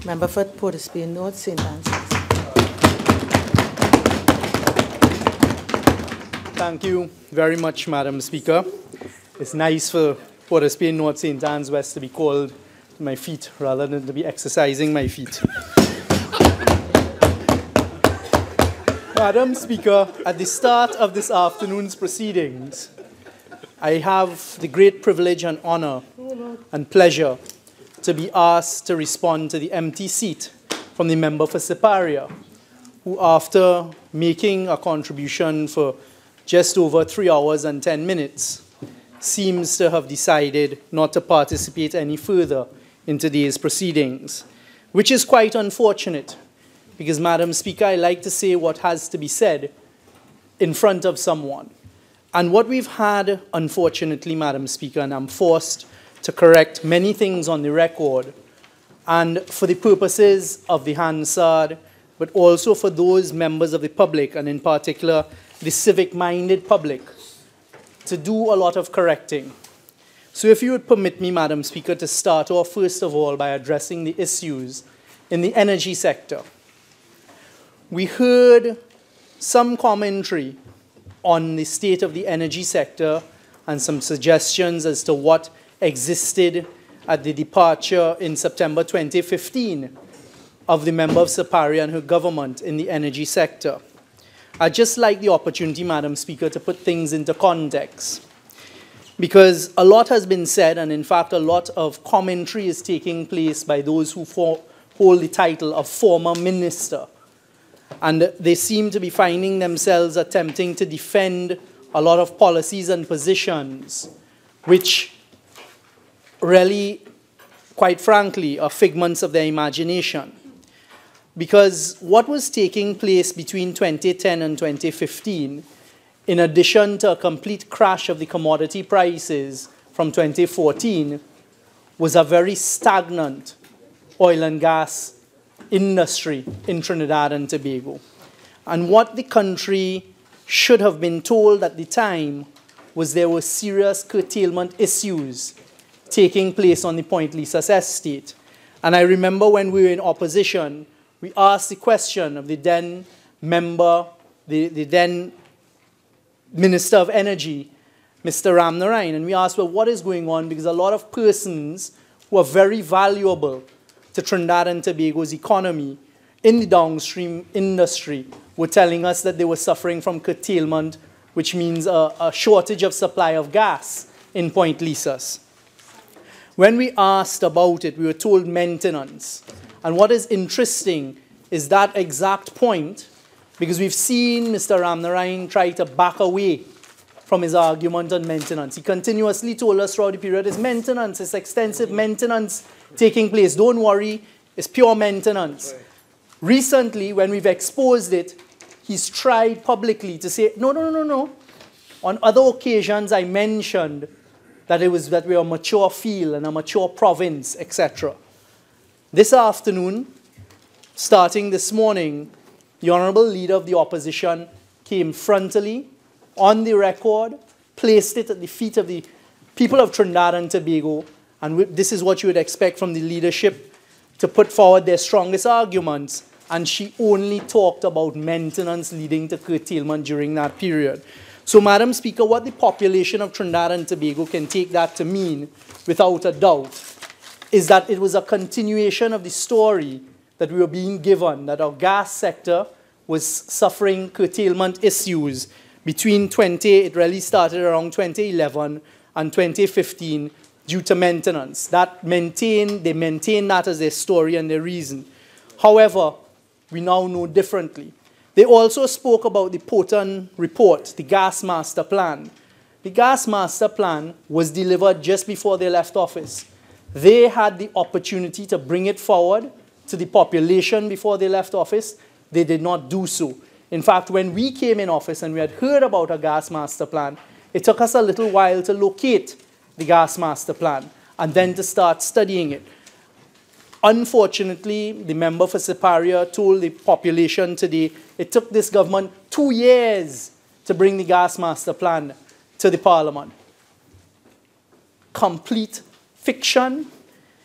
Member for Port of Spain, North St. Anne's. Thank you very much, Madam Speaker. It's nice for Port of Spain, North St. Anne's West to be called to my feet rather than to be exercising my feet. Madam Speaker, at the start of this afternoon's proceedings, I have the great privilege and honor and pleasure to be asked to respond to the empty seat from the member for Siparia, who, after making a contribution for just over 3 hours and 10 minutes, seems to have decided not to participate any further in today's proceedings, which is quite unfortunate, because, Madam Speaker, I like to say what has to be said in front of someone. And what we've had, unfortunately, Madam Speaker, and I'm forced to correct many things on the record, and for the purposes of the Hansard, but also for those members of the public, and in particular, the civic-minded public, to do a lot of correcting. So if you would permit me, Madam Speaker, to start off, first of all, by addressing the issues in the energy sector. We heard some commentary on the state of the energy sector and some suggestions as to what existed at the departure in September 2015 of the member of Siparia and her government in the energy sector. I'd just like the opportunity, Madam Speaker, to put things into context, because a lot has been said, and in fact a lot of commentary is taking place by those who hold the title of former minister, and they seem to be finding themselves attempting to defend a lot of policies and positions which really, quite frankly, are figments of their imagination. Because what was taking place between 2010 and 2015, in addition to a complete crash of the commodity prices from 2014, was a very stagnant oil and gas industry in Trinidad and Tobago. And what the country should have been told at the time was there were serious curtailment issues taking place on the Point Lisas estate. And I remember when we were in opposition, we asked the question of the then member, the then Minister of Energy, Mr. Ramona, and we asked, well, what is going on? Because a lot of persons who are very valuable to Trinidad and Tobago's economy in the downstream industry were telling us that they were suffering from curtailment, which means a shortage of supply of gas in Point Lisas. When we asked about it, we were told maintenance. And what is interesting is that exact point, because we've seen Mr. Ramona try to back away from his argument on maintenance. He continuously told us throughout the period, it's maintenance, it's extensive maintenance taking place. Don't worry, it's pure maintenance. Right. Recently, when we've exposed it, he's tried publicly to say, no. On other occasions, I mentioned that we are a mature field and a mature province, etc. This afternoon, starting this morning, the Honourable Leader of the Opposition came frontally, on the record, placed it at the feet of the people of Trinidad and Tobago, and this is what you would expect from the leadership, to put forward their strongest arguments, and she only talked about maintenance leading to curtailment during that period. So, Madam Speaker, what the population of Trinidad and Tobago can take that to mean, without a doubt, is that it was a continuation of the story that we were being given, that our gas sector was suffering curtailment issues between it really started around 2011 and 2015 due to maintenance. They maintain that as their story and their reason. However, we now know differently. They also spoke about the Poton report, the gas master plan. The gas master plan was delivered just before they left office. They had the opportunity to bring it forward to the population before they left office. They did not do so. In fact, when we came in office and we had heard about a gas master plan, It took us a little while to locate the gas master plan and then to start studying it. Unfortunately, the member for Siparia told the population today it took this government 2 years to bring the gas master plan to the parliament. Complete fiction.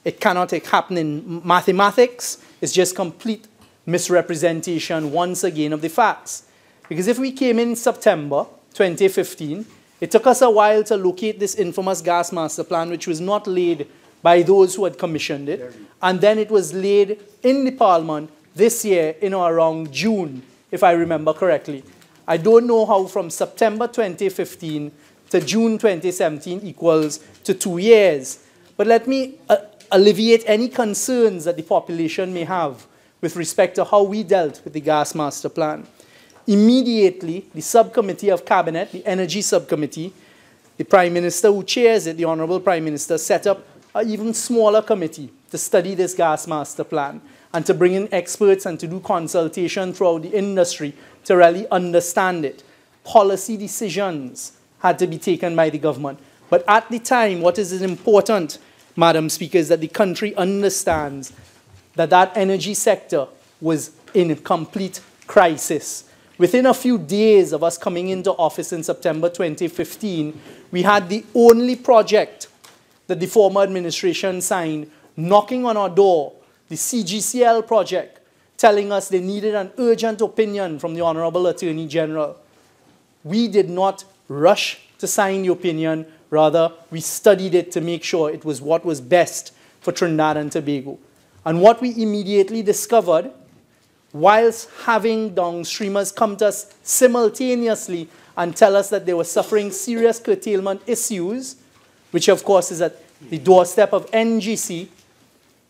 It cannot happen in mathematics. It's just complete misrepresentation once again of the facts. Because if we came in September 2015, it took us a while to locate this infamous gas master plan, which was not laid by those who had commissioned it. And then it was laid in the parliament this year in or around June, if I remember correctly. I don't know how from September 2015 to June 2017 equals to 2 years. But let me alleviate any concerns that the population may have with respect to how we dealt with the gas master plan. Immediately, the subcommittee of cabinet, the energy subcommittee, the Prime Minister who chairs it, the Honourable Prime Minister, set up an even smaller committee to study this gas master plan and to bring in experts and to do consultation throughout the industry to really understand it. Policy decisions had to be taken by the government. But at the time, what is important, Madam Speaker, is that the country understands that that energy sector was in complete crisis. Within a few days of us coming into office in September 2015, we had the only project that the former administration signed knocking on our door, the CGCL project, telling us they needed an urgent opinion from the Honourable Attorney General. We did not rush to sign the opinion. Rather, we studied it to make sure it was what was best for Trinidad and Tobago. And what we immediately discovered, whilst having downstreamers come to us simultaneously and tell us that they were suffering serious curtailment issues, which of course is at the doorstep of NGC,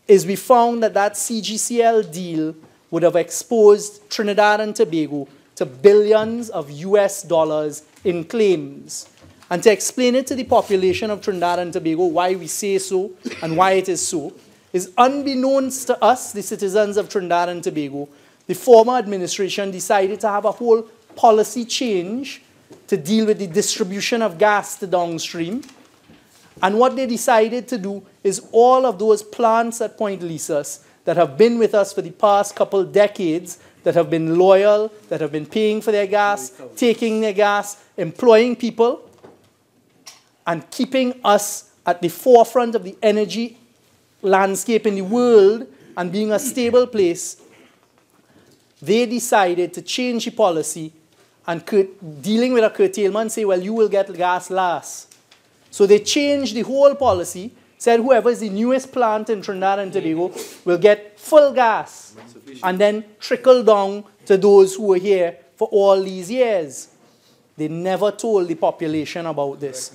is we found that that CGCL deal would have exposed Trinidad and Tobago to billions of US dollars in claims. And to explain it to the population of Trinidad and Tobago why we say so and why it is so, is unbeknownst to us, the citizens of Trinidad and Tobago, the former administration decided to have a whole policy change to deal with the distribution of gas to downstream. And what they decided to do is all of those plants at Point Lisas that have been with us for the past couple decades, that have been loyal, that have been paying for their gas, taking their gas, employing people, and keeping us at the forefront of the energy landscape in the world and being a stable place, they decided to change the policy and dealing with a curtailment, say, well, you will get gas last. So they changed the whole policy, said whoever is the newest plant in Trinidad and Tobago will get full gas, and then trickle down to those who were here for all these years. They never told the population about this.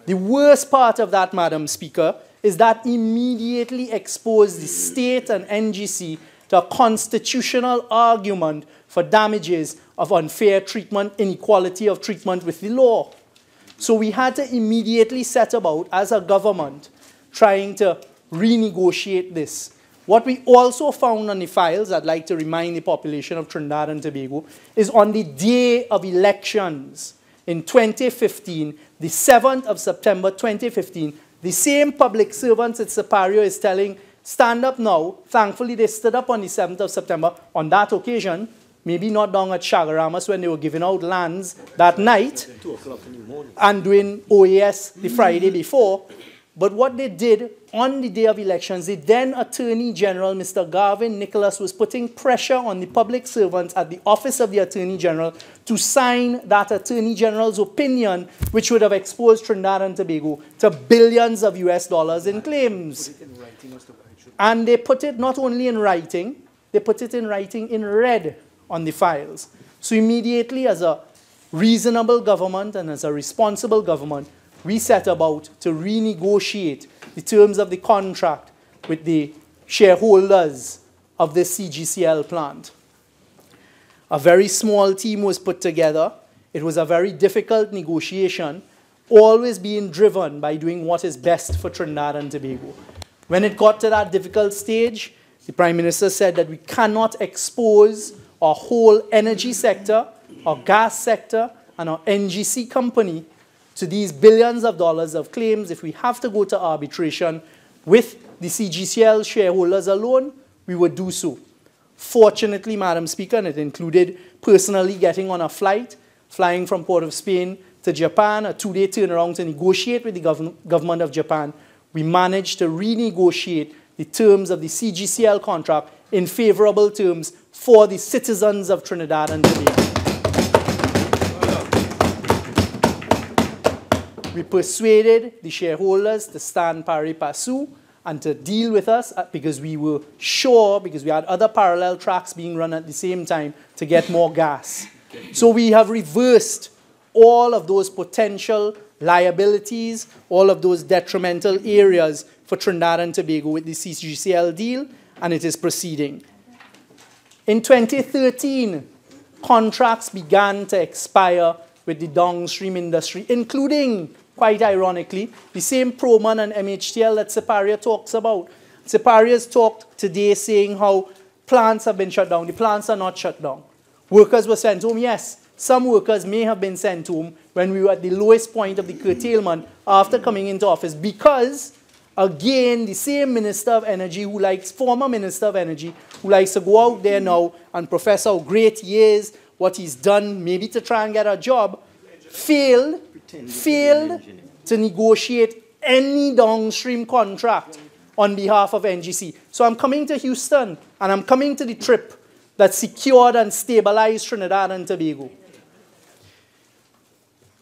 The worst part of that, Madam Speaker, is that immediately exposed the state and NGC to a constitutional argument for damages of unfair treatment, inequality of treatment with the law. So we had to immediately set about, as a government, trying to renegotiate this. What we also found on the files, I'd like to remind the population of Trinidad and Tobago, is on the day of elections in 2015, the 7th of September 2015, the same public servants at Siparia is telling, stand up now. Thankfully, they stood up on the 7th of September. On that occasion, maybe not down at Chagaramas when they were giving out lands that night and doing OAS the Friday before. But what they did on the day of elections, the then Attorney General, Mr. Garvin Nicholas, was putting pressure on the public servants at the Office of the Attorney General to sign that Attorney General's opinion, which would have exposed Trinidad and Tobago to billions of US dollars in claims. And they put it not only in writing, they put it in writing in red on the files. So immediately, as a reasonable government and as a responsible government, we set about to renegotiate the terms of the contract with the shareholders of the CGCL plant. A very small team was put together. It was a very difficult negotiation, always being driven by doing what is best for Trinidad and Tobago. When it got to that difficult stage, the Prime Minister said that we cannot expose our whole energy sector, our gas sector, and our NGC company to these billions of dollars of claims, if we have to go to arbitration with the CGCL shareholders alone, we would do so. Fortunately, Madam Speaker, and it included personally getting on a flight, flying from Port of Spain to Japan, a 2-day turnaround to negotiate with the government of Japan, we managed to renegotiate the terms of the CGCL contract in favorable terms for the citizens of Trinidad and Tobago. We persuaded the shareholders to stand pari passu and to deal with us because we were sure, because we had other parallel tracks being run at the same time, to get more gas. So we have reversed all of those potential liabilities, all of those detrimental areas for Trinidad and Tobago with the CGCL deal, and it is proceeding. In 2013, contracts began to expire with the downstream industry, including, quite ironically, the same Proman and MHTL that Siparia talks about. Siparia has talked today saying how plants have been shut down. The plants are not shut down. Workers were sent home. Yes, some workers may have been sent home when we were at the lowest point of the curtailment after coming into office because, again, the same Minister of Energy who likes, former Minister of Energy, who likes to go out there now and profess how great he is, what he's done, maybe to try and get a job, failed to negotiate any downstream contract on behalf of NGC. So I'm coming to Houston, and I'm coming to the trip that secured and stabilized Trinidad and Tobago.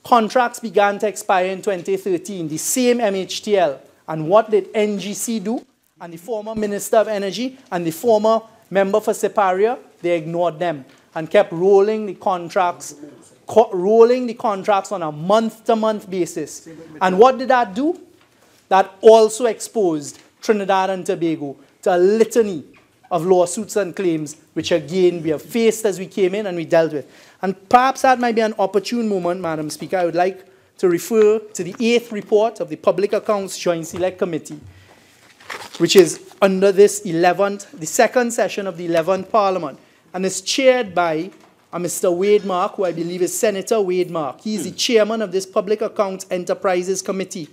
Contracts began to expire in 2013, the same MHTL. And what did NGC do? And the former Minister of Energy and the former member for Siparia, they ignored them and kept rolling the contracts on a month-to-month basis. And what did that do? That also exposed Trinidad and Tobago to a litany of lawsuits and claims, which again we have faced as we came in and we dealt with. And perhaps that might be an opportune moment, Madam Speaker. I would like to refer to the 8th report of the Public Accounts Joint Select Committee, which is under this the second session of the 11th Parliament, and is chaired by Mr. Wade Mark, who I believe is Senator Wade Mark. He is the chairman of this Public Accounts Enterprises Committee.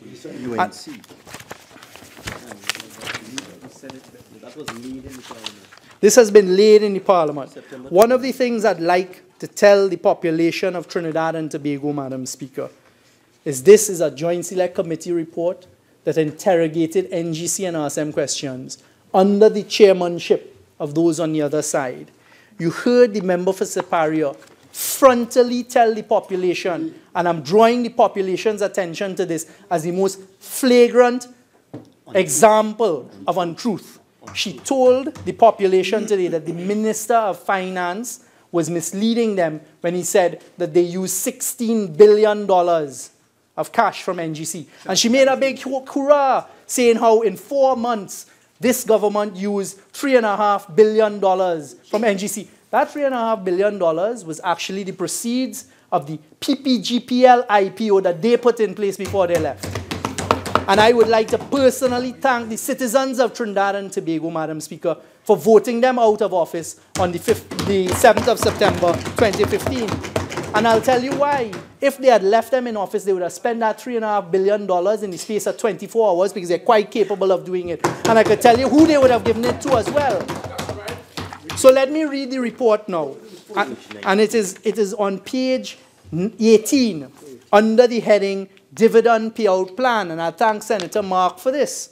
This has been laid in the Parliament. One of the things I'd like to tell the population of Trinidad and Tobago, Madam Speaker, is this is a Joint Select Committee report that interrogated NGC and asked them questions under the chairmanship of those on the other side. You heard the member for Siparia frontally tell the population, and I'm drawing the population's attention to this as the most flagrant example of untruth. She told the population today that the Minister of Finance was misleading them when he said that they used $16 billion of cash from NGC. And she made a big hurrah, saying how in 4 months, this government used $3.5 billion from NGC. That $3.5 billion was actually the proceeds of the PPGPL IPO that they put in place before they left. And I would like to personally thank the citizens of Trinidad and Tobago, Madam Speaker, for voting them out of office on the 7th of September 2015. And I'll tell you why. If they had left them in office, they would have spent that $3.5 billion in the space of 24 hours because they're quite capable of doing it. And I could tell you who they would have given it to as well. So let me read the report now. And it is on page 18 under the heading Dividend Payout Plan. And I thank Senator Mark for this.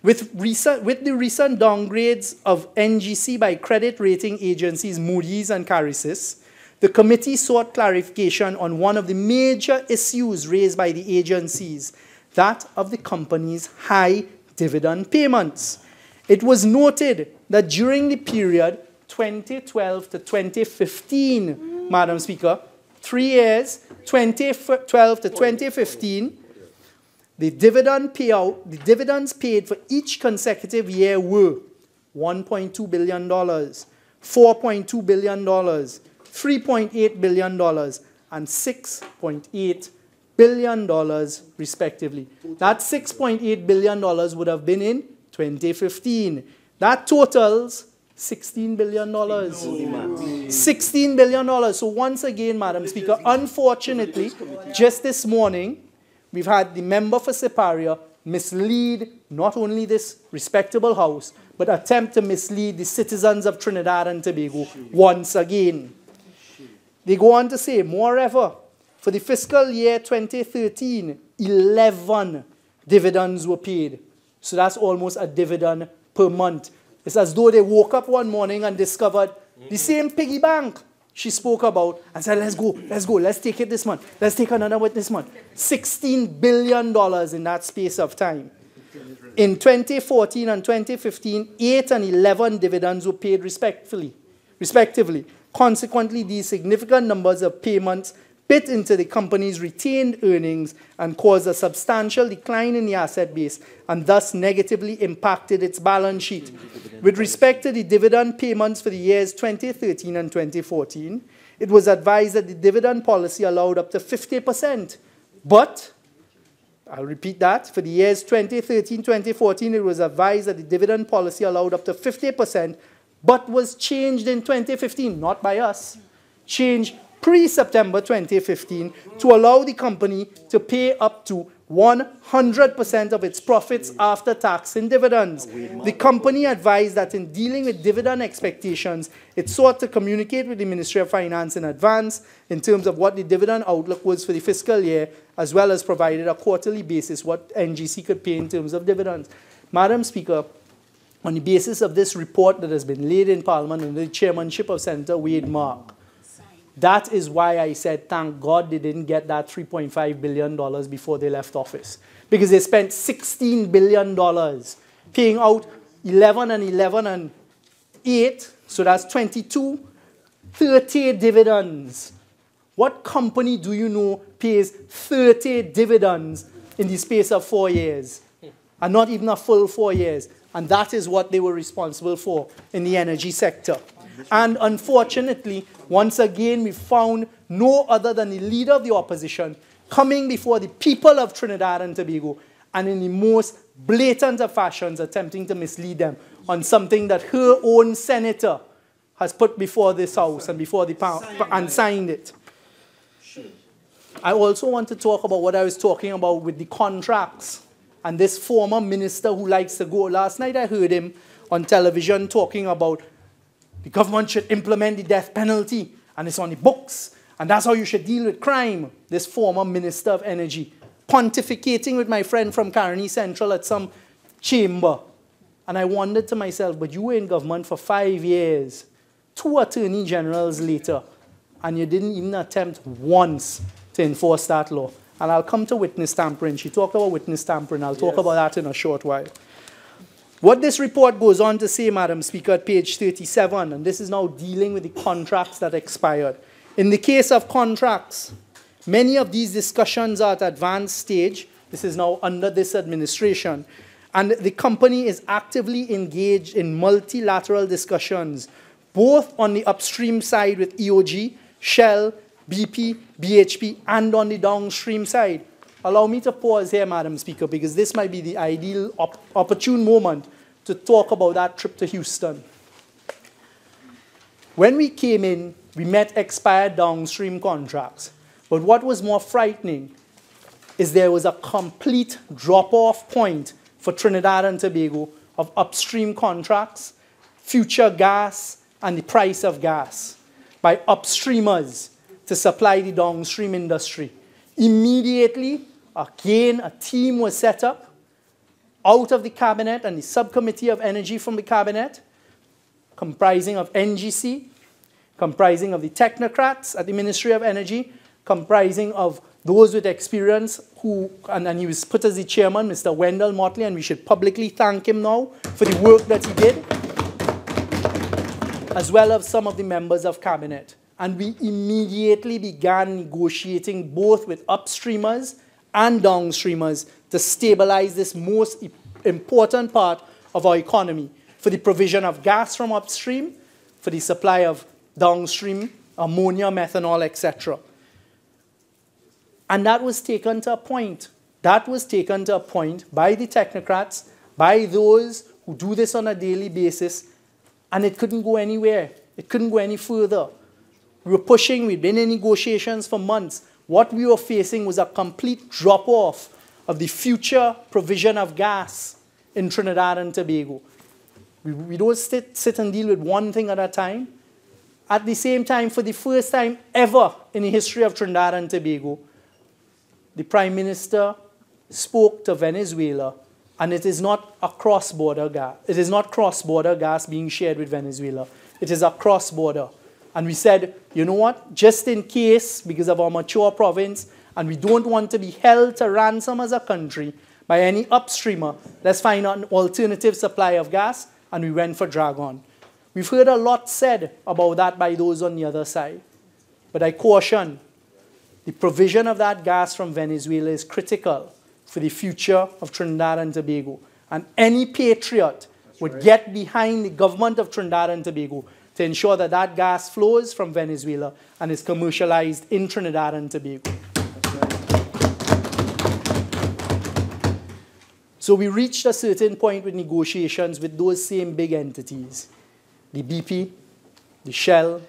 With the recent downgrades of NGC by credit rating agencies Moody's and Carisis, the committee sought clarification on one of the major issues raised by the agencies, that of the company's high dividend payments. It was noted that during the period 2012 to 2015, Madam Speaker, 3 years, 2012 to 2015, the dividends paid for each consecutive year were $1.2 billion, $4.2 billion, $3.8 billion, and $6.8 billion, respectively. That $6.8 billion would have been in 2015. That totals $16 billion. $16 billion. So once again, Madam Speaker, unfortunately, just this morning, we've had the member for Siparia mislead not only this respectable House, but attempt to mislead the citizens of Trinidad and Tobago once again. They go on to say, moreover, for the fiscal year 2013, 11 dividends were paid. So that's almost a dividend per month. It's as though they woke up one morning and discovered the same piggy bank she spoke about and said, let's go, let's take it this month. Let's take another one this month. $16 billion in that space of time. In 2014 and 2015, 8 and 11 dividends were paid respectively. Consequently, these significant numbers of payments bit into the company's retained earnings and caused a substantial decline in the asset base and thus negatively impacted its balance sheet. With respect to the dividend payments for the years 2013 and 2014, it was advised that the dividend policy allowed up to 50%. But, I'll repeat that, for the years 2013-2014, it was advised that the dividend policy allowed up to 50%, but was changed in 2015, not by us, changed pre-September 2015 to allow the company to pay up to 100% of its profits after tax in dividends. The company advised that in dealing with dividend expectations, it sought to communicate with the Ministry of Finance in advance in terms of what the dividend outlook was for the fiscal year, as well as provided a quarterly basis what NGC could pay in terms of dividends. Madam Speaker, on the basis of this report that has been laid in Parliament under the chairmanship of Senator Wade Mark, that is why I said, thank God they didn't get that $3.5 billion before they left office. Because they spent $16 billion paying out 11 and 11 and 8, so that's 22, 30 dividends. What company do you know pays 30 dividends in the space of 4 years? And not even a full 4 years. And that is what they were responsible for in the energy sector. And unfortunately, once again, we found no other than the leader of the opposition coming before the people of Trinidad and Tobago and in the most blatant of fashions attempting to mislead them on something that her own senator has put before this House and before the and signed it. I also want to talk about what I was talking about with the contracts and this former minister who likes to go. Last night I heard him on television talking about the government should implement the death penalty, and it's on the books, and that's how you should deal with crime. This former Minister of Energy, pontificating with my friend from Caroni Central at some chamber. And I wondered to myself, but you were in government for 5 years, 2 attorney generals later, and you didn't even attempt once to enforce that law. And I'll come to witness tampering. She talked about witness tampering. I'll talk about that in a short while. What this report goes on to say, Madam Speaker, at page 37, and this is now dealing with the contracts that expired. In the case of contracts, many of these discussions are at advanced stage. This is now under this administration. And the company is actively engaged in multilateral discussions, both on the upstream side with EOG, Shell, BP, BHP, and on the downstream side. Allow me to pause here, Madam Speaker, because this might be the ideal opportune moment to talk about that trip to Houston. When we came in, we met expired downstream contracts. But what was more frightening is there was a complete drop-off point for Trinidad and Tobago of upstream contracts, future gas, and the price of gas by upstreamers to supply the downstream industry. Immediately, again, a team was set up out of the cabinet and the subcommittee of energy from the cabinet, comprising of NGC, comprising of the technocrats at the Ministry of Energy, comprising of those with experience who, and he was put as the chairman, Mr. Wendell Motley, and we should publicly thank him now for the work that he did, as well as some of the members of cabinet. And we immediately began negotiating both with upstreamers and downstreamers to stabilize this most important part of our economy for the provision of gas from upstream, for the supply of downstream ammonia, methanol, etc. And that was taken to a point. That was taken to a point by the technocrats, by those who do this on a daily basis, and it couldn't go anywhere. It couldn't go any further. We were pushing, we'd been in negotiations for months. what we were facing was a complete drop-off of the future provision of gas in Trinidad and Tobago. We don't sit and deal with one thing at a time. At the same time, for the first time ever in the history of Trinidad and Tobago, the Prime Minister spoke to Venezuela, and it is not a cross-border gas. It is not cross-border gas being shared with Venezuela. It is a cross-border. And we said, you know what, just in case, because of our mature province, and we don't want to be held to ransom as a country by any upstreamer, let's find an alternative supply of gas, and we went for Dragon. We've heard a lot said about that by those on the other side. But I caution, the provision of that gas from Venezuela is critical for the future of Trinidad and Tobago. And any patriot would get behind the government of Trinidad and Tobago to ensure that that gas flows from Venezuela and is commercialized in Trinidad and Tobago. So we reached a certain point with negotiations with those same big entities, the BP, the Shell,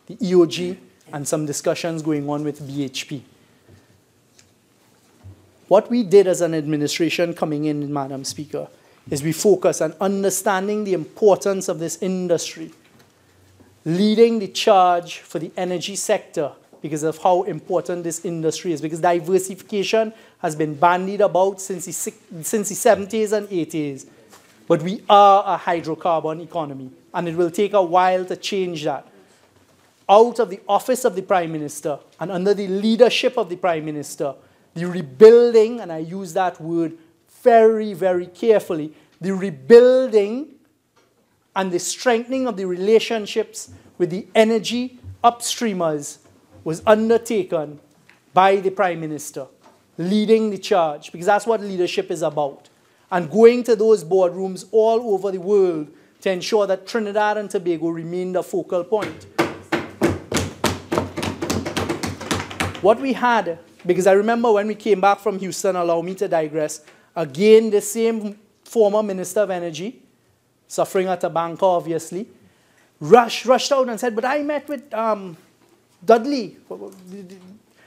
the EOG, and some discussions going on with BHP. What we did as an administration coming in, Madam Speaker, is we focus on understanding the importance of this industry, leading the charge for the energy sector because of how important this industry is, because diversification has been bandied about since the 70s and 80s. But we are a hydrocarbon economy, and it will take a while to change that. Out of the office of the Prime Minister and under the leadership of the Prime Minister, the rebuilding, and I use that word very, very carefully, the rebuilding and the strengthening of the relationships with the energy upstreamers was undertaken by the Prime Minister, leading the charge, because that's what leadership is about. And going to those boardrooms all over the world to ensure that Trinidad and Tobago remained a focal point. What we had, because I remember when we came back from Houston, allow me to digress, again, the same former Minister of Energy, suffering at a banker, obviously, rushed out and said, but I met with Dudley,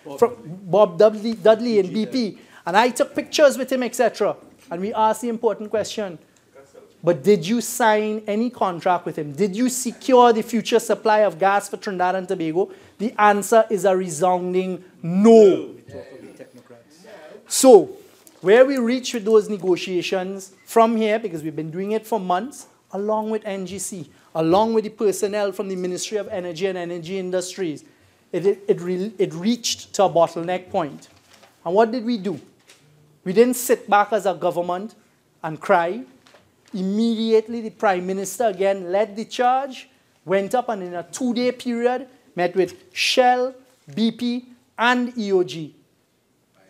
Bob Dudley in BP, and I took pictures with him, etc. And we asked the important question, but did you sign any contract with him? Did you secure the future supply of gas for Trinidad and Tobago? The answer is a resounding no. So, where we reach with those negotiations from here, because we've been doing it for months, along with NGC, along with the personnel from the Ministry of Energy and Energy Industries, it reached to a bottleneck point. And what did we do? We didn't sit back as a government and cry. Immediately, the Prime Minister again led the charge, went up and in a 2-day period, met with Shell, BP, and EOG.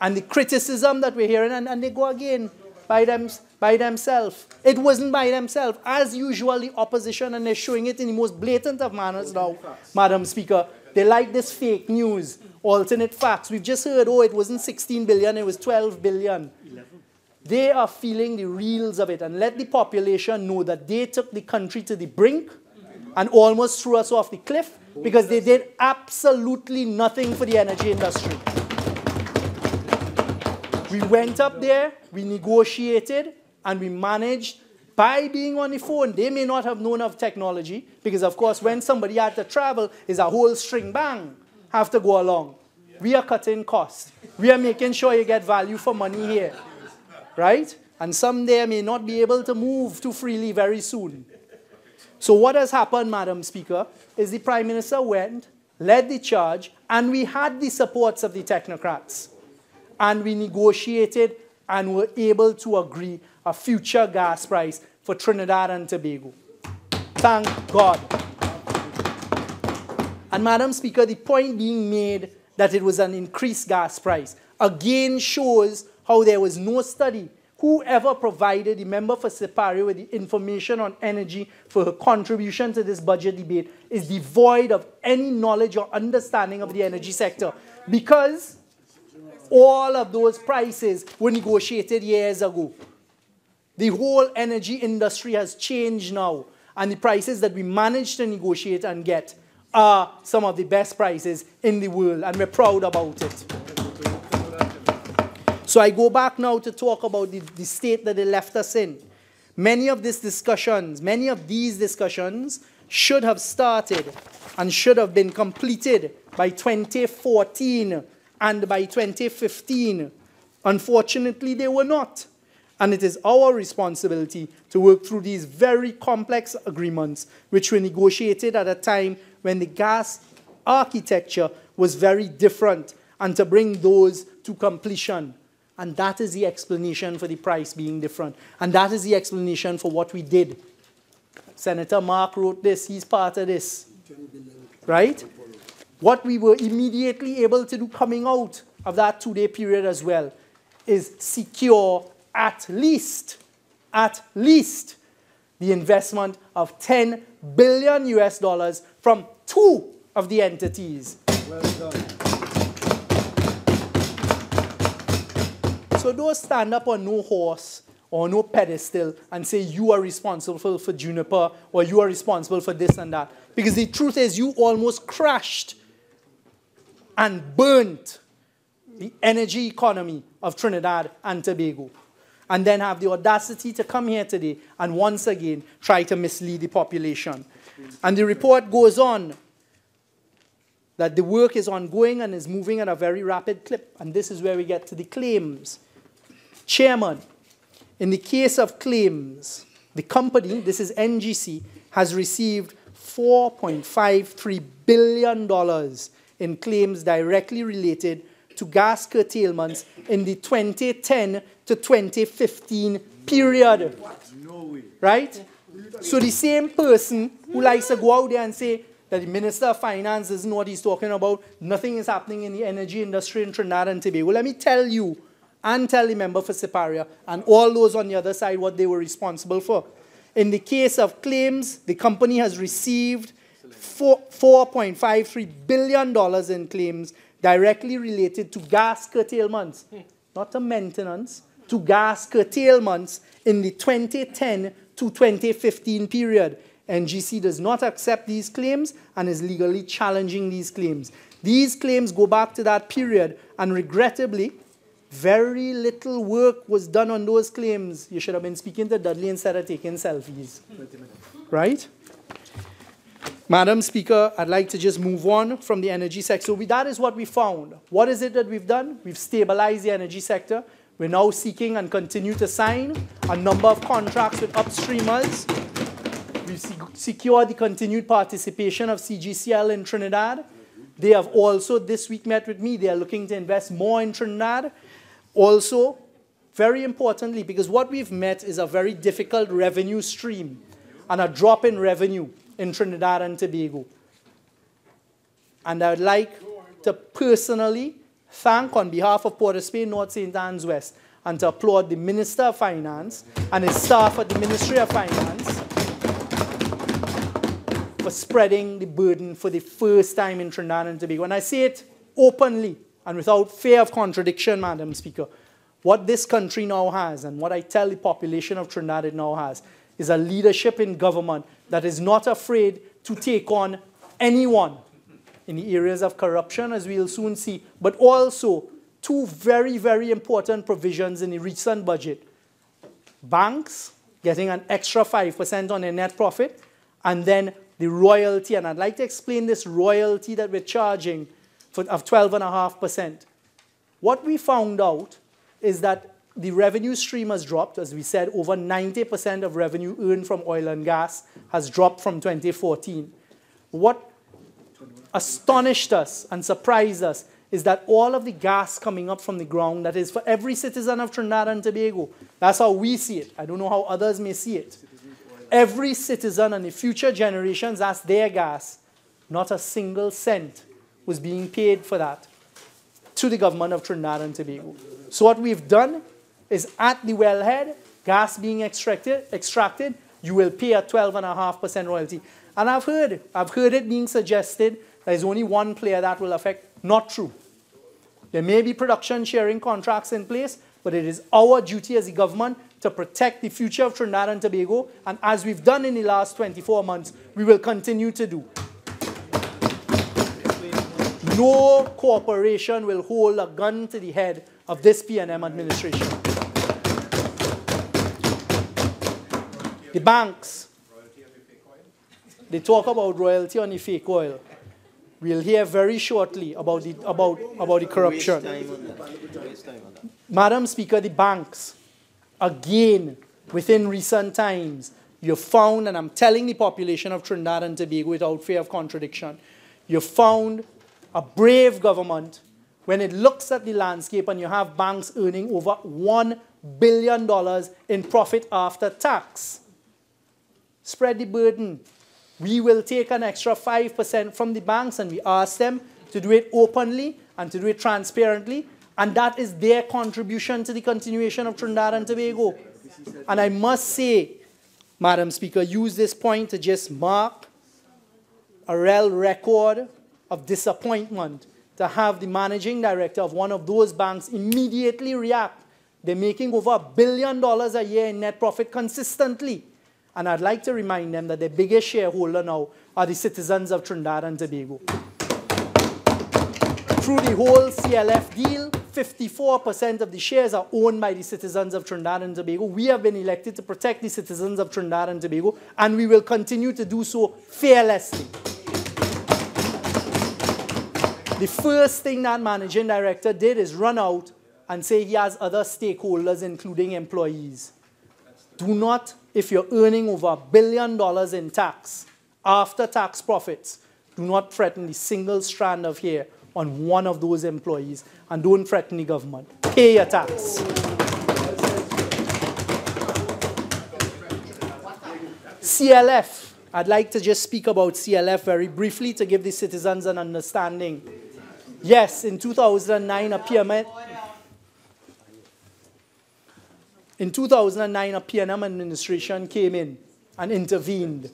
And the criticism that we're hearing, and they go again by themselves. It wasn't by themselves. As usual, the opposition, and they're showing it in the most blatant of manners now, Madam Speaker. They like this fake news, alternate facts. We've just heard, oh, it wasn't 16 billion, it was 12 billion. 11. They are feeling the reals of it, and let the population know that they took the country to the brink and almost threw us off the cliff because they did absolutely nothing for the energy industry. We went up there, we negotiated, and we managed by being on the phone. They may not have known of technology, because of course when somebody had to travel, is a whole string bang, have to go along. We are cutting costs. We are making sure you get value for money here, right? And some there may not be able to move too freely very soon. So what has happened, Madam Speaker, is the Prime Minister went, led the charge, and we had the supports of the technocrats. And we negotiated and were able to agree a future gas price for Trinidad and Tobago. Thank God. And Madam Speaker, the point being made that it was an increased gas price again shows how there was no study. Whoever provided the member for Sipari with the information on energy for her contribution to this budget debate is devoid of any knowledge or understanding of the energy sector, because all of those prices were negotiated years ago. The whole energy industry has changed now, and the prices that we managed to negotiate and get are some of the best prices in the world, and we're proud about it. So I go back now to talk about the state that they left us in. Many of these discussions should have started and should have been completed by 2014 and by 2015. Unfortunately, they were not. And it is our responsibility to work through these very complex agreements, which were negotiated at a time when the gas architecture was very different, and to bring those to completion. And that is the explanation for the price being different. And that is the explanation for what we did. Senator Mark wrote this. He's part of this. Right? What we were immediately able to do coming out of that two-day period as well is secure at least the investment of $10 billion US from two of the entities. Well done. So don't stand up on no horse or no pedestal and say you are responsible for Juniper or you are responsible for this and that. Because the truth is you almost crashed and burnt the energy economy of Trinidad and Tobago. And then have the audacity to come here today and once again try to mislead the population. And the report goes on that the work is ongoing and is moving at a very rapid clip. And this is where we get to the claims. Chairman, in the case of claims, the company, this is NGC, has received $4.53 billion in claims directly related to gas curtailments in the 2010 to 2015 period. No way. Right? So the same person who likes to go out there and say that the Minister of Finance doesn't know what he's talking about, nothing is happening in the energy industry in Trinidad and Tobago. Let me tell you, and tell the member for Siparia and all those on the other side what they were responsible for. In the case of claims, the company has received $4.53 billion in claims directly related to gas curtailments, not to maintenance, to gas curtailments in the 2010 to 2015 period. NGC does not accept these claims and is legally challenging these claims. These claims go back to that period, and regrettably, very little work was done on those claims. You should have been speaking to Dudley instead of taking selfies. Right? Madam Speaker, I'd like to just move on from the energy sector. So that is what we found. What is it that we've done? We've stabilized the energy sector. We're now seeking and continue to sign a number of contracts with upstreamers. We've secured the continued participation of CGCL in Trinidad. They have also this week met with me. They are looking to invest more in Trinidad. Also, very importantly, because what we've met is a very difficult revenue stream and a drop in revenue in Trinidad and Tobago. And I would like to personally thank on behalf of Port of Spain, North St. Anne's West, and to applaud the Minister of Finance and his staff at the Ministry of Finance for spreading the burden for the first time in Trinidad and Tobago. And I say it openly and without fear of contradiction, Madam Speaker. What this country now has, and what I tell the population of Trinidad it now has, is a leadership in government that is not afraid to take on anyone in the areas of corruption, as we'll soon see, but also two very, very important provisions in the recent budget. Banks getting an extra 5% on their net profit, and then the royalty, and I'd like to explain this royalty that we're charging of 12.5%. What we found out is that the revenue stream has dropped. As we said, over 90% of revenue earned from oil and gas has dropped from 2014. What astonished us and surprised us is that all of the gas coming up from the ground, that is for every citizen of Trinidad and Tobago, that's how we see it. I don't know how others may see it. Every citizen and the future generations, that's their gas. Not a single cent was being paid for that to the government of Trinidad and Tobago. So what we've done is at the wellhead, gas being extracted, you will pay a 12.5% royalty. And I've heard it being suggested there's only one player that will affect. Not true. There may be production sharing contracts in place, but it is our duty as the government to protect the future of Trinidad and Tobago, and as we've done in the last 24 months, we will continue to do. No corporation will hold a gun to the head of this P&M administration. The banks, they talk about royalty on the fake oil. We'll hear very shortly about the corruption. Madam Speaker, the banks, again, within recent times, you found, and I'm telling the population of Trinidad and Tobago without fear of contradiction, you found a brave government when it looks at the landscape and you have banks earning over $1 billion in profit after tax. Spread the burden. We will take an extra 5% from the banks, and we ask them to do it openly and to do it transparently, and that is their contribution to the continuation of Trinidad and Tobago. And I must say, Madam Speaker, use this point to just mark a real record of disappointment to have the managing director of one of those banks immediately react. They're making over $1 billion a year in net profit consistently. And I'd like to remind them that their biggest shareholder now are the citizens of Trinidad and Tobago. Through the whole CLF deal, 54% of the shares are owned by the citizens of Trinidad and Tobago. We have been elected to protect the citizens of Trinidad and Tobago, and we will continue to do so fearlessly. The first thing that managing director did is run out and say he has other stakeholders, including employees. Do not, if you're earning over $1 billion in tax, after tax profits, do not threaten the single strand of hair on one of those employees, and don't threaten the government. Pay your tax. CLF. I'd like to just speak about CLF very briefly to give the citizens an understanding. Yes, in 2009, a P&M administration came in and intervened,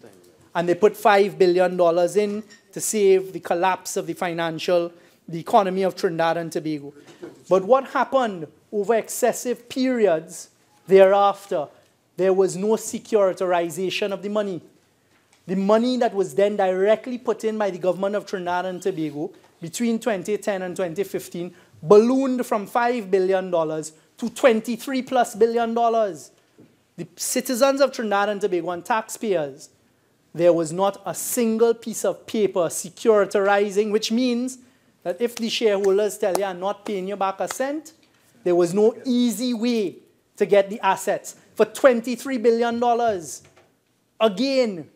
and they put $5 billion in to save the collapse of the economy of Trinidad and Tobago. But what happened over excessive periods thereafter, there was no securitarization of the money. The money that was then directly put in by the government of Trinidad and Tobago between 2010 and 2015 ballooned from $5 billion to $23+ billion. The citizens of Trinidad and Tobago and taxpayers, there was not a single piece of paper securitarizing, which means that if the shareholders tell you I'm not paying you back a cent, there was no easy way to get the assets for $23 billion. Again,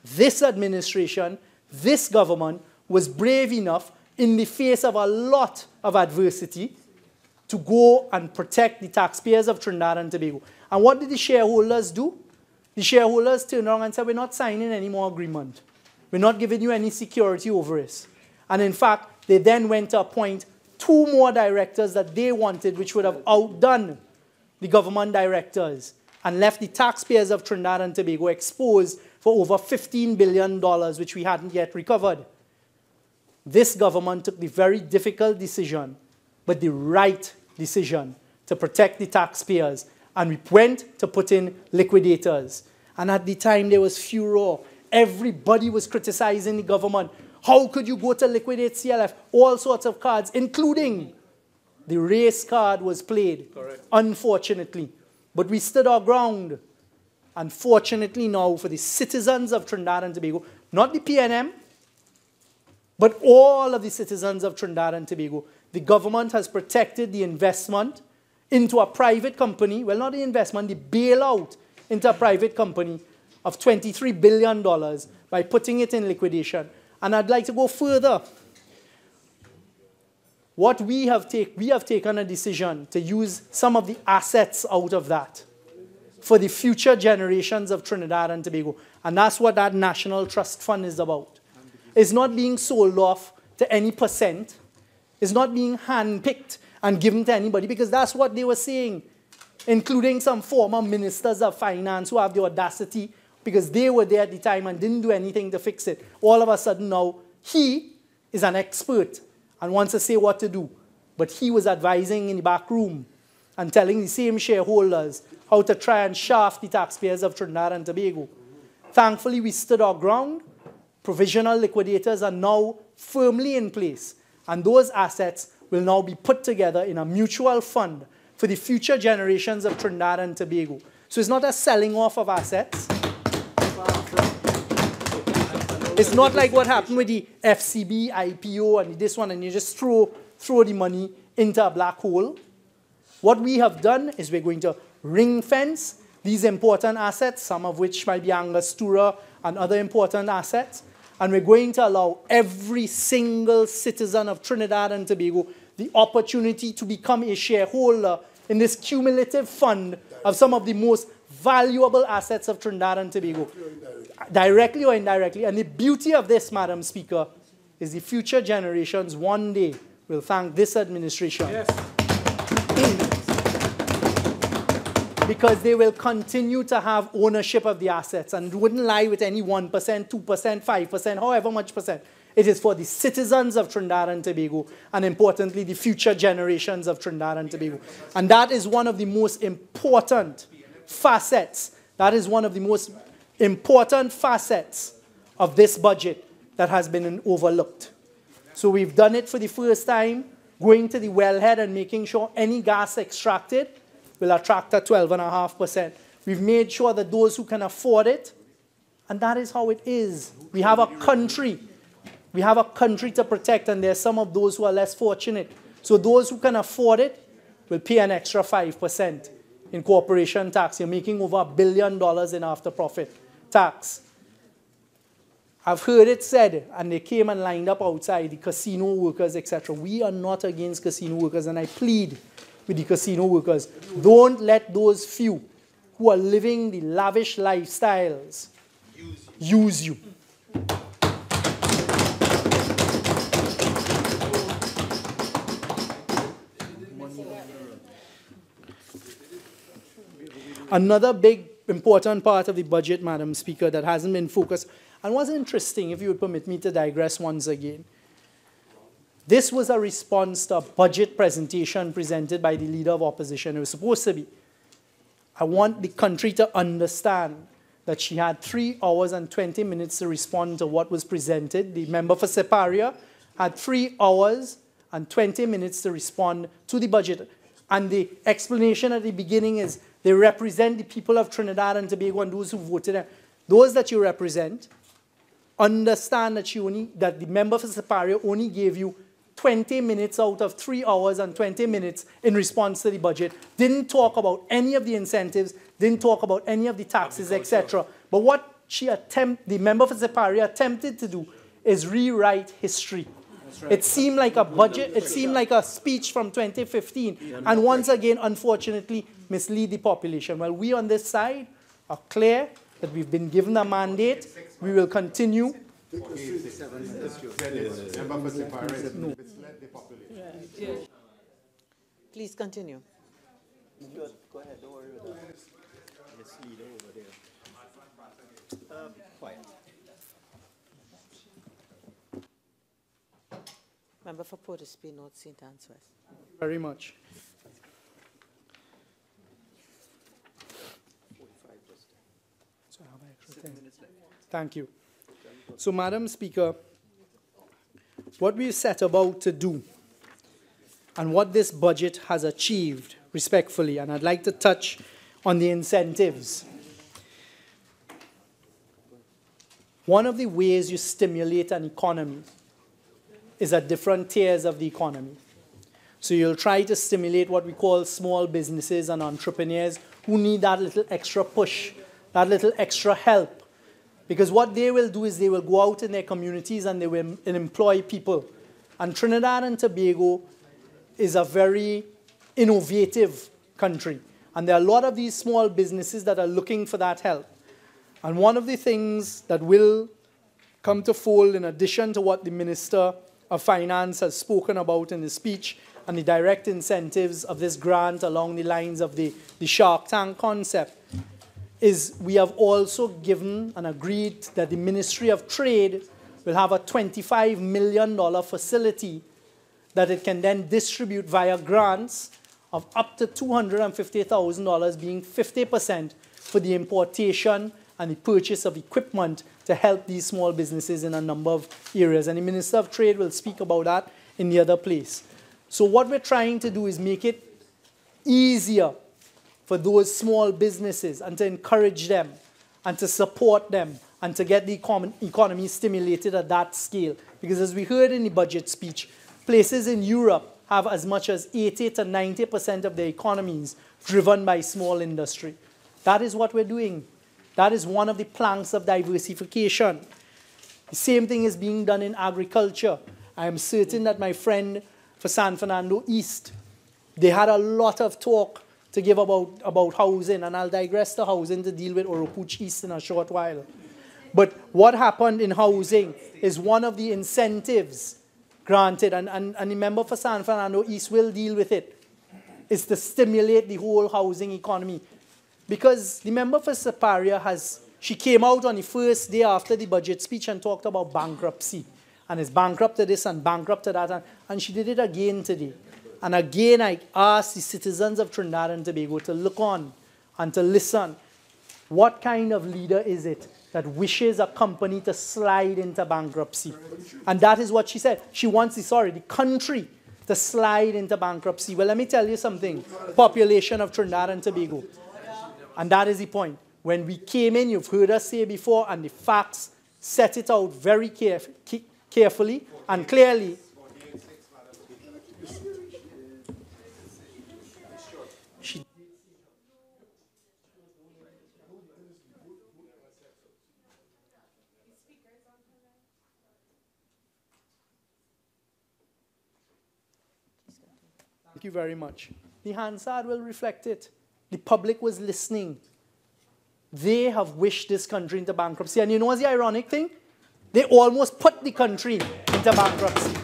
this administration, this government was brave enough in the face of a lot of adversity to go and protect the taxpayers of Trinidad and Tobago. And what did the shareholders do? The shareholders turned around and said, we're not signing any more agreement. We're not giving you any security over this. And in fact, they then went to appoint 2 more directors that they wanted, which would have outdone the government directors and left the taxpayers of Trinidad and Tobago exposed for over $15 billion, which we hadn't yet recovered. This government took the very difficult decision, but the right decision, to protect the taxpayers. And we went to put in liquidators. And at the time, there was furor. Everybody was criticizing the government. How could you go to liquidate CLF? All sorts of cards, including the race card was played, correct, unfortunately. But we stood our ground. Unfortunately now, for the citizens of Trinidad and Tobago, not the P&M, but all of the citizens of Trinidad and Tobago, the government has protected the investment into a private company, well, not the investment, the bailout into a private company of $23 billion by putting it in liquidation. And I'd like to go further. What we have taken a decision to use some of the assets out of that for the future generations of Trinidad and Tobago. And that's what that National Trust Fund is about. It's not being sold off to any percent. It's not being handpicked and given to anybody, because that's what they were saying, including some former ministers of finance who have the audacity, because they were there at the time and didn't do anything to fix it. All of a sudden now, he is an expert and wants to say what to do. But he was advising in the back room and telling the same shareholders how to try and shaft the taxpayers of Trinidad and Tobago. Thankfully, we stood our ground. Provisional liquidators are now firmly in place. And those assets will now be put together in a mutual fund for the future generations of Trinidad and Tobago. So it's not a selling off of assets. It's not like what happened with the FCB, IPO, and this one, and you just throw the money into a black hole. What we have done is we're going to ring fence these important assets, some of which might be Angostura and other important assets, and we're going to allow every single citizen of Trinidad and Tobago the opportunity to become a shareholder in this cumulative fund of some of the most valuable assets of Trinidad and Tobago, directly or indirectly. And the beauty of this, Madam Speaker, is the future generations one day will thank this administration. Yes. Because they will continue to have ownership of the assets and wouldn't lie with any 1%, 2%, 5%, however much percent. It is for the citizens of Trinidad and Tobago, and importantly, the future generations of Trinidad and Tobago. And that is one of the most important facets. That is one of the most important facets of this budget that has been overlooked. So we've done it for the first time, going to the wellhead and making sure any gas extracted will attract at 12.5%. We've made sure that those who can afford it, and that is how it is. We have a country. We have a country to protect, and there's some of those who are less fortunate. So those who can afford it will pay an extra 5% in corporation tax. You're making over $1 billion in after-profit tax. I've heard it said, and they came and lined up outside, the casino workers, etc. We are not against casino workers, and I plead with the casino workers. Don't let those few who are living the lavish lifestyles use you. Another big, important part of the budget, Madam Speaker, that hasn't been focused, and was interesting, if you would permit me to digress once again. This was a response to a budget presentation presented by the Leader of Opposition. It was supposed to be. I want the country to understand that she had 3 hours and 20 minutes to respond to what was presented. The member for Separia had 3 hours and 20 minutes to respond to the budget. And the explanation at the beginning is they represent the people of Trinidad and Tobago and those who voted. Those that you represent understand that the member for Separia only gave you 20 minutes out of 3 hours and 20 minutes in response to the budget. Didn't talk about any of the incentives, didn't talk about any of the taxes, etc. But what the member for Separia attempted to do is rewrite history. Right. It seemed like a budget, it seemed like a speech from 2015, and once again, unfortunately, mislead the population. Well, we on this side are clear that we've been given a mandate. We will continue. Please continue. Go ahead, don't worry about that. Misleader over there. Quiet. Member for Port of Spain, North St. Anne's West. Very much. So I have an extra 10 minutes left. Thank you. So, Madam Speaker, what we set about to do and what this budget has achieved, respectfully, and I'd like to touch on the incentives. One of the ways you stimulate an economy is at different tiers of the economy. So you'll try to stimulate what we call small businesses and entrepreneurs who need that little extra push, that little extra help. Because what they will do is they will go out in their communities and they will employ people. And Trinidad and Tobago is a very innovative country. And there are a lot of these small businesses that are looking for that help. And one of the things that will come to fold, in addition to what the Minister of Finance has spoken about in his speech, and the direct incentives of this grant along the lines of the Shark Tank concept, is we have also given and agreed that the Ministry of Trade will have a $25 million facility that it can then distribute via grants of up to $250,000, being 50% for the importation and the purchase of equipment to help these small businesses in a number of areas. And the Minister of Trade will speak about that in the other place. So what we're trying to do is make it easier for those small businesses and to encourage them and to support them and to get the economy stimulated at that scale. Because as we heard in the budget speech, places in Europe have as much as 80 to 90% of their economies driven by small industry. That is what we're doing. That is one of the planks of diversification. The same thing is being done in agriculture. I am certain that my friend for San Fernando East, they had a lot of talk to give about housing, and I'll digress to housing to deal with Oropuch East in a short while. But what happened in housing is one of the incentives granted, and the member for San Fernando East will deal with it, is to stimulate the whole housing economy. Because the member for Siparia she came out on the first day after the budget speech and talked about bankruptcy. And it's bankrupt to this and bankrupt to that. And she did it again today. And again, I asked the citizens of Trinidad and Tobago to look on and to listen. What kind of leader is it that wishes a company to slide into bankruptcy? And that is what she said. She wants the country to slide into bankruptcy. Well, let me tell you something. Population of Trinidad and Tobago. And that is the point. When we came in, you've heard us say before, and the facts set it out very carefully and clearly. Thank you very much. The Hansard will reflect it. The public was listening. They have wished this country into bankruptcy. And you know what's the ironic thing? They almost put the country into bankruptcy.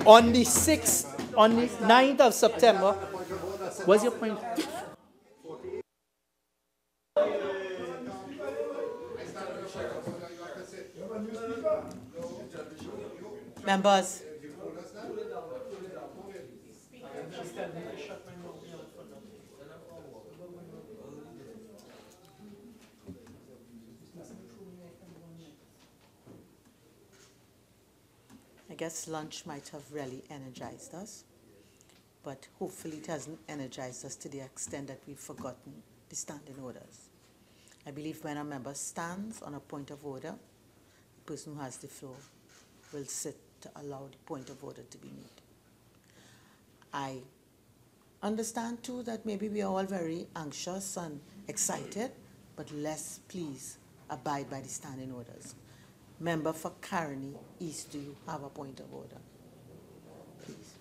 On the 9th of September, what's your point? Members. I guess lunch might have really energized us, but hopefully it hasn't energized us to the extent that we've forgotten the standing orders. I believe when a member stands on a point of order, the person who has the floor will sit to allow the point of order to be made. I understand too that maybe we are all very anxious and excited, but let's please abide by the standing orders. Member for Caroni East, do you have a point of order? Please.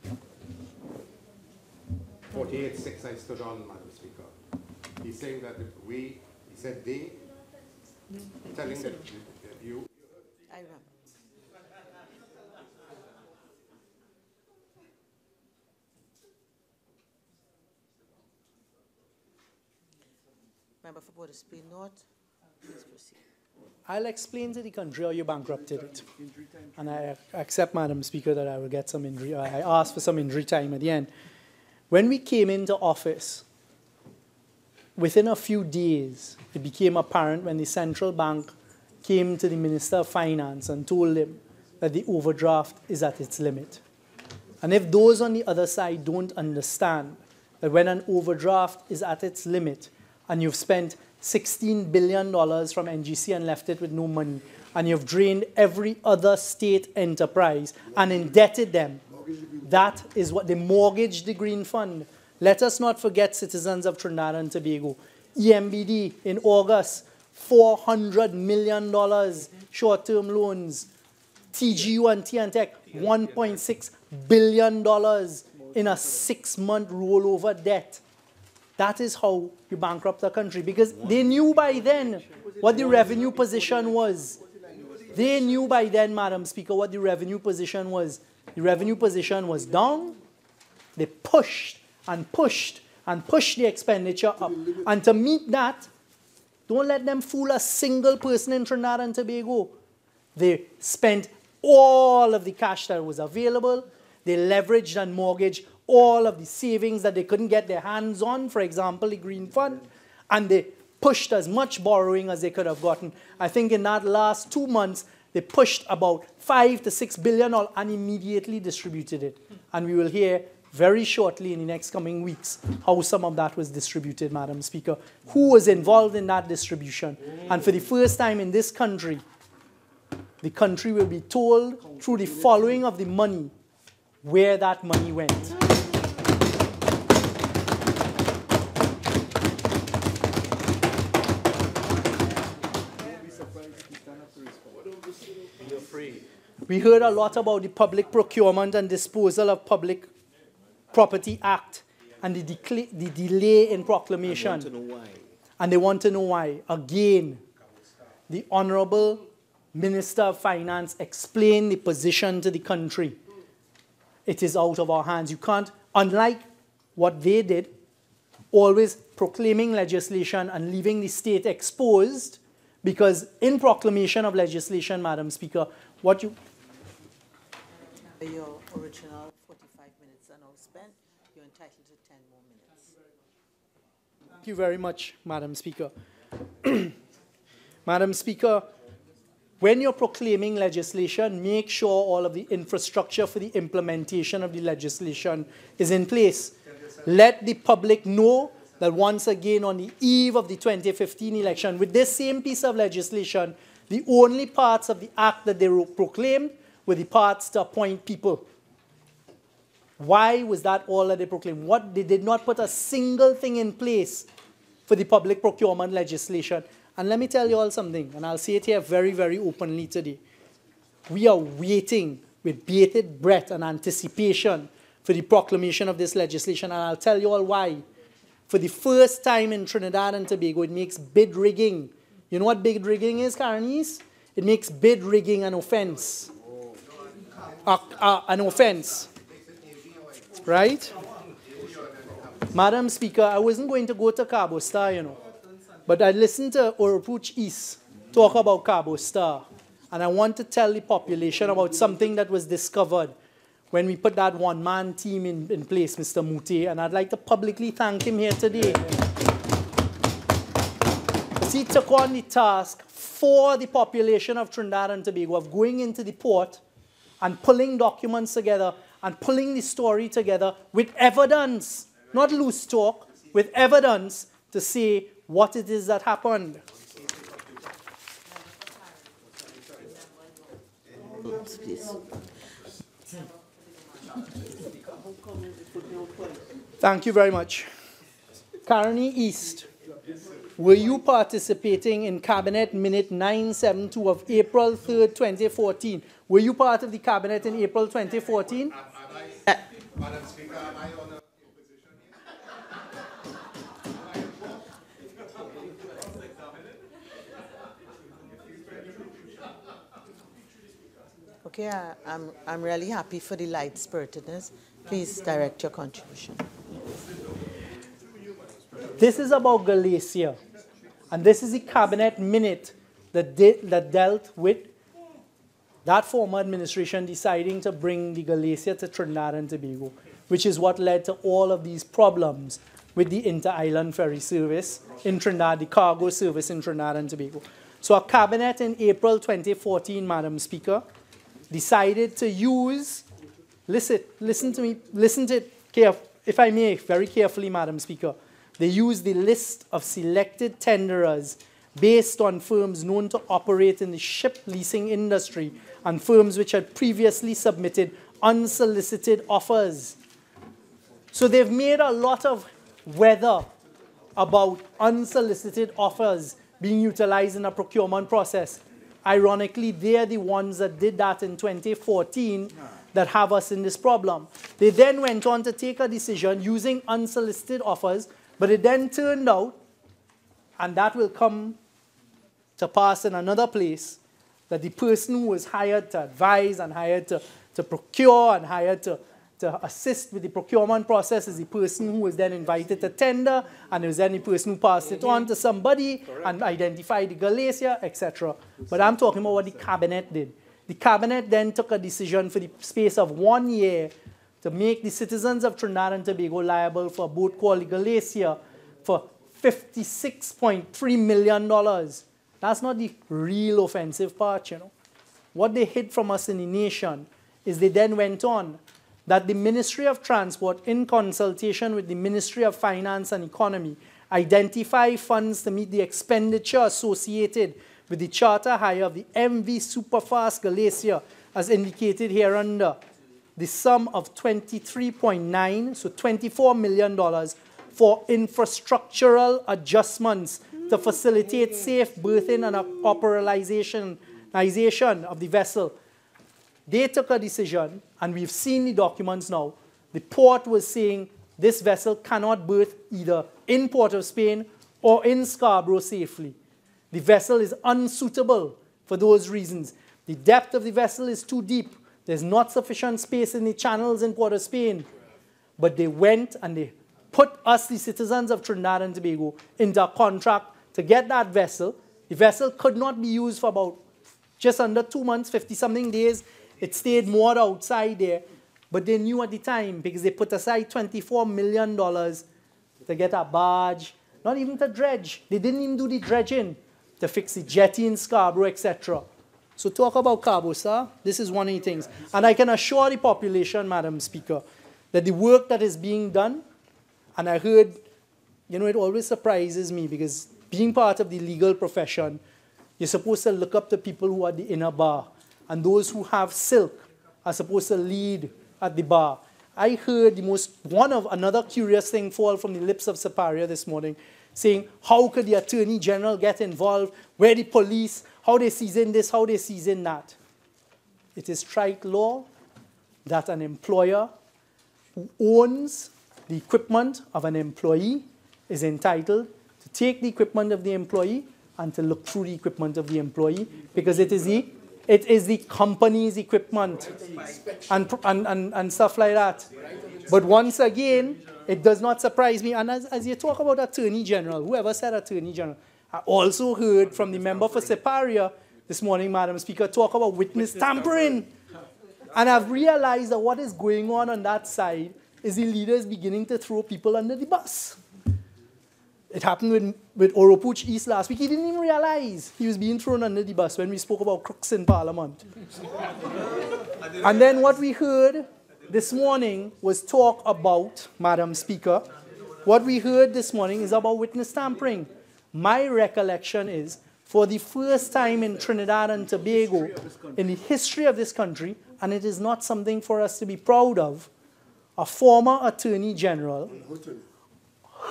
48-6 I stood on, Madam Speaker. He's saying that he said they, telling that you. I remember. Member for Port of Spain North, please proceed. I'll explain to the country how you bankrupted it. And I accept, Madam Speaker, that I will get some injury. I asked for some injury time at the end. When we came into office, within a few days, it became apparent when the central bank came to the Minister of Finance and told him that the overdraft is at its limit. And if those on the other side don't understand that when an overdraft is at its limit and you've spent $16 billion from NGC and left it with no money, and you've drained every other state enterprise and indebted them, that is what they mortgaged the Green Fund. Let us not forget, citizens of Trinidad and Tobago, EMBD in August, $400 million short-term loans. TGU and TNTech, $1.6 billion in a 6-month rollover debt. That is how you bankrupt a country, because they knew by then what the revenue position was. They knew by then, Madam Speaker, what the revenue position was. The revenue position was down. They pushed and pushed and pushed the expenditure up. And to meet that, don't let them fool a single person in Trinidad and Tobago. They spent all of the cash that was available. They leveraged and mortgaged all of the savings that they couldn't get their hands on, for example, the Green Fund, and they pushed as much borrowing as they could have gotten. I think in that last 2 months, They pushed about $5 to $6 billion and immediately distributed it. And we will hear very shortly in the next coming weeks how some of that was distributed, Madam Speaker. Who was involved in that distribution? And for the first time in this country, the country will be told through the following of the money where that money went. We heard a lot about the Public Procurement and Disposal of Public Property Act and the delay in proclamation. I want to know why. And they want to know why. Again, the Honorable Minister of Finance explained the position to the country. It is out of our hands. You can't, unlike what they did, always proclaiming legislation and leaving the state exposed, because in proclamation of legislation, Madam Speaker, what you... Your original 45 minutes are now spent. You're entitled to 10 more minutes. Thank you very much, Madam Speaker. Madam Speaker, when you're proclaiming legislation, make sure all of the infrastructure for the implementation of the legislation is in place. Let the public know that once again on the eve of the 2015 election, with this same piece of legislation, the only parts of the act that they proclaimed were the parts to appoint people. Why was that all that they proclaimed? What, they did not put a single thing in place for the public procurement legislation. And let me tell you all something, and I'll say it here very, very openly today. We are waiting with bated breath and anticipation for the proclamation of this legislation, and I'll tell you all why. For the first time in Trinidad and Tobago, it makes bid rigging. You know what bid rigging is, Carnies? It makes bid rigging an offense. An offense. Right? Madam Speaker, I wasn't going to go to Cabo Star, you know. But I listened to Oropuch East talk about Cabo Star. And I want to tell the population about something that was discovered when we put that one-man team in place, Mr. Mute. And I'd like to publicly thank him here today. He took on the task for the population of Trinidad and Tobago of going into the port and pulling documents together and pulling the story together with evidence, not loose talk, with evidence to say what it is that happened. Please. Thank you very much. Carney East, were you participating in Cabinet Minute 972 of April 3rd, 2014? Were you part of the Cabinet in April 2014? Madam Speaker, am I on a position here? Okay, I'm really happy for the light-spiritedness. Please direct your contribution. This is about Galicia, and this is the Cabinet Minute that dealt with that former administration deciding to bring the Galicia to Trinidad and Tobago, which is what led to all of these problems with the inter-island ferry service in Trinidad, the cargo service in Trinidad and Tobago. So a cabinet in April 2014, Madam Speaker, decided to use, listen to me, listen to it, if I may, very carefully, Madam Speaker. They used the list of selected tenderers based on firms known to operate in the ship leasing industry and firms which had previously submitted unsolicited offers. So they've made a lot of weather about unsolicited offers being utilized in a procurement process. Ironically, they're the ones that did that in 2014 that have us in this problem. They then went on to take a decision using unsolicited offers, but it then turned out, and that will come to pass in another place, that the person who was hired to advise and hired to procure and hired to assist with the procurement process is the person who was then invited to tender, and it was then the person who passed it on to somebody and identified the Galicia, etc. But I'm talking about what the cabinet did. The cabinet then took a decision for the space of 1 year to make the citizens of Trinidad and Tobago liable for a boat called the Galicia for $56.3 million. That's not the real offensive part, you know. what they hid from us in the nation is they then went on that the Ministry of Transport, in consultation with the Ministry of Finance and Economy, identify funds to meet the expenditure associated with the charter hire of the MV Superfast Glacier, as indicated here under the sum of 23.9, so $24 million for infrastructural adjustments to facilitate safe berthing and operationalization of the vessel. They took a decision, and we've seen the documents now. The port was saying this vessel cannot berth either in Port of Spain or in Scarborough safely. The vessel is unsuitable for those reasons. The depth of the vessel is too deep. There's not sufficient space in the channels in Port of Spain. But they went and they put us, the citizens of Trinidad and Tobago, into a contract to get that vessel. The vessel could not be used for about just under 2 months, 50-something days. It stayed moored outside there. But they knew at the time, because they put aside $24 million to get a barge, not even to dredge. They didn't even do the dredging to fix the jetty in Scarborough, etc. So talk about cargo, sir. This is one of the things. And I can assure the population, Madam Speaker, that the work that is being done, and I heard, you know, it always surprises me because being part of the legal profession, you're supposed to look up to people who are at the inner bar, and those who have silk are supposed to lead at the bar. I heard another curious thing fall from the lips of Siparia this morning, saying, how could the Attorney General get involved? Where the police? How they season this? How they season that? It is trite law that an employer who owns the equipment of an employee is entitled to take the equipment of the employee and to look through the equipment of the employee, because it is the company's equipment and stuff like that. But once again, it does not surprise me. And as you talk about Attorney General, whoever said Attorney General, I also heard from the member for Siparia this morning, Madam Speaker, talk about witness tampering. And I've realized that what is going on that side is the leaders beginning to throw people under the bus. It happened with Oropuch East last week. He didn't even realize he was being thrown under the bus when we spoke about crooks in Parliament. And then what we heard this morning was talk about, Madam Speaker, what we heard this morning is about witness tampering. My recollection is, for the first time in Trinidad and Tobago, in the history of this country, and it is not something for us to be proud of, a former Attorney General,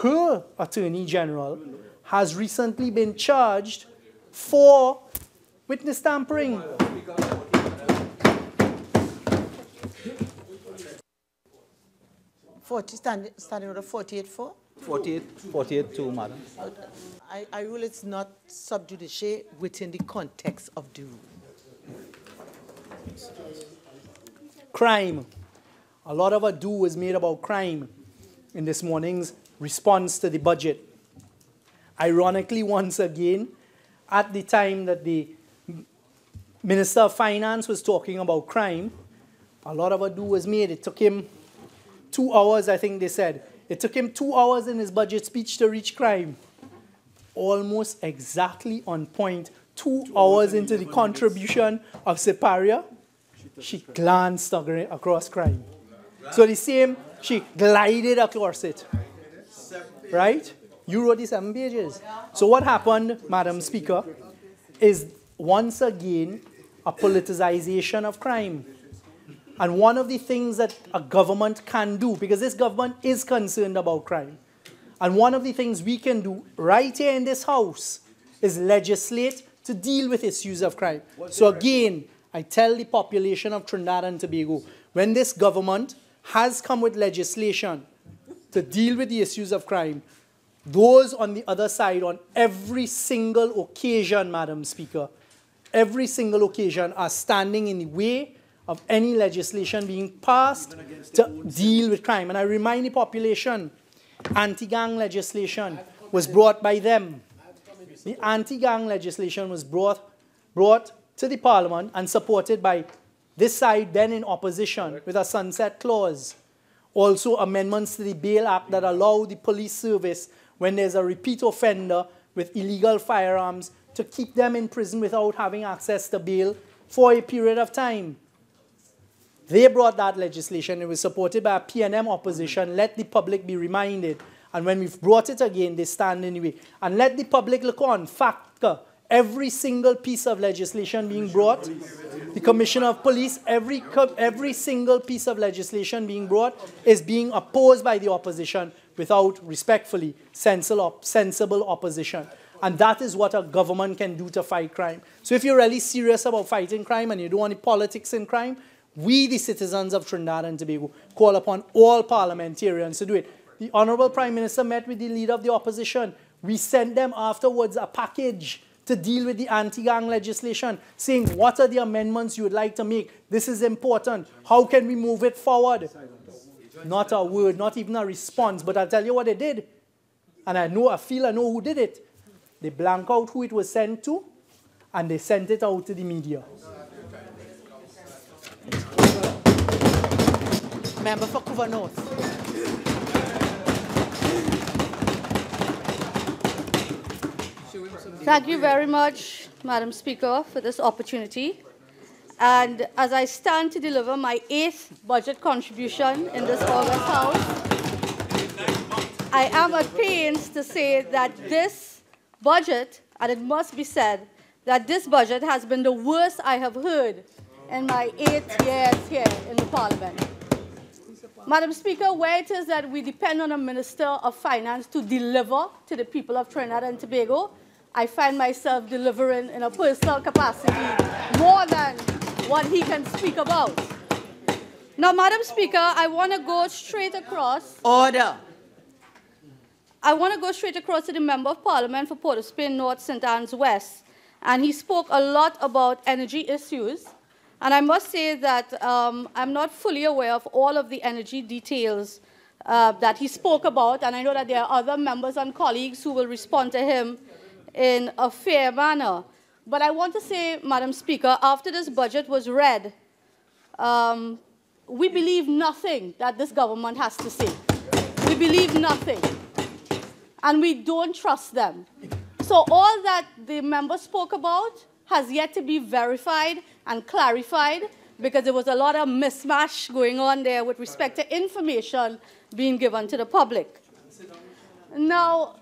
her Attorney General, has recently been charged for witness tampering. Standing order 48-4? 48-2, Madam. I rule it's not sub judice within the context of the rule. Crime. A lot of ado was made about crime in this morning's response to the budget. Ironically, once again, at the time that the Minister of Finance was talking about crime, a lot of ado was made. It took him 2 hours, I think they said. It took him 2 hours in his budget speech to reach crime. Almost exactly on point. 2 hours into the contribution of Siparia, she glanced across crime. So the same, she glided across it. Right? You wrote the 7 pages. So what happened, Madam Speaker, is once again a politicization of crime. And one of the things that a government can do, because this government is concerned about crime, and one of the things we can do right here in this house is legislate to deal with issues of crime. So again, I tell the population of Trinidad and Tobago, when this government has come with legislation to deal with the issues of crime, those on the other side, on every single occasion, Madam Speaker, every single occasion are standing in the way of any legislation being passed to deal with crime. And I remind the population, anti-gang legislation was brought by them. The anti-gang legislation was brought to the Parliament and supported by this side, then in opposition, with a sunset clause. Also amendments to the Bail Act that allow the police service, when there's a repeat offender with illegal firearms, to keep them in prison without having access to bail for a period of time. They brought that legislation. It was supported by a PNM opposition. Let the public be reminded. And when we've brought it again, they stand in the way. And let the public look on, factor every single piece of legislation being brought. The Commissioner of Police, every single piece of legislation being brought is being opposed by the opposition without, respectfully, sensible opposition. And that is what a government can do to fight crime. So if you're really serious about fighting crime and you don't want any politics in crime, we, the citizens of Trinidad and Tobago, call upon all parliamentarians to do it. The Honorable Prime Minister met with the leader of the opposition. We sent them afterwards a package to deal with the anti-gang legislation, saying what are the amendments you would like to make. This is important. How can we move it forward? Not a word, not even a response. But I'll tell you what they did. And I know who did it. They blank out who it was sent to, and they sent it out to the media. Member for Couva North. Thank you very much, Madam Speaker, for this opportunity. And as I stand to deliver my 8th budget contribution in this August House, I am at pains to say that this budget, and it must be said, that this budget has been the worst I have heard in my 8 years here in the Parliament. Madam Speaker, where it is that we depend on a Minister of Finance to deliver to the people of Trinidad and Tobago, I find myself delivering in a personal capacity more than what he can speak about. Now, Madam Speaker, I want to go straight across. Order. I want to go straight across to the Member of Parliament for Port of Spain North, St. Anne's West. And he spoke a lot about energy issues. And I must say that I'm not fully aware of all of the energy details that he spoke about. And I know that there are other members and colleagues who will respond to him in a fair manner. But I want to say, Madam Speaker, after this budget was read, we believe nothing that this government has to say. We believe nothing. And we don't trust them. So all that the member spoke about has yet to be verified and clarified, because there was a lot of mismatch going on there with respect to information being given to the public. Now,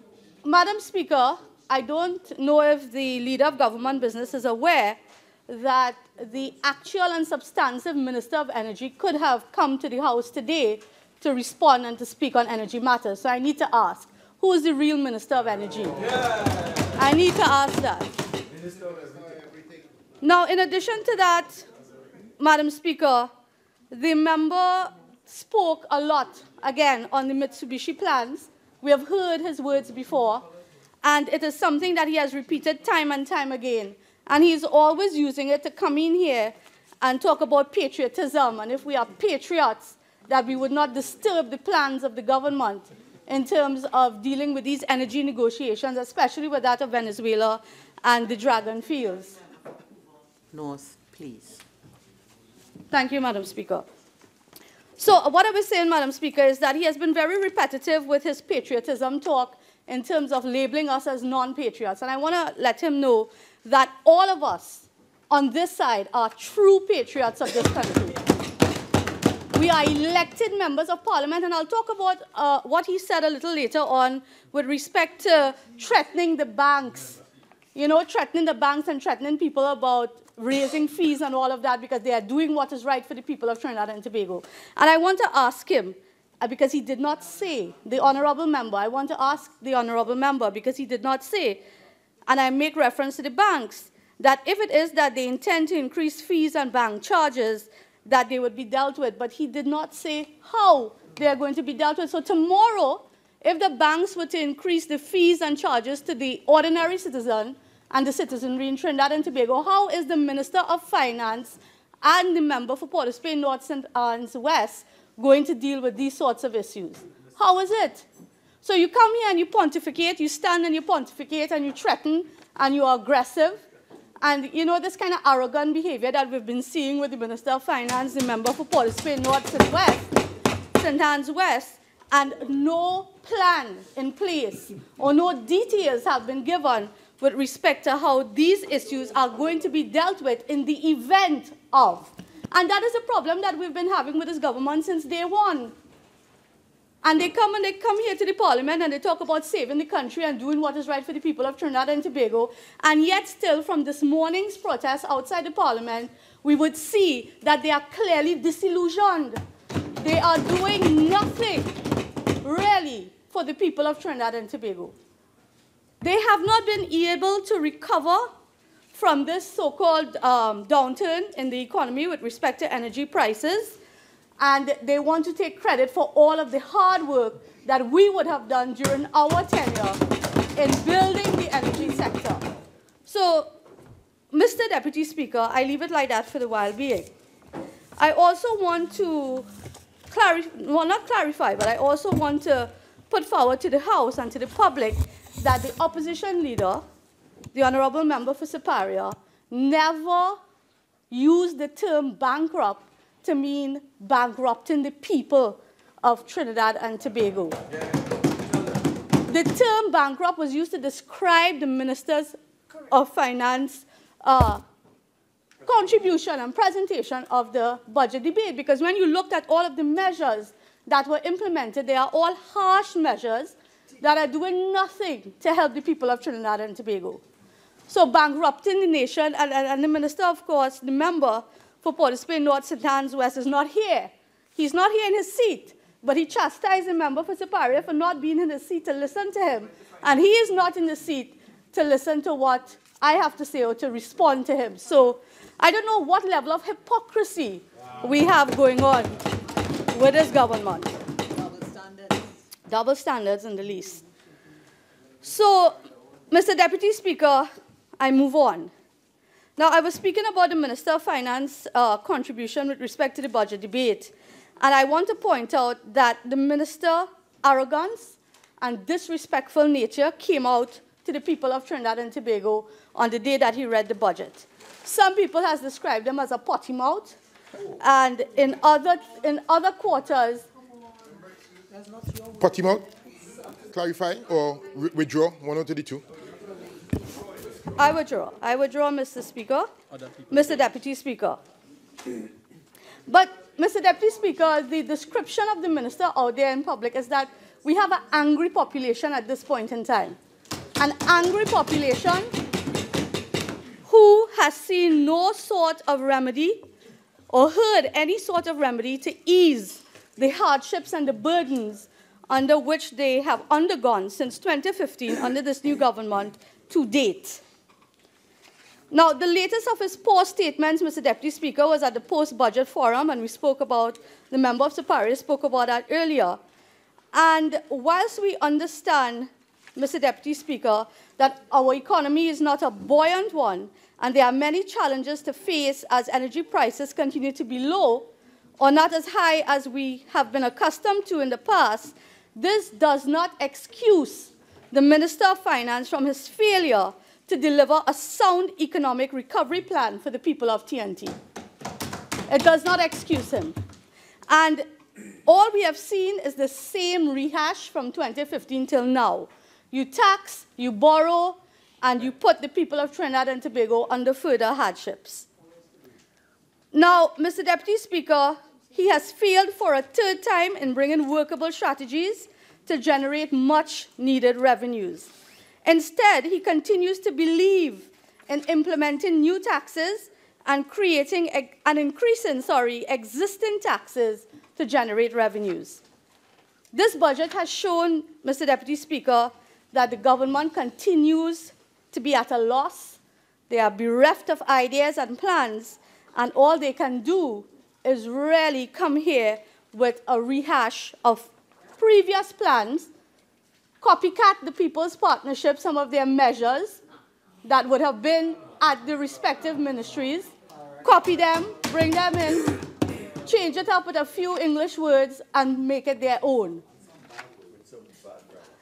Madam Speaker, I don't know if the leader of government business is aware that the actual and substantive Minister of Energy could have come to the House today to respond and to speak on energy matters. So I need to ask, who is the real Minister of Energy? Yeah. I need to ask that. Now, in addition to that, Madam Speaker, the member spoke a lot, again, on the Mitsubishi plans. We have heard his words before. And it is something that he has repeated time and time again. And he's always using it to come in here and talk about patriotism. And if we are patriots, that we would not disturb the plans of the government in terms of dealing with these energy negotiations, especially with that of Venezuela and the Dragon fields. North, please. Thank you, Madam Speaker. So what I was saying, Madam Speaker, is that he has been very repetitive with his patriotism talk in terms of labeling us as non-patriots. And I want to let him know that all of us on this side are true patriots of this country. We are elected members of Parliament, and I'll talk about what he said a little later on with respect to threatening the banks. You know, threatening the banks and threatening people about raising fees and all of that because they are doing what is right for the people of Trinidad and Tobago. And I want to ask him, because he did not say, the honourable member, I want to ask the honourable member, because he did not say, and I make reference to the banks, that if it is that they intend to increase fees and bank charges, that they would be dealt with. But he did not say how they are going to be dealt with. So tomorrow, if the banks were to increase the fees and charges to the ordinary citizen and the citizenry in Trinidad and Tobago, how is the Minister of Finance and the member for Port of Spain North, St. Anne's West going to deal with these sorts of issues? How is it? So you come here and you pontificate, you stand and you pontificate and you threaten and you are aggressive. And you know this kind of arrogant behavior that we've been seeing with the Minister of Finance, the member for Port of Spain North and St. Anne's West, and no plan in place or no details have been given with respect to how these issues are going to be dealt with in the event of. And that is a problem that we've been having with this government since day one. And they come here to the parliament and they talk about saving the country and doing what is right for the people of Trinidad and Tobago. And yet still, from this morning's protest outside the parliament, we would see that they are clearly disillusioned. They are doing nothing, really, for the people of Trinidad and Tobago. They have not been able to recover from this so-called downturn in the economy with respect to energy prices. And they want to take credit for all of the hard work that we would have done during our tenure in building the energy sector. So, Mr. Deputy Speaker, I leave it like that for the while being. I also want to not clarify, but I also want to put forward to the House and to the public that the opposition leader, the Honourable Member for Superior, never used the term bankrupt to mean bankrupting the people of Trinidad and Tobago. The term bankrupt was used to describe the Ministers of Finance contribution and presentation of the budget debate, because when you looked at all of the measures that were implemented, they are all harsh measures that are doing nothing to help the people of Trinidad and Tobago. So bankrupting the nation, and the Minister, of course, the member for Port of Spain North, St. Anne's West, is not here. He's not here in his seat, but he chastised the member for Superior for not being in his seat to listen to him. And he is not in the seat to listen to what I have to say or to respond to him. So I don't know what level of hypocrisy we have going on with this government. Double standards. Double standards in the least. So, Mr. Deputy Speaker, I move on. Now, I was speaking about the Minister of Finance contribution with respect to the budget debate. And I want to point out that the Minister's arrogance and disrespectful nature came out to the people of Trinidad and Tobago on the day that he read the budget. Some people have described him as a potty mouth, and in other quarters... Potty mouth? Clarify or withdraw? 132. I withdraw, Mr. Speaker. Mr. Deputy Speaker. But, Mr. Deputy Speaker, the description of the minister out there in public is that we have an angry population at this point in time. An angry population who has seen no sort of remedy or heard any sort of remedy to ease the hardships and the burdens under which they have undergone since 2015 under this new government to date. Now, the latest of his post statements, Mr. Deputy Speaker, was at the post-budget forum, and we spoke about, the member of Superior spoke about that earlier. And whilst we understand, Mr. Deputy Speaker, that our economy is not a buoyant one, and there are many challenges to face as energy prices continue to be low, or not as high as we have been accustomed to in the past, this does not excuse the Minister of Finance from his failure to deliver a sound economic recovery plan for the people of TNT. It does not excuse him. And all we have seen is the same rehash from 2015 till now. You tax, you borrow, and you put the people of Trinidad and Tobago under further hardships. Now, Mr. Deputy Speaker, he has failed for a third time in bringing workable strategies to generate much-needed revenues. Instead, he continues to believe in implementing new taxes and creating and increasing, existing taxes to generate revenues. This budget has shown, Mr. Deputy Speaker, that the government continues to be at a loss. They are bereft of ideas and plans, and all they can do is really come here with a rehash of previous plans, copycat the People's Partnership, some of their measures that would have been at the respective ministries, copy them, bring them in, change it up with a few English words, and make it their own.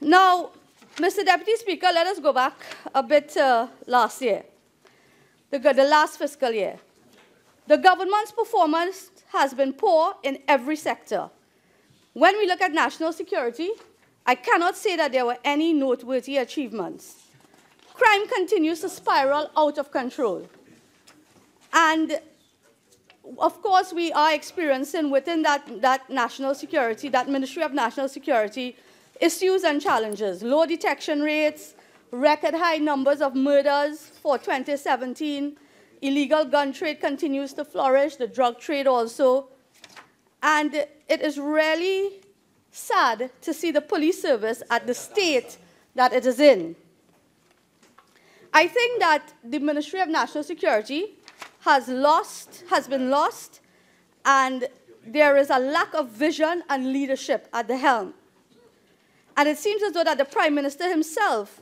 Now, Mr. Deputy Speaker, let us go back a bit last year, the last fiscal year. The government's performance has been poor in every sector. When we look at national security, I cannot say that there were any noteworthy achievements. crime continues to spiral out of control. And of course, we are experiencing within that national security, that Ministry of National Security, issues and challenges. Low detection rates, record high numbers of murders for 2017. Illegal gun trade continues to flourish, the drug trade also. And it is really sad to see the police service at the state that it is in. I think that the Ministry of National Security has been lost, and there is a lack of vision and leadership at the helm. And it seems as though that the Prime Minister himself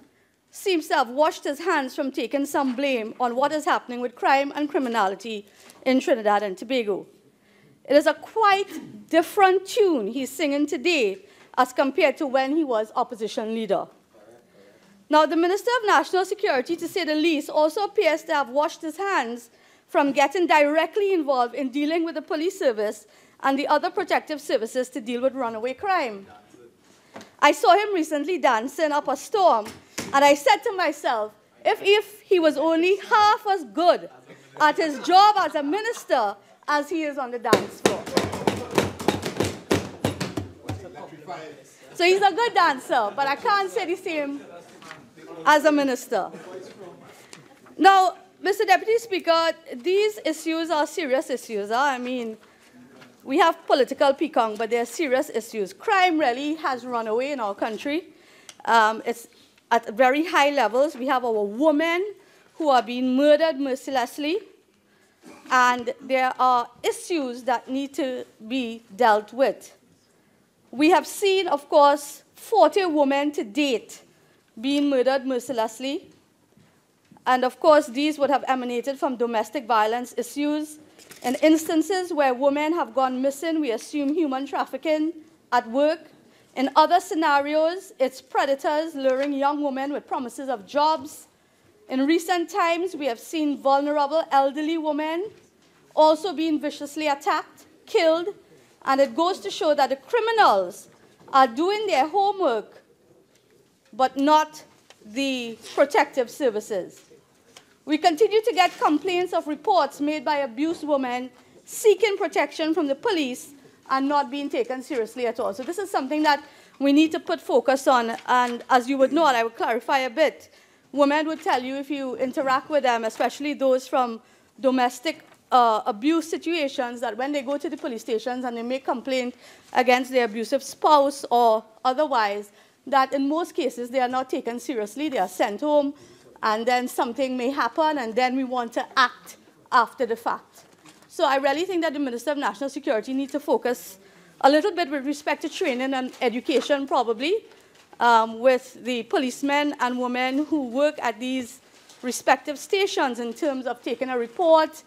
seems to have washed his hands from taking some blame on what is happening with crime and criminality in Trinidad and Tobago. It is a quite different tune he's singing today as compared to when he was opposition leader. Now, the Minister of National Security, to say the least, also appears to have washed his hands from getting directly involved in dealing with the police service and the other protective services to deal with runaway crime. I saw him recently dancing up a storm, and I said to myself, if he was only half as good at his job as a minister as he is on the dance floor. So he's a good dancer, but I can't say the same as a minister. Now, Mr. Deputy Speaker, these issues are serious issues. I mean, we have political peacock, but they're serious issues. Crime really has run away in our country. It's at very high levels. We have our women who are being murdered mercilessly, and there are issues that need to be dealt with. We have seen, of course, 40 women to date being murdered mercilessly. And of course, these would have emanated from domestic violence issues. In instances where women have gone missing, we assume human trafficking at work. In other scenarios, it's predators luring young women with promises of jobs. In recent times, we have seen vulnerable elderly women also being viciously attacked, killed, and it goes to show that the criminals are doing their homework, but not the protective services. We continue to get complaints of reports made by abused women seeking protection from the police and not being taken seriously at all. So this is something that we need to put focus on. And as you would know, and I would clarify a bit, women would tell you if you interact with them, especially those from domestic abuse situations, that when they go to the police stations and they make complaint against their abusive spouse or otherwise, that in most cases they are not taken seriously, they are sent home, and then something may happen, and then we want to act after the fact. So I really think that the Minister of National Security needs to focus a little bit with respect to training and education, probably, with the policemen and women who work at these respective stations in terms of taking a report,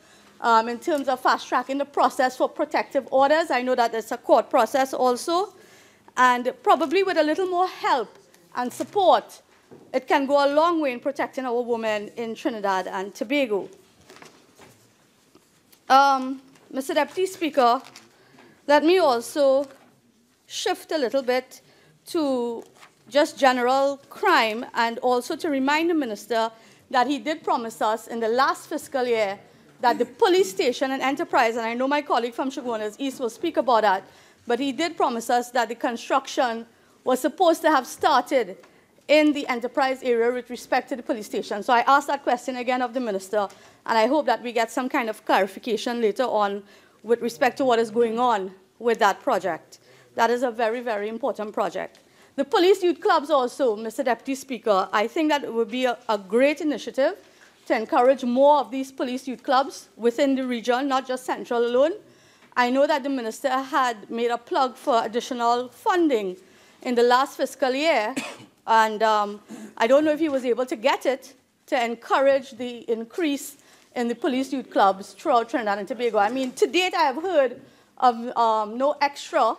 in terms of fast-tracking the process for protective orders. I know that it's a court process also. And probably with a little more help and support, it can go a long way in protecting our women in Trinidad and Tobago. Mr. Deputy Speaker, let me also shift a little bit to just general crime, and also to remind the Minister that he did promise us in the last fiscal year that the police station and enterprise, and I know my colleague from Chaguanas East will speak about that, but he did promise us that the construction was supposed to have started in the enterprise area with respect to the police station. So I asked that question again of the Minister, and I hope that we get some kind of clarification later on with respect to what is going on with that project. That is a very, very important project. The police youth clubs also, Mr. Deputy Speaker, I think that it would be a great initiative to encourage more of these police youth clubs within the region, not just Central alone. I know that the Minister had made a plug for additional funding in the last fiscal year, and I don't know if he was able to get it to encourage the increase in the police youth clubs throughout Trinidad and Tobago. I mean, to date I have heard of no extra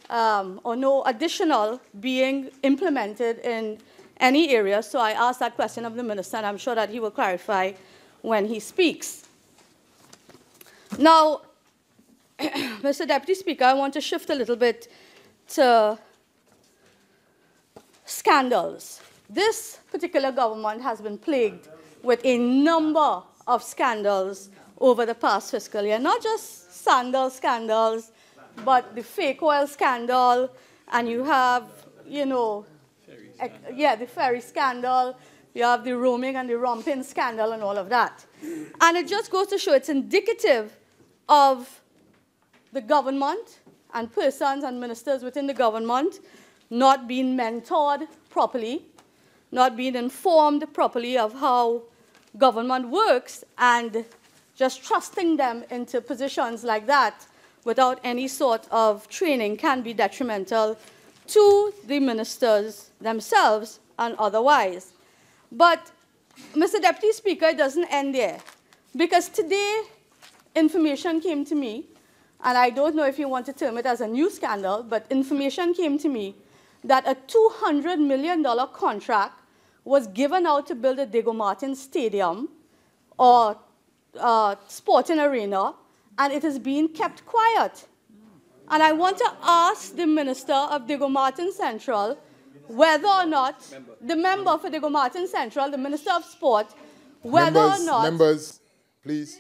or no additional being implemented in any area, so I asked that question of the Minister, and I'm sure that he will clarify when he speaks. Now, Mr. Deputy Speaker, I want to shift a little bit to scandals. this particular government has been plagued with a number of scandals over the past fiscal year. Not just sandal scandals, but the fake oil scandal, and you have, the ferry scandal, you have the roaming and the romping scandal and all of that. And it just goes to show it's indicative of the government and persons and ministers within the government not being mentored properly, not being informed properly of how government works, and just trusting them into positions like that without any sort of training can be detrimental to the ministers themselves and otherwise. But, Mr. Deputy Speaker, it doesn't end there. Because today, information came to me, and I don't know if you want to term it as a new scandal, but information came to me that a $200 million contract was given out to build a Diego Martin Stadium or sporting arena, and it is being kept quiet. And I want to ask the Minister of Diego Martin Central whether or not, the member for Diego Martin Central, the Minister of Sport, whether or not... Members, please.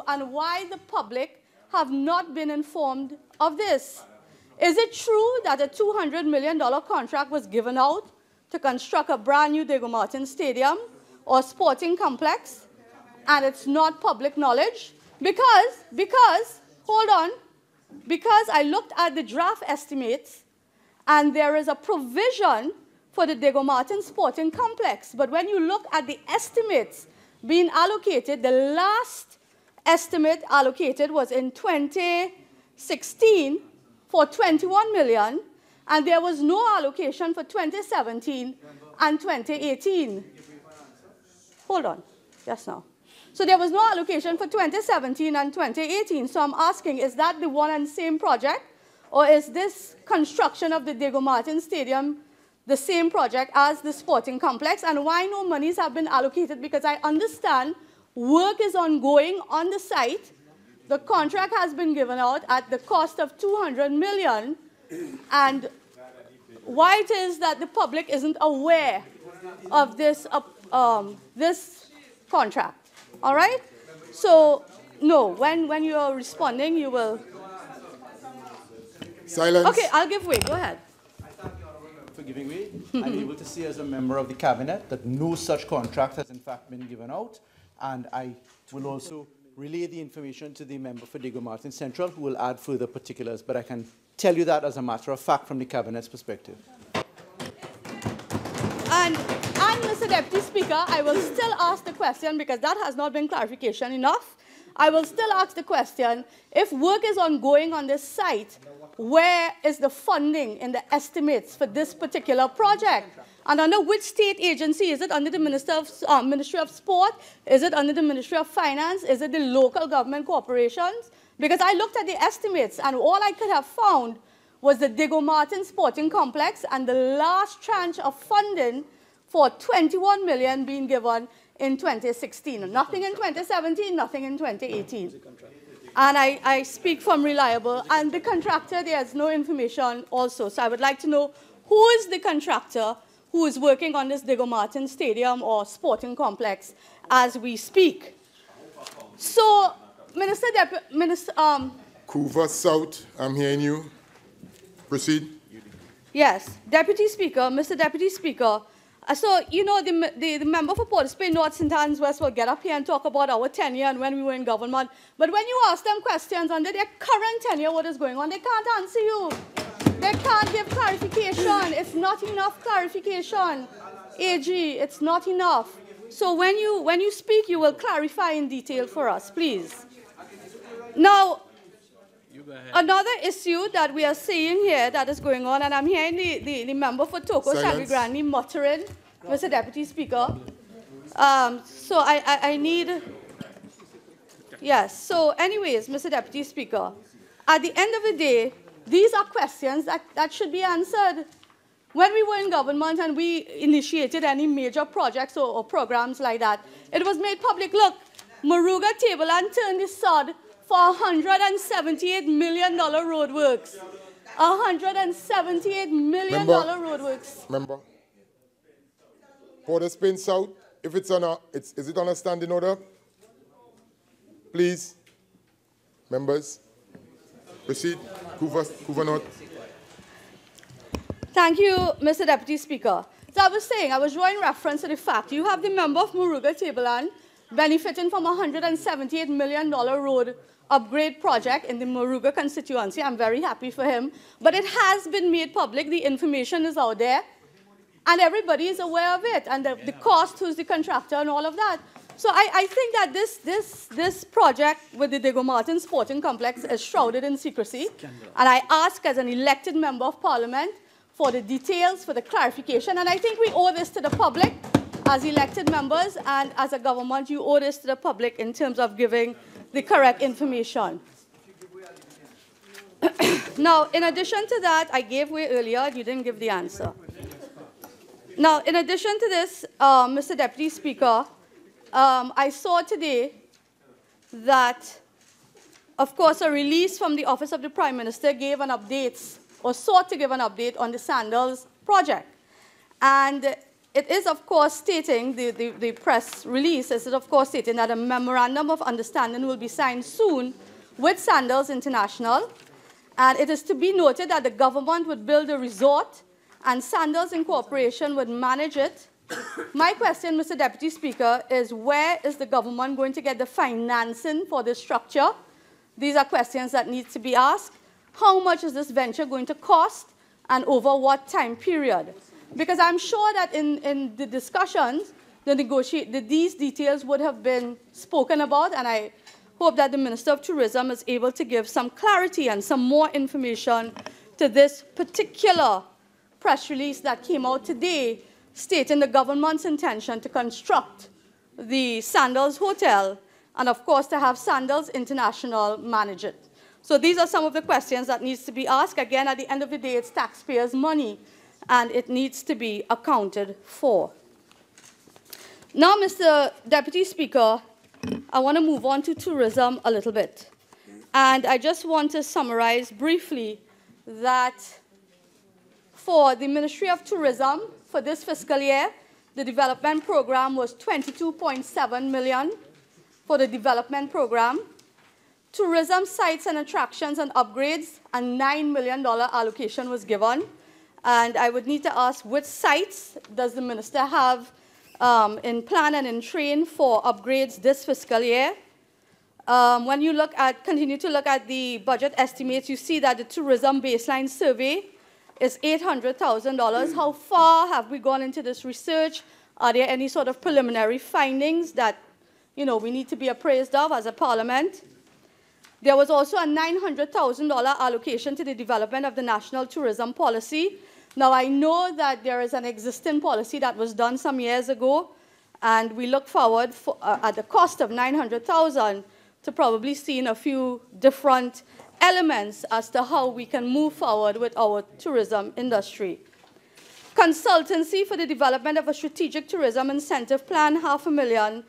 And why the public have not been informed of this. Is it true that a $200 million contract was given out to construct a brand new Diego Martin Stadium or sporting complex, and it's not public knowledge? Because, hold on, because I looked at the draft estimates, and there is a provision for the Diego Martin Sporting Complex. But when you look at the estimates being allocated, the last estimate allocated was in 2016 for $21 million, and there was no allocation for 2017 and 2018. Hold on, just now. So there was no allocation for 2017 and 2018. So I'm asking, is that the one and same project? Or is this construction of the Diego Martin Stadium the same project as the sporting complex? And why no monies have been allocated? Because I understand work is ongoing on the site. The contract has been given out at the cost of $200 million. And why it is that the public isn't aware of this, this contract? All right? So, no, when you are responding, you will... Silence. Okay, I'll give way. Go ahead. I thank you, Honourable Member, for giving way. I'm able to say as a member of the Cabinet that no such contract has in fact been given out, and I will also relay the information to the member for Diego Martin Central, who will add further particulars, but I can tell you that as a matter of fact from the Cabinet's perspective. And Mr. Deputy Speaker, I will still ask the question, because that has not been clarification enough. I will still ask the question, if work is ongoing on this site, where is the funding in the estimates for this particular project? And under which state agency? Is it under the Ministry of Sport? Is it under the Ministry of Finance? Is it the local government corporations? Because I looked at the estimates, and all I could have found was the Diego Martin Sporting Complex and the last tranche of funding for $21 million being given in 2016. Nothing in 2017, nothing in 2018. And I speak from reliable. And the contractor, there's no information also. So I would like to know who is the contractor who is working on this Diego Martin Stadium or sporting complex as we speak. So, Couva South, I'm hearing you. Proceed. Yes, Deputy Speaker, Mr. Deputy Speaker. So, you know, the member for Port of Spain, North St. Anne's West will get up here and talk about our tenure and when we were in government. But when you ask them questions under their current tenure, what is going on, they can't answer you. They can't give clarification. It's not enough clarification. AG, it's not enough. So when you speak, you will clarify in detail for us, please. Now, another issue that we are seeing here that is going on, and I'm hearing the member for Toko Salvi Grandi muttering, Mr. Deputy Speaker. So I need... Yes, so anyways, Mr. Deputy Speaker, at the end of the day, these are questions that should be answered. When we were in government and we initiated any major projects or programs like that, it was made public. Look, Maruga Table and turned the sod for $178 million roadworks. $178 million roadworks. Member. Port of Spain South, if it's on a, is it on a standing order? Please, members, proceed. Kuvanot. Thank you, Mr. Deputy Speaker. So I was saying, I was drawing reference to the fact you have the member of Moruga Tableland benefiting from a $178 million road upgrade project in the Moruga constituency. I'm very happy for him. But it has been made public. The information is out there. And everybody is aware of it. And the cost, who's the contractor, and all of that. So I think that this project with the Diego Martin Sporting Complex is shrouded in secrecy. And I ask as an elected member of Parliament for the details, for the clarification. And I think we owe this to the public as elected members, and as a government, you owe this to the public in terms of giving the correct information. Now, in addition to that, I gave way earlier, you didn't give the answer. Now, in addition to this, Mr. Deputy Speaker, I saw today that, of course, a release from the Office of the Prime Minister gave an update, or sought to give an update on the Sandals project. And it is, of course, stating, the press release is, of course, stating that a memorandum of understanding will be signed soon with Sandals International. And it is to be noted that the government would build a resort and Sandals Incorporation would manage it. My question, Mr. Deputy Speaker, is where is the government going to get the financing for this structure? These are questions that need to be asked. How much is this venture going to cost and over what time period? Because I'm sure that in the discussions, these details would have been spoken about, and I hope that the Minister of Tourism is able to give some clarity and some more information to this particular press release that came out today stating the government's intention to construct the Sandals Hotel and, of course, to have Sandals International manage it. So these are some of the questions that needs to be asked. Again, at the end of the day, it's taxpayers' money, and it needs to be accounted for. Now, Mr. Deputy Speaker, I want to move on to tourism a little bit. And I just want to summarize briefly that for the Ministry of Tourism, for this fiscal year, the development program was $22.7 million for the development program. Tourism sites and attractions and upgrades, a $9 million allocation was given. And I would need to ask, which sites does the minister have in plan and in train for upgrades this fiscal year? When you continue to look at the budget estimates, you see that the tourism baseline survey is $800,000. How far have we gone into this research? Are there any sort of preliminary findings that we need to be appraised of as a parliament? There was also a $900,000 allocation to the development of the National Tourism Policy. Now, I know that there is an existing policy that was done some years ago, and we look forward at the cost of $900,000 to probably seeing a few different elements as to how we can move forward with our tourism industry. Consultancy for the development of a strategic tourism incentive plan, $500,000,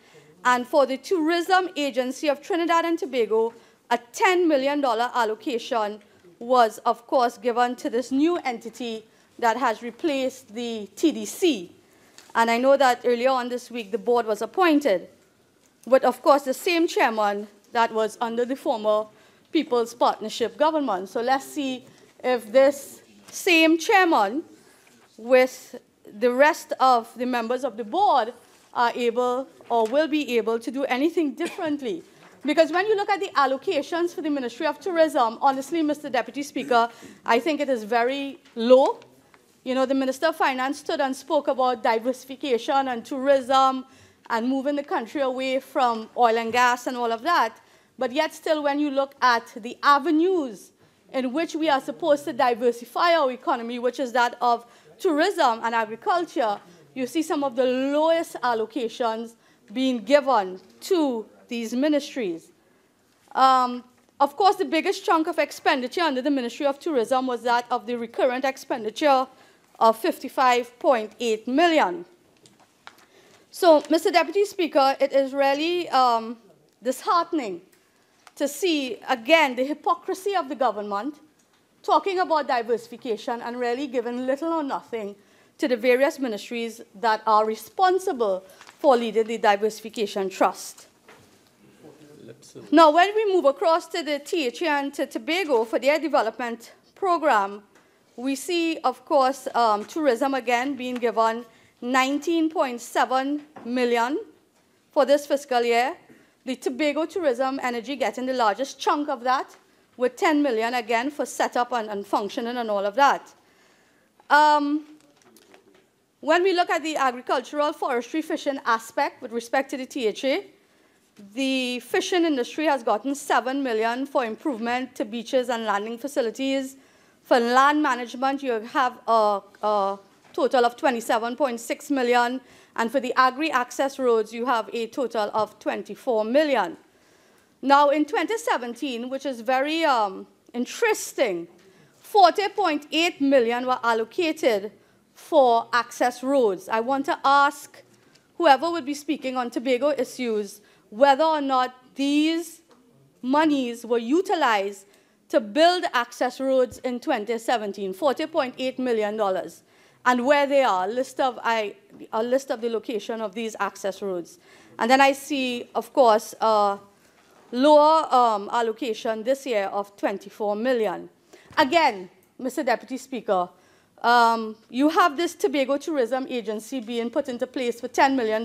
and for the Tourism Agency of Trinidad and Tobago, a $10 million allocation was, of course, given to this new entity that has replaced the TDC. And I know that earlier on this week, the board was appointed. But, of course, the same chairman that was under the former People's Partnership government. So let's see if this same chairman with the rest of the members of the board are able or will be able to do anything differently. Because when you look at the allocations for the Ministry of Tourism, honestly, Mr. Deputy Speaker, I think it is very low. The Minister of Finance stood and spoke about diversification and tourism and moving the country away from oil and gas and all of that. But yet still, when you look at the avenues in which we are supposed to diversify our economy, which is that of tourism and agriculture, you see some of the lowest allocations being given to these ministries. Of course, the biggest chunk of expenditure under the Ministry of Tourism was that of the recurrent expenditure of $55.8 million. So, Mr. Deputy Speaker, it is really disheartening to see, again, the hypocrisy of the government talking about diversification and really giving little or nothing to the various ministries that are responsible for leading the Diversification Trust. Now, when we move across to the THA and to Tobago for their development program, we see, of course, tourism again being given 19.7 million for this fiscal year. The Tobago Tourism Energy getting the largest chunk of that, with 10 million again for setup and functioning and all of that. When we look at the agricultural, forestry, fishing aspect with respect to the THA, the fishing industry has gotten 7 million for improvement to beaches and landing facilities. For land management, you have a total of 27.6 million. And for the agri-access roads, you have a total of 24 million. Now, in 2017, which is very interesting, 40.8 million were allocated for access roads. I want to ask whoever would be speaking on Tobago issues whether or not these monies were utilized to build access roads in 2017, $40.8 million, and where they are, a list of the location of these access roads. And then I see, of course, lower allocation this year of 24 million. Again, Mr. Deputy Speaker, you have this Tobago Tourism Agency being put into place for $10 million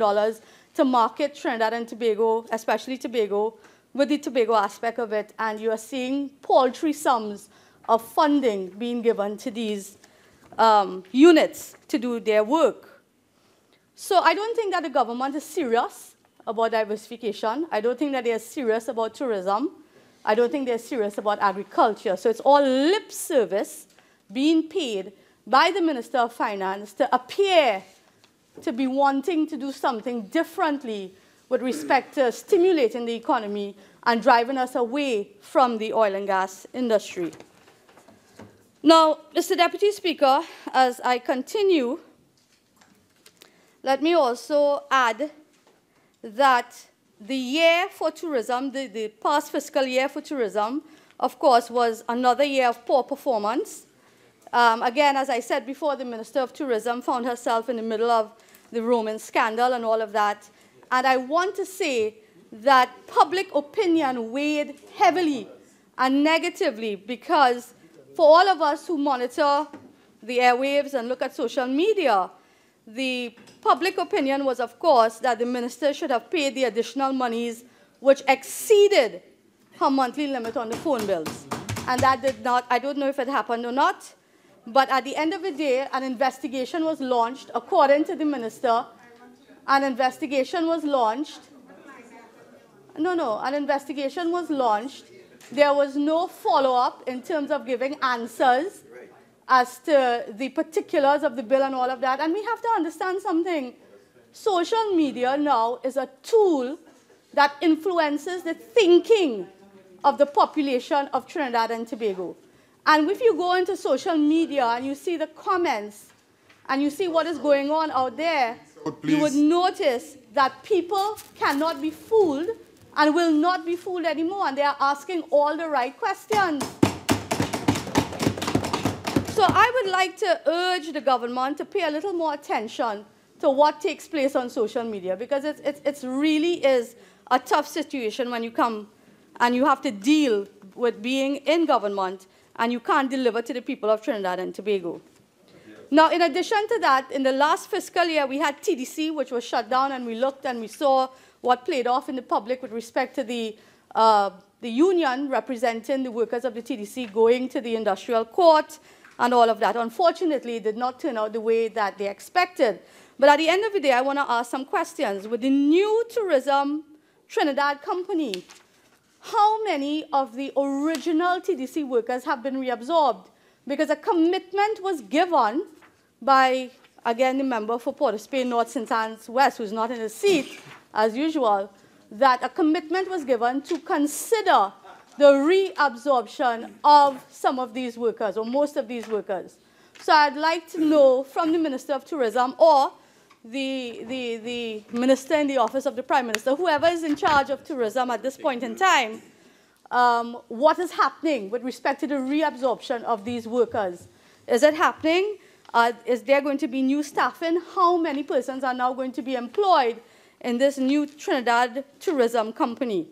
to market Trinidad and Tobago, especially Tobago, with the Tobago aspect of it, and you are seeing paltry sums of funding being given to these units to do their work. So I don't think that the government is serious about diversification. I don't think that they are serious about tourism. I don't think they're serious about agriculture. So it's all lip service being paid by the Minister of Finance to appear to be wanting to do something differently with respect to stimulating the economy and driving us away from the oil and gas industry. Now, Mr. Deputy Speaker, as I continue, let me also add that the year for tourism, the past fiscal year for tourism, of course, was another year of poor performance. Again, as I said before, the Minister of Tourism found herself in the middle of the Roman scandal and all of that. And I want to say that public opinion weighed heavily and negatively, because for all of us who monitor the airwaves and look at social media, the public opinion was, of course, that the minister should have paid the additional monies which exceeded her monthly limit on the phone bills. And that did not, I don't know if it happened or not, but at the end of the day, an investigation was launched, according to the minister. An investigation was launched. An investigation was launched. There was no follow-up in terms of giving answers as to the particulars of the bill and all of that. And we have to understand something. Social media now is a tool that influences the thinking of the population of Trinidad and Tobago. And if you go into social media and you see the comments and you see what is going on out there, you would notice that people cannot be fooled and will not be fooled anymore, and they are asking all the right questions. So I would like to urge the government to pay a little more attention to what takes place on social media, because it really is a tough situation when you come and you have to deal with being in government and you can't deliver to the people of Trinidad and Tobago. Now, in addition to that, in the last fiscal year, we had TDC, which was shut down, and we looked and we saw what played off in the public with respect to the union representing the workers of the TDC going to the industrial court and all of that. Unfortunately, it did not turn out the way that they expected. But at the end of the day, I want to ask some questions. With the new Tourism Trinidad company, how many of the original TDC workers have been reabsorbed? Because a commitment was given by, again, the member for Port of Spain, North St. Anne's West, who's not in his seat, as usual, that a commitment was given to consider the reabsorption of some of these workers, or most of these workers. So I'd like to know from the Minister of Tourism or the minister in the office of the Prime Minister, whoever is in charge of tourism at this point in time, what is happening with respect to the reabsorption of these workers? Is it happening? Is there going to be new staffing? How many persons are now going to be employed in this new Trinidad tourism company?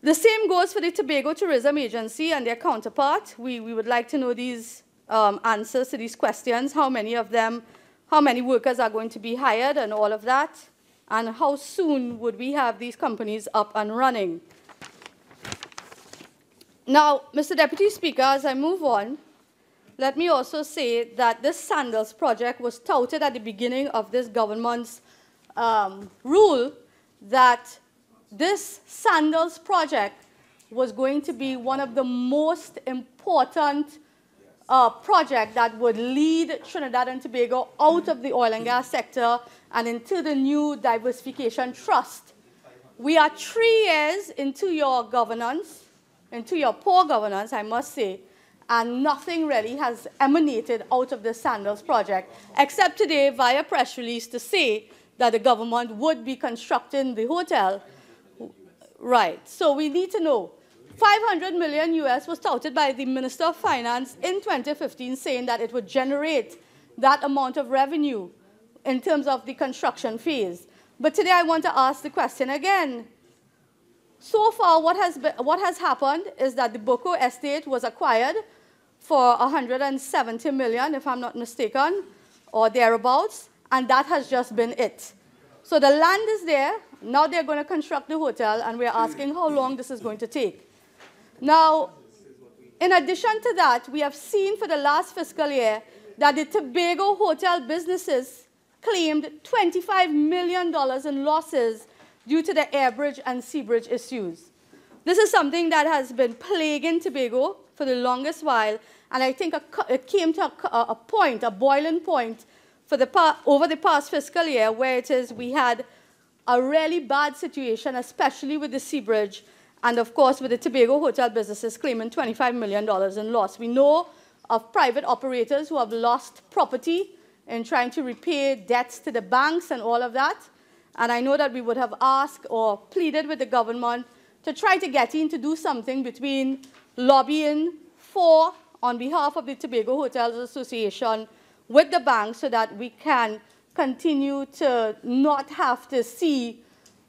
The same goes for the Tobago Tourism Agency and their counterpart. We would like to know these answers to these questions. How many of them, how many workers are going to be hired and all of that? And how soon would we have these companies up and running? Now, Mr. Deputy Speaker, as I move on, let me also say that this Sandals project was touted at the beginning of this government's rule that this Sandals project was going to be one of the most important projects that would lead Trinidad and Tobago out of the oil and gas sector and into the new diversification trust. We are 3 years into your governance, into your poor governance, I must say, and nothing really has emanated out of the Sandals project, except today via press release to say that the government would be constructing the hotel. Right, so we need to know. 500 million US was touted by the Minister of Finance in 2015, saying that it would generate that amount of revenue in terms of the construction phase. But today I want to ask the question again. So far, what has happened is that the Boko estate was acquired for 170 million, if I'm not mistaken, or thereabouts, and that has just been it. So the land is there. Now they're going to construct the hotel, and we're asking how long this is going to take. Now, in addition to that, we have seen for the last fiscal year that the Tobago hotel businesses claimed $25 million in losses due to the airbridge and seabridge issues. This is something that has been plaguing Tobago for the longest while, and I think it came to a point, a boiling point, for over the past fiscal year where we had a really bad situation, especially with the seabridge, and of course with the Tobago hotel businesses claiming $25 million in loss. We know of private operators who have lost property in trying to repay debts to the banks and all of that. And I know that we would have asked or pleaded with the government to try to get in to do something between lobbying for, on behalf of the Tobago Hotels Association, with the bank so that we can continue to not have to see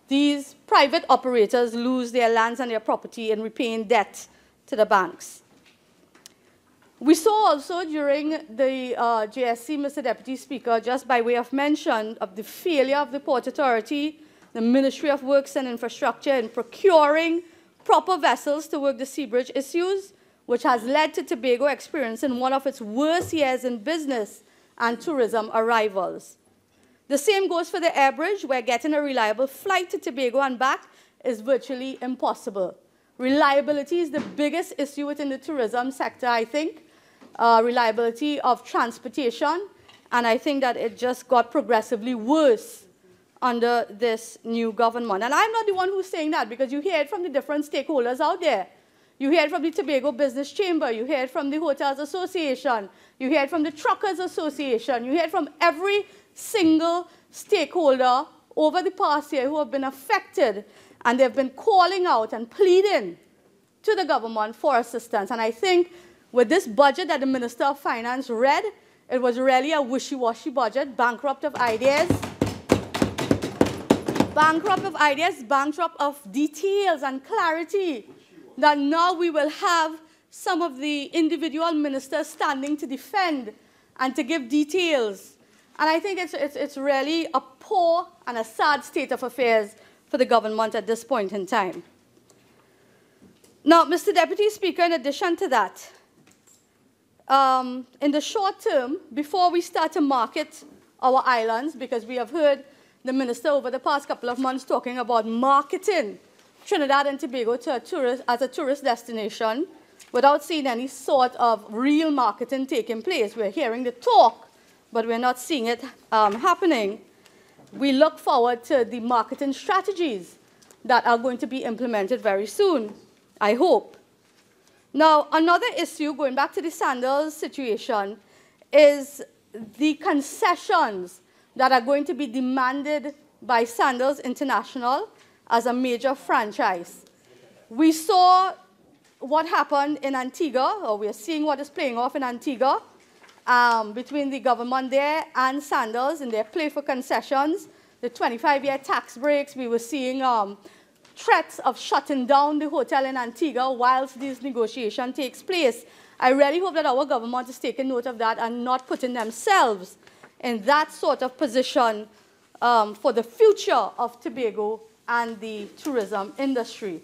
these private operators lose their lands and their property in repaying debt to the banks. We saw also during the JSC, Mr. Deputy Speaker, just by way of mention of the failure of the Port Authority, the Ministry of Works and Infrastructure in procuring proper vessels to work the seabridge issues, which has led to Tobago experiencing one of its worst years in business and tourism arrivals. The same goes for the airbridge, where getting a reliable flight to Tobago and back is virtually impossible. Reliability is the biggest issue within the tourism sector, I think. Reliability of transportation, and I think that it just got progressively worse under this new government. And I'm not the one who's saying that, because you hear it from the different stakeholders out there. You hear it from the Tobago Business Chamber, you hear it from the Hotels Association, you hear it from the Truckers Association, you hear it from every single stakeholder over the past year who have been affected, and they've been calling out and pleading to the government for assistance. And I think with this budget that the Minister of Finance read, it was really a wishy-washy budget, bankrupt of ideas, bankrupt of details and clarity, that now we will have some of the individual ministers standing to defend and to give details. And I think it's really a poor and a sad state of affairs for the government at this point in time. Now, Mr. Deputy Speaker, in addition to that, in the short term, before we start to market our islands, because we have heard the minister over the past couple of months talking about marketing Trinidad and Tobago to as a tourist destination without seeing any sort of real marketing taking place. We're hearing the talk, but we're not seeing it happening. We look forward to the marketing strategies that are going to be implemented very soon, I hope. Now, another issue, going back to the Sandals situation, is the concessions that are going to be demanded by Sandals International as a major franchise. We saw what happened in Antigua, or we are seeing what is playing off in Antigua, between the government there and Sandals in their play for concessions, the 25-year tax breaks. We were seeing threats of shutting down the hotel in Antigua whilst this negotiation takes place. I really hope that our government is taking note of that and not putting themselves in that sort of position for the future of Tobago and the tourism industry.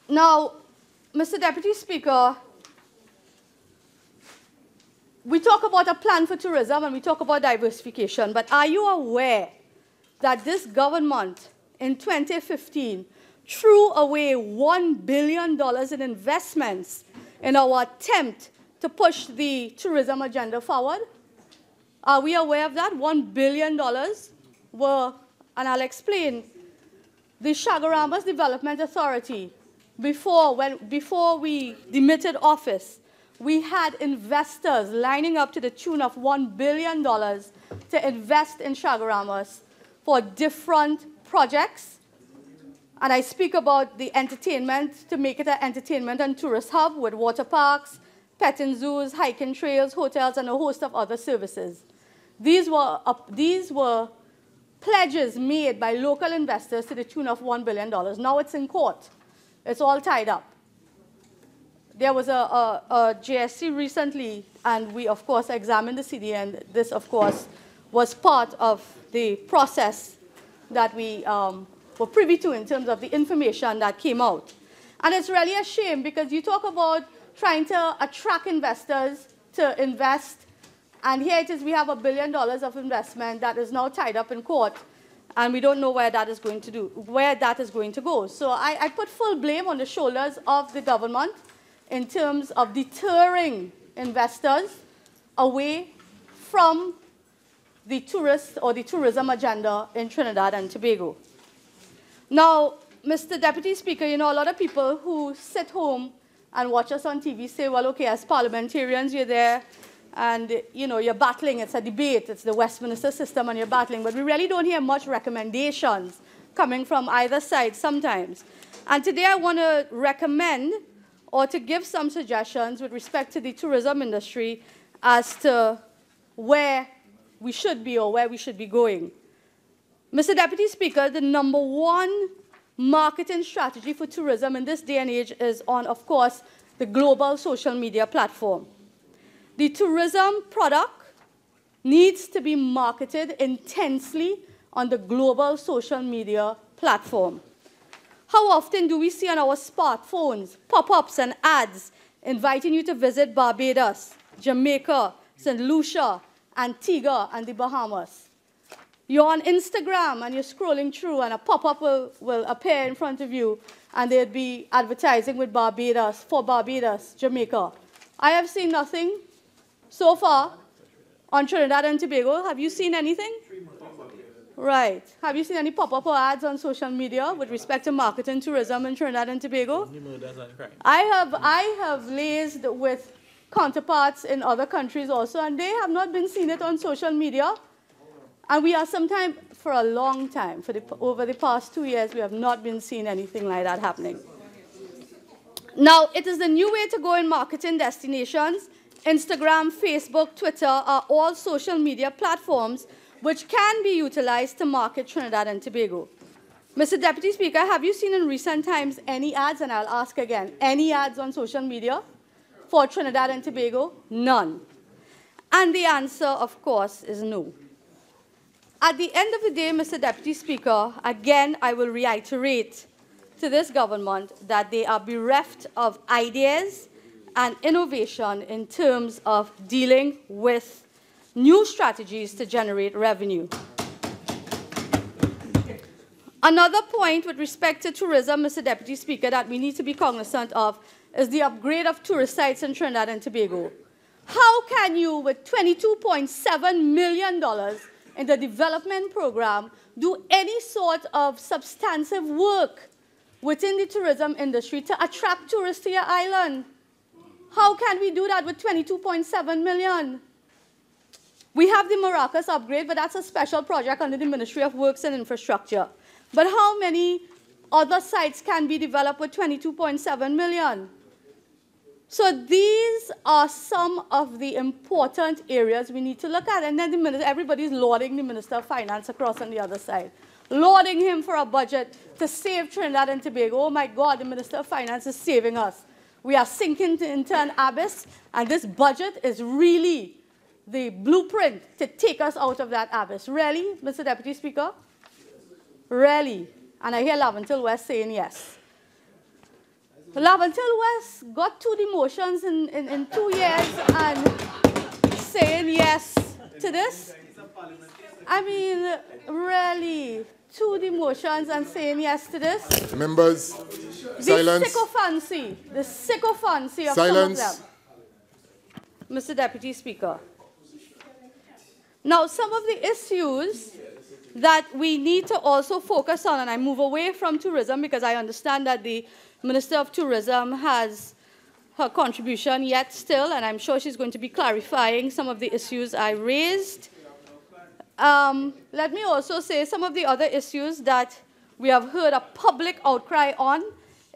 Now, Mr. Deputy Speaker, we talk about a plan for tourism and we talk about diversification, but are you aware that this government in 2015 threw away $1 billion in investments in our attempt to push the tourism agenda forward? Are we aware of that? $1 billion were, and I'll explain, the Chaguaramas Development Authority, before we demitted office, we had investors lining up to the tune of $1 billion to invest in Chaguaramas for different projects. And I speak about the entertainment, to make it an entertainment and tourist hub with water parks, petting zoos, hiking trails, hotels, and a host of other services. These were pledges made by local investors to the tune of $1 billion. Now it's in court. It's all tied up. There was a JSC recently, and we, of course, examined the CD, and this, of course, was part of the process that we were privy to in terms of the information that came out. And it's really a shame because you talk about trying to attract investors to invest, and here it is, we have $1 billion of investment that is now tied up in court, and we don't know where that is going to go. So I put full blame on the shoulders of the government in terms of deterring investors away from the tourist or the tourism agenda in Trinidad and Tobago. Now, Mr. Deputy Speaker, you know, a lot of people who sit home and watch us on TV say, well, okay, as parliamentarians, you're there and, you know, you're battling. It's a debate. It's the Westminster system and you're battling. But we really don't hear much recommendations coming from either side sometimes. And today I want to recommend or to give some suggestions with respect to the tourism industry as to where we should be or where we should be going. Mr. Deputy Speaker, the #1 marketing strategy for tourism in this day and age is on, of course, the global social media platform. The tourism product needs to be marketed intensely on the global social media platform. How often do we see on our smartphones pop-ups and ads inviting you to visit Barbados, Jamaica, St. Lucia, Antigua, and the Bahamas? You're on Instagram and you're scrolling through and a pop-up will appear in front of you and there'd be advertising with Barbados, for Barbados, Jamaica. I have seen nothing so far on Trinidad and Tobago. Have you seen anything? Right. Have you seen any pop-up or ads on social media with respect to marketing tourism in Trinidad and Tobago? I have liaised with counterparts in other countries also, and they have not been seeing it on social media. And we are sometimes, for a long time, over the past 2 years, we have not been seeing anything like that happening. Now, it is the new way to go in marketing destinations. Instagram, Facebook, Twitter are all social media platforms which can be utilized to market Trinidad and Tobago. Mr. Deputy Speaker, have you seen in recent times any ads, and I'll ask again, any ads on social media for Trinidad and Tobago? None. And the answer, of course, is no. At the end of the day, Mr. Deputy Speaker, again, I will reiterate to this government that they are bereft of ideas and innovation in terms of dealing with new strategies to generate revenue. Another point with respect to tourism, Mr. Deputy Speaker, that we need to be cognizant of is the upgrade of tourist sites in Trinidad and Tobago. How can you, with $22.7 million in the development program, do any sort of substantive work within the tourism industry to attract tourists to your island? How can we do that with $22.7 million? We have the Maracas upgrade, but that's a special project under the Ministry of Works and Infrastructure. But how many other sites can be developed with $22.7 million? So these are some of the important areas we need to look at. And then the minister, everybody's lauding the Minister of Finance across on the other side, lauding him for a budget to save Trinidad and Tobago. Oh my God, the Minister of Finance is saving us. We are sinking into an abyss, and this budget is really the blueprint to take us out of that abyss. Really, Mr. Deputy Speaker? Really? And I hear Laventil West saying yes. Laventil West got 2 demotions in 2 years and saying yes to this. I mean, really, 2 demotions and saying yes to this. Members, silence. The sycophancy of Silence. some of them. Mr. Deputy Speaker. Now, some of the issues that we need to also focus on, and I move away from tourism because I understand that the Minister of Tourism has her contribution yet still, and I'm sure she's going to be clarifying some of the issues I raised. Let me also say some of the other issues that we have heard a public outcry on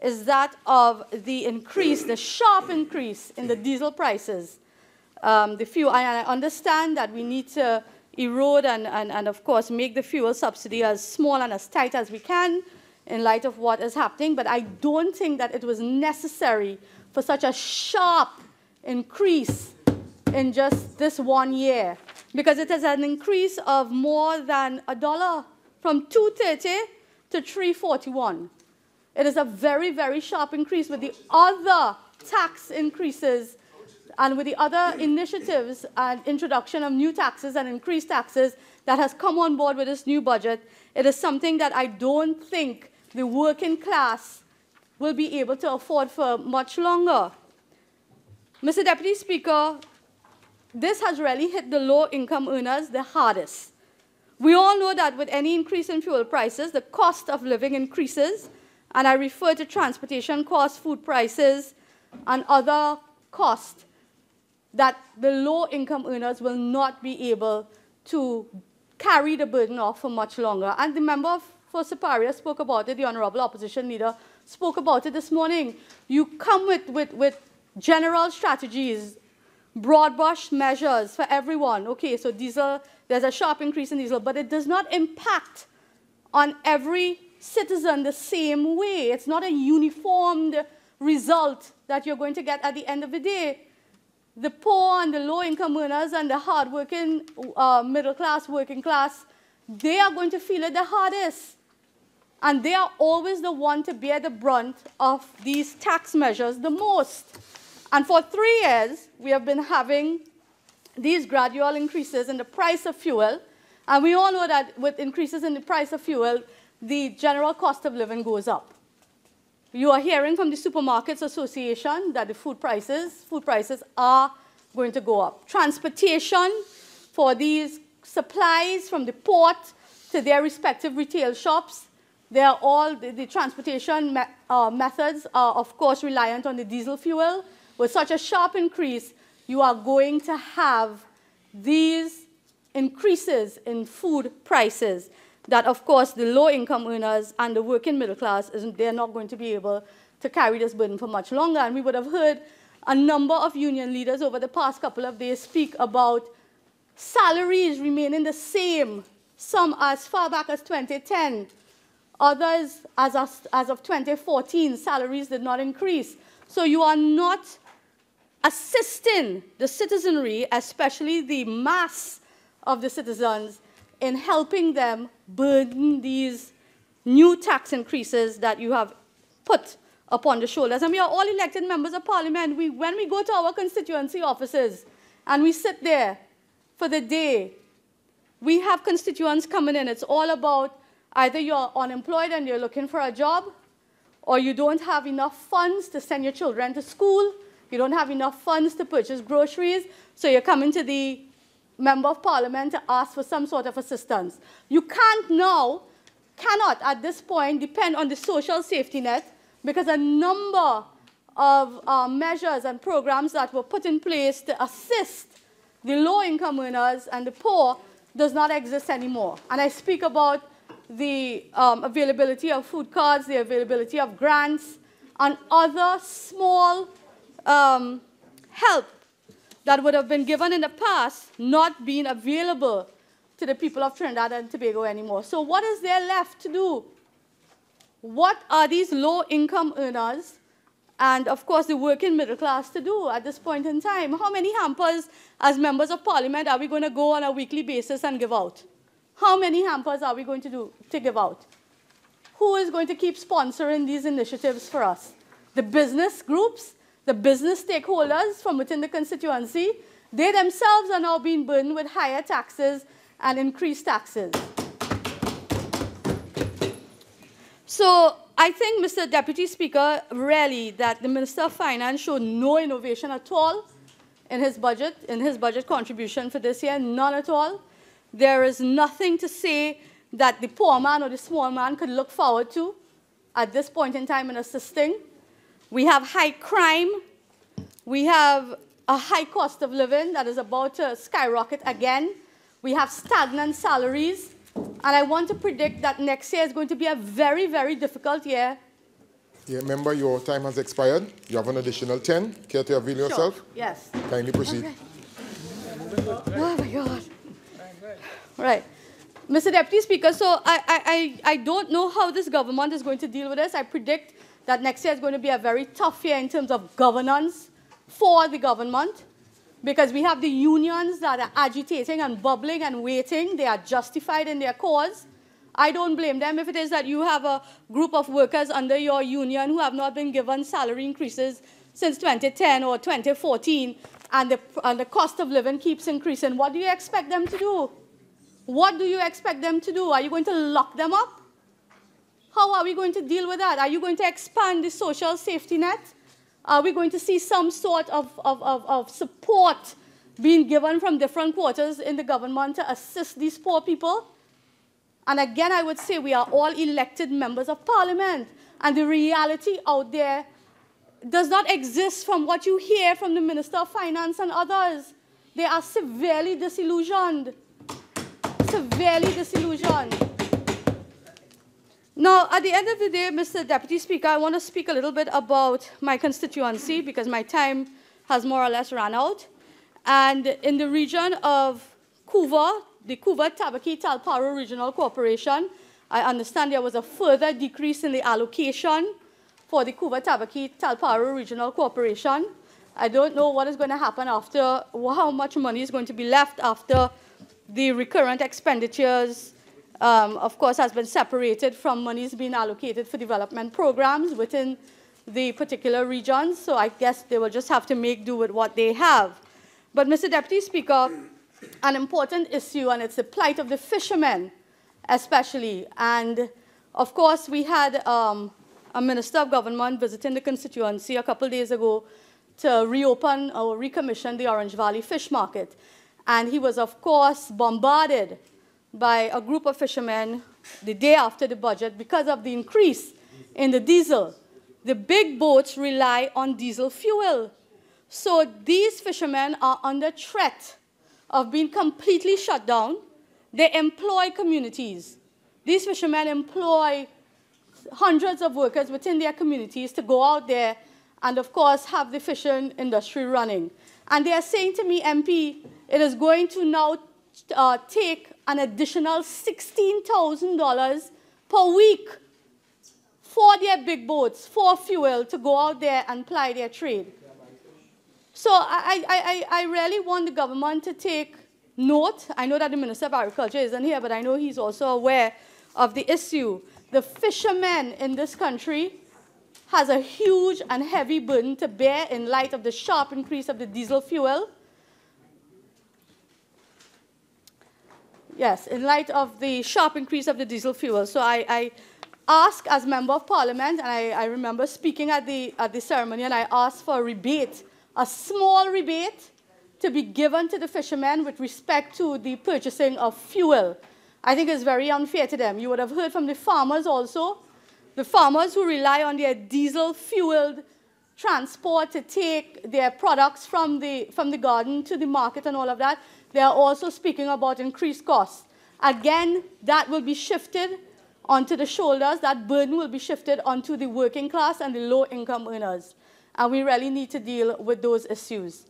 is that of the increase, the sharp increase in the diesel prices. The fuel, and I understand that we need to erode and of course, make the fuel subsidy as small and as tight as we can in light of what is happening, but I don't think that it was necessary for such a sharp increase in just this 1 year, because it is an increase of more than $1 from $2.30 to $3.41. It is a very, very sharp increase with the other tax increases and with the other initiatives and introduction of new taxes and increased taxes that has come on board with this new budget. It is something that I don't think the working class will be able to afford for much longer. Mr. Deputy Speaker, this has really hit the low-income earners the hardest. We all know that with any increase in fuel prices, the cost of living increases, and I refer to transportation costs, food prices, and other costs that the low-income earners will not be able to carry the burden off for much longer. And the member for Siparia spoke about it, the Honorable Opposition Leader spoke about it this morning. You come with general strategies, broad brush measures for everyone. Okay, so diesel, there's a sharp increase in diesel, but it does not impact on every citizen the same way. It's not a uniformed result that you're going to get at the end of the day. The poor and the low-income earners and the hard-working middle class, working class, they are going to feel it the hardest. And they are always the one to bear the brunt of these tax measures the most. And for 3 years, we have been having these gradual increases in the price of fuel. And we all know that with increases in the price of fuel, the general cost of living goes up. You are hearing from the Supermarkets Association that the food prices are going to go up. Transportation for these supplies from the port to their respective retail shops, they are all, the transportation methods are, of course, reliant on the diesel fuel. With such a sharp increase, you are going to have these increases in food prices that, of course, the low-income earners and the working middle class, they're not going to be able to carry this burden for much longer. And we would have heard a number of union leaders over the past couple of days speak about salaries remaining the same, some as far back as 2010. Others, as of 2014, salaries did not increase. So you are not assisting the citizenry, especially the mass of the citizens, in helping them burden these new tax increases that you have put upon the shoulders. And we are all elected members of parliament. When we go to our constituency offices and we sit there for the day, we have constituents coming in. It's all about either you're unemployed and you're looking for a job, or you don't have enough funds to send your children to school, you don't have enough funds to purchase groceries, so you're coming to the Member of Parliament to ask for some sort of assistance. You cannot at this point depend on the social safety net, because a number of measures and programs that were put in place to assist the low-income earners and the poor does not exist anymore. And I speak about the availability of food cards, the availability of grants, and other small help that would have been given in the past not being available to the people of Trinidad and Tobago anymore. So what is there left to do? What are these low-income earners and, of course, the working middle class to do at this point in time? How many hampers, as members of parliament, are we going to go on a weekly basis and give out? How many hampers are we going to give out? Who is going to keep sponsoring these initiatives for us? The business groups, the business stakeholders from within the constituency, they themselves are now being burdened with higher taxes and increased taxes. So I think, Mr. Deputy Speaker, really that the Minister of Finance showed no innovation at all in his budget contribution for this year, none at all. There is nothing to say that the poor man or the small man could look forward to at this point in time in assisting. We have high crime. We have a high cost of living that is about to skyrocket again. We have stagnant salaries. And I want to predict that next year is going to be a very, very difficult year. Yeah, remember, your time has expired. You have an additional 10. Care to avail yourself? Sure. Yes. Kindly proceed. Okay. Oh, my God. Right. Mr. Deputy Speaker, so I don't know how this government is going to deal with this. I predict that next year is going to be a very tough year in terms of governance for the government, because we have the unions that are agitating and bubbling and waiting. They are justified in their cause. I don't blame them. If it is that you have a group of workers under your union who have not been given salary increases since 2010 or 2014, and the cost of living keeps increasing, what do you expect them to do? What do you expect them to do? Are you going to lock them up? How are we going to deal with that? Are you going to expand the social safety net? Are we going to see some sort of support being given from different quarters in the government to assist these poor people? And again, I would say we are all elected members of parliament, and the reality out there does not exist from what you hear from the Minister of Finance and others. They are severely disillusioned. Severely disillusioned. Now, at the end of the day, Mr. Deputy Speaker, I want to speak a little bit about my constituency because my time has more or less run out. And in the region of Couva, the Couva Tabaki Talparo Regional Corporation, I understand there was a further decrease in the allocation for the Couva Tabaki Talparo Regional Corporation. I don't know what is going to happen after, how much money is going to be left after the recurrent expenditures, of course, has been separated from monies being allocated for development programs within the particular regions. So I guess they will just have to make do with what they have. But, Mr. Deputy Speaker, an important issue, and it's the plight of the fishermen, especially. And, of course, we had a Minister of Government visiting the constituency a couple days ago to reopen or recommission the Orange Valley Fish Market. And he was, of course, bombarded by a group of fishermen the day after the budget because of the increase in the diesel. The big boats rely on diesel fuel. So these fishermen are under threat of being completely shut down. They employ communities. These fishermen employ hundreds of workers within their communities to go out there and, of course, have the fishing industry running. And they are saying to me, MP, it is going to now take an additional $16,000 per week for their big boats, for fuel, to go out there and ply their trade. So I really want the government to take note. I know that the Minister of Agriculture isn't here, but I know he's also aware of the issue. The fishermen in this country has a huge and heavy burden to bear in light of the sharp increase of the diesel fuel. Yes, in light of the sharp increase of the diesel fuel. So I ask as Member of Parliament, and I remember speaking at the ceremony, and I asked for a rebate, a small rebate, to be given to the fishermen with respect to the purchasing of fuel. I think it's very unfair to them. You would have heard from the farmers also. The farmers who rely on their diesel-fueled transport to take their products from the garden to the market and all of that, they are also speaking about increased costs. Again, that will be shifted onto the shoulders. That burden will be shifted onto the working class and the low-income earners. and we really need to deal with those issues.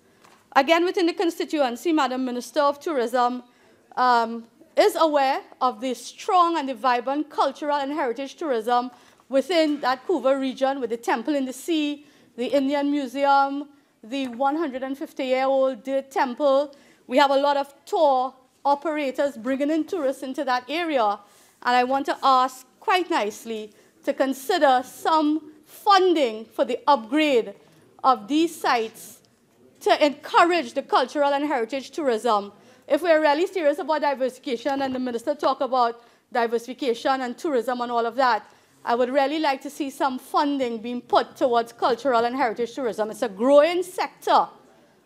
Again, within the constituency, Madam Minister of Tourism is aware of the strong and the vibrant cultural and heritage tourism within that Couva region, with the Temple in the Sea, the Indian Museum, the 150-year-old Dirt Temple. We have a lot of tour operators bringing in tourists into that area. And I want to ask quite nicely to consider some funding for the upgrade of these sites to encourage the cultural and heritage tourism. If we're really serious about diversification, and the minister talked about diversification and tourism and all of that, I would really like to see some funding being put towards cultural and heritage tourism. It's a growing sector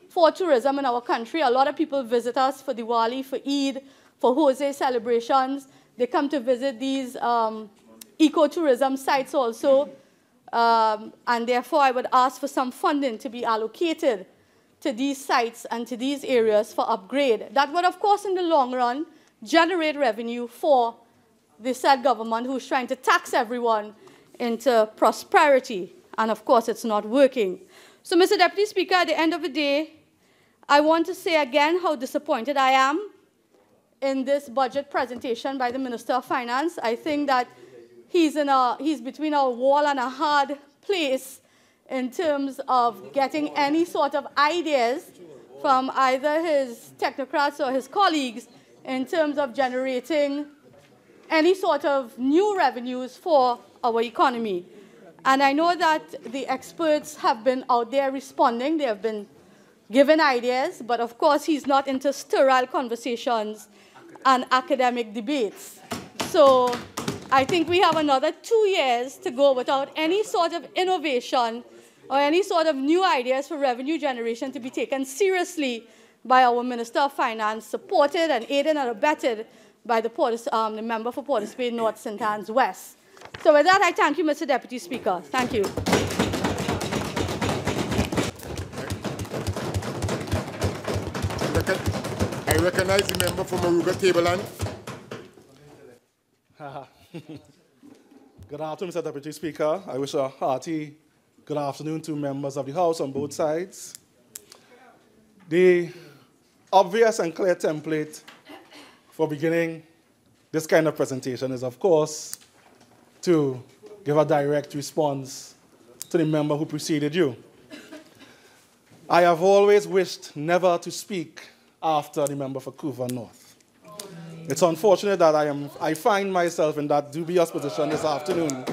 for tourism in our country. A lot of people visit us for Diwali, for Eid, for Jose celebrations. They come to visit these ecotourism sites also. And therefore, I would ask for some funding to be allocated to these sites and to these areas for upgrade. That would, of course, in the long run, generate revenue for the said government who's trying to tax everyone into prosperity. And, of course, it's not working. So, Mr. Deputy Speaker, at the end of the day, I want to say again how disappointed I am in this budget presentation by the Minister of Finance. I think that he's between a wall and a hard place in terms of getting any sort of ideas from either his technocrats or his colleagues in terms of generating any sort of new revenues for our economy. And I know that the experts have been out there responding. They have been given ideas, but of course he's not into sterile conversations and academic debates. So I think we have another 2 years to go without any sort of innovation or any sort of new ideas for revenue generation to be taken seriously by our Minister of Finance, supported and aided and abetted by the member for Port of Spain North, St. Anne's West. So with that, I thank you, Mr. Deputy Speaker. Thank you. I recognize the member from Moruga Tableland. Good afternoon, Mr. Deputy Speaker. I wish a hearty good afternoon to members of the House on both sides. The obvious and clear template for beginning this kind of presentation is, of course, to give a direct response to the member who preceded you. I have always wished never to speak after the member for Couva North. It's unfortunate that I find myself in that dubious position this afternoon.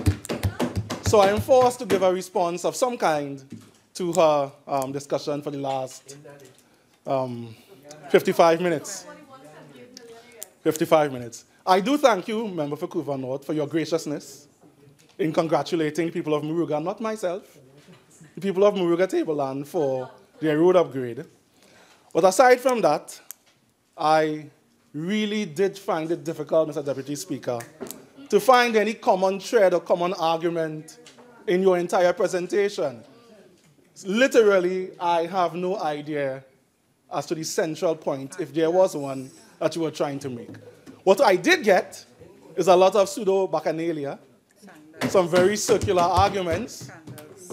So I am forced to give a response of some kind to her discussion for the last 55 minutes. 55 minutes. I do thank you, member for Couva North, for your graciousness in congratulating the people of Moruga, not myself, the people of Moruga Tableland for their road upgrade. But aside from that, I really did find it difficult, Mr. Deputy Speaker, to find any common thread or common argument in your entire presentation. Literally, I have no idea as to the central point, if there was one, that you were trying to make. What I did get is a lot of pseudo-bacchanalia, some very circular arguments,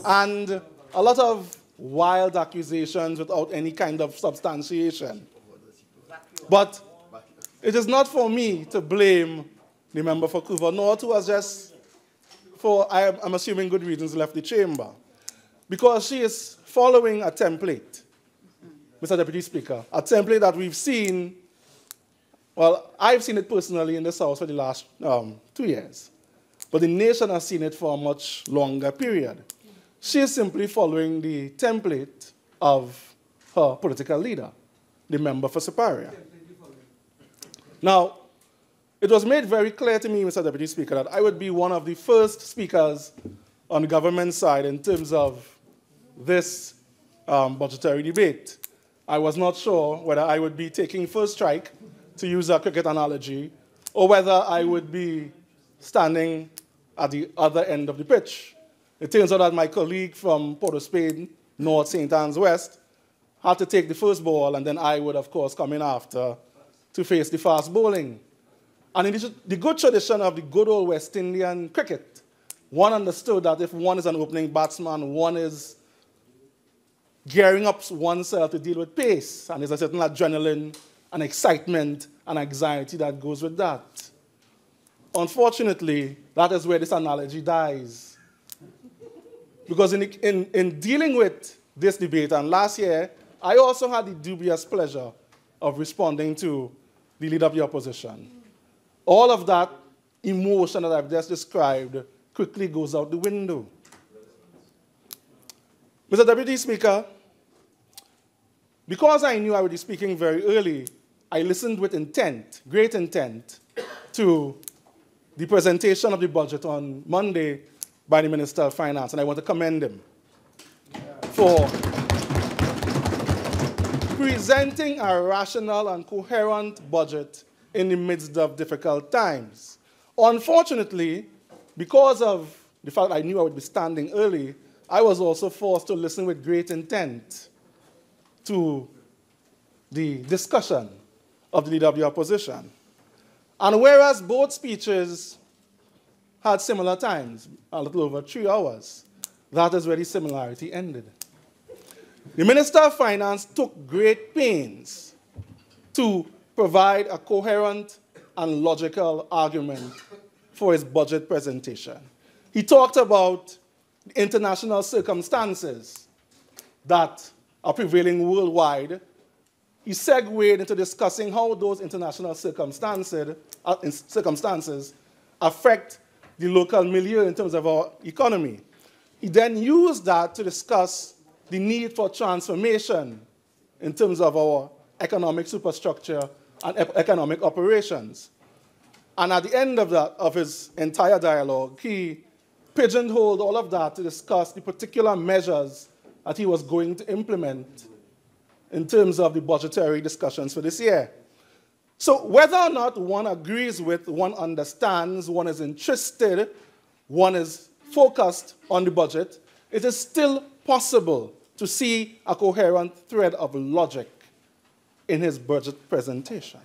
and a lot of wild accusations without any kind of substantiation. But it is not for me to blame the member for Couva North, who has just, for I'm assuming good reasons, left the chamber. Because she is following a template, Mr. Deputy Speaker, a template that we've seen, well, I've seen it personally in this House for the last 2 years. But the nation has seen it for a much longer period. She is simply following the template of her political leader, the member for Superior. Now, it was made very clear to me, Mr. Deputy Speaker, that I would be one of the first speakers on the government side in terms of this budgetary debate. I was not sure whether I would be taking first strike, to use a cricket analogy, or whether I would be standing at the other end of the pitch. It turns out that my colleague from Port of Spain, North, St. Anne's West, had to take the first ball, and then I would, of course, come in after to face the fast bowling. And in the good tradition of the good old West Indian cricket, one understood that if one is an opening batsman, one is gearing up oneself to deal with pace, and there's a certain adrenaline and excitement and anxiety that goes with that. Unfortunately, that is where this analogy dies. Because in dealing with this debate, and last year, I also had the dubious pleasure of responding to the leader of the opposition. All of that emotion that I've just described quickly goes out the window. Mr. Deputy Speaker, because I knew I would be speaking very early, I listened with intent, great intent, to the presentation of the budget on Monday by the Minister of Finance, and I want to commend him for presenting a rational and coherent budget in the midst of difficult times. Unfortunately, because of the fact I knew I would be standing early, I was also forced to listen with great intent to the discussion of the leader of the opposition. And whereas both speeches had similar times, a little over 3 hours, that is where the similarity ended. The Minister of Finance took great pains to provide a coherent and logical argument for his budget presentation. He talked about international circumstances that are prevailing worldwide. He segued into discussing how those international circumstances affect the local milieu in terms of our economy. He then used that to discuss the need for transformation in terms of our economic superstructure and economic operations. And at the end of his entire dialogue, he pigeonholed all of that to discuss the particular measures that he was going to implement in terms of the budgetary discussions for this year. So whether or not one agrees with, one understands, one is interested, one is focused on the budget, it is still possible to see a coherent thread of logic in his budget presentation.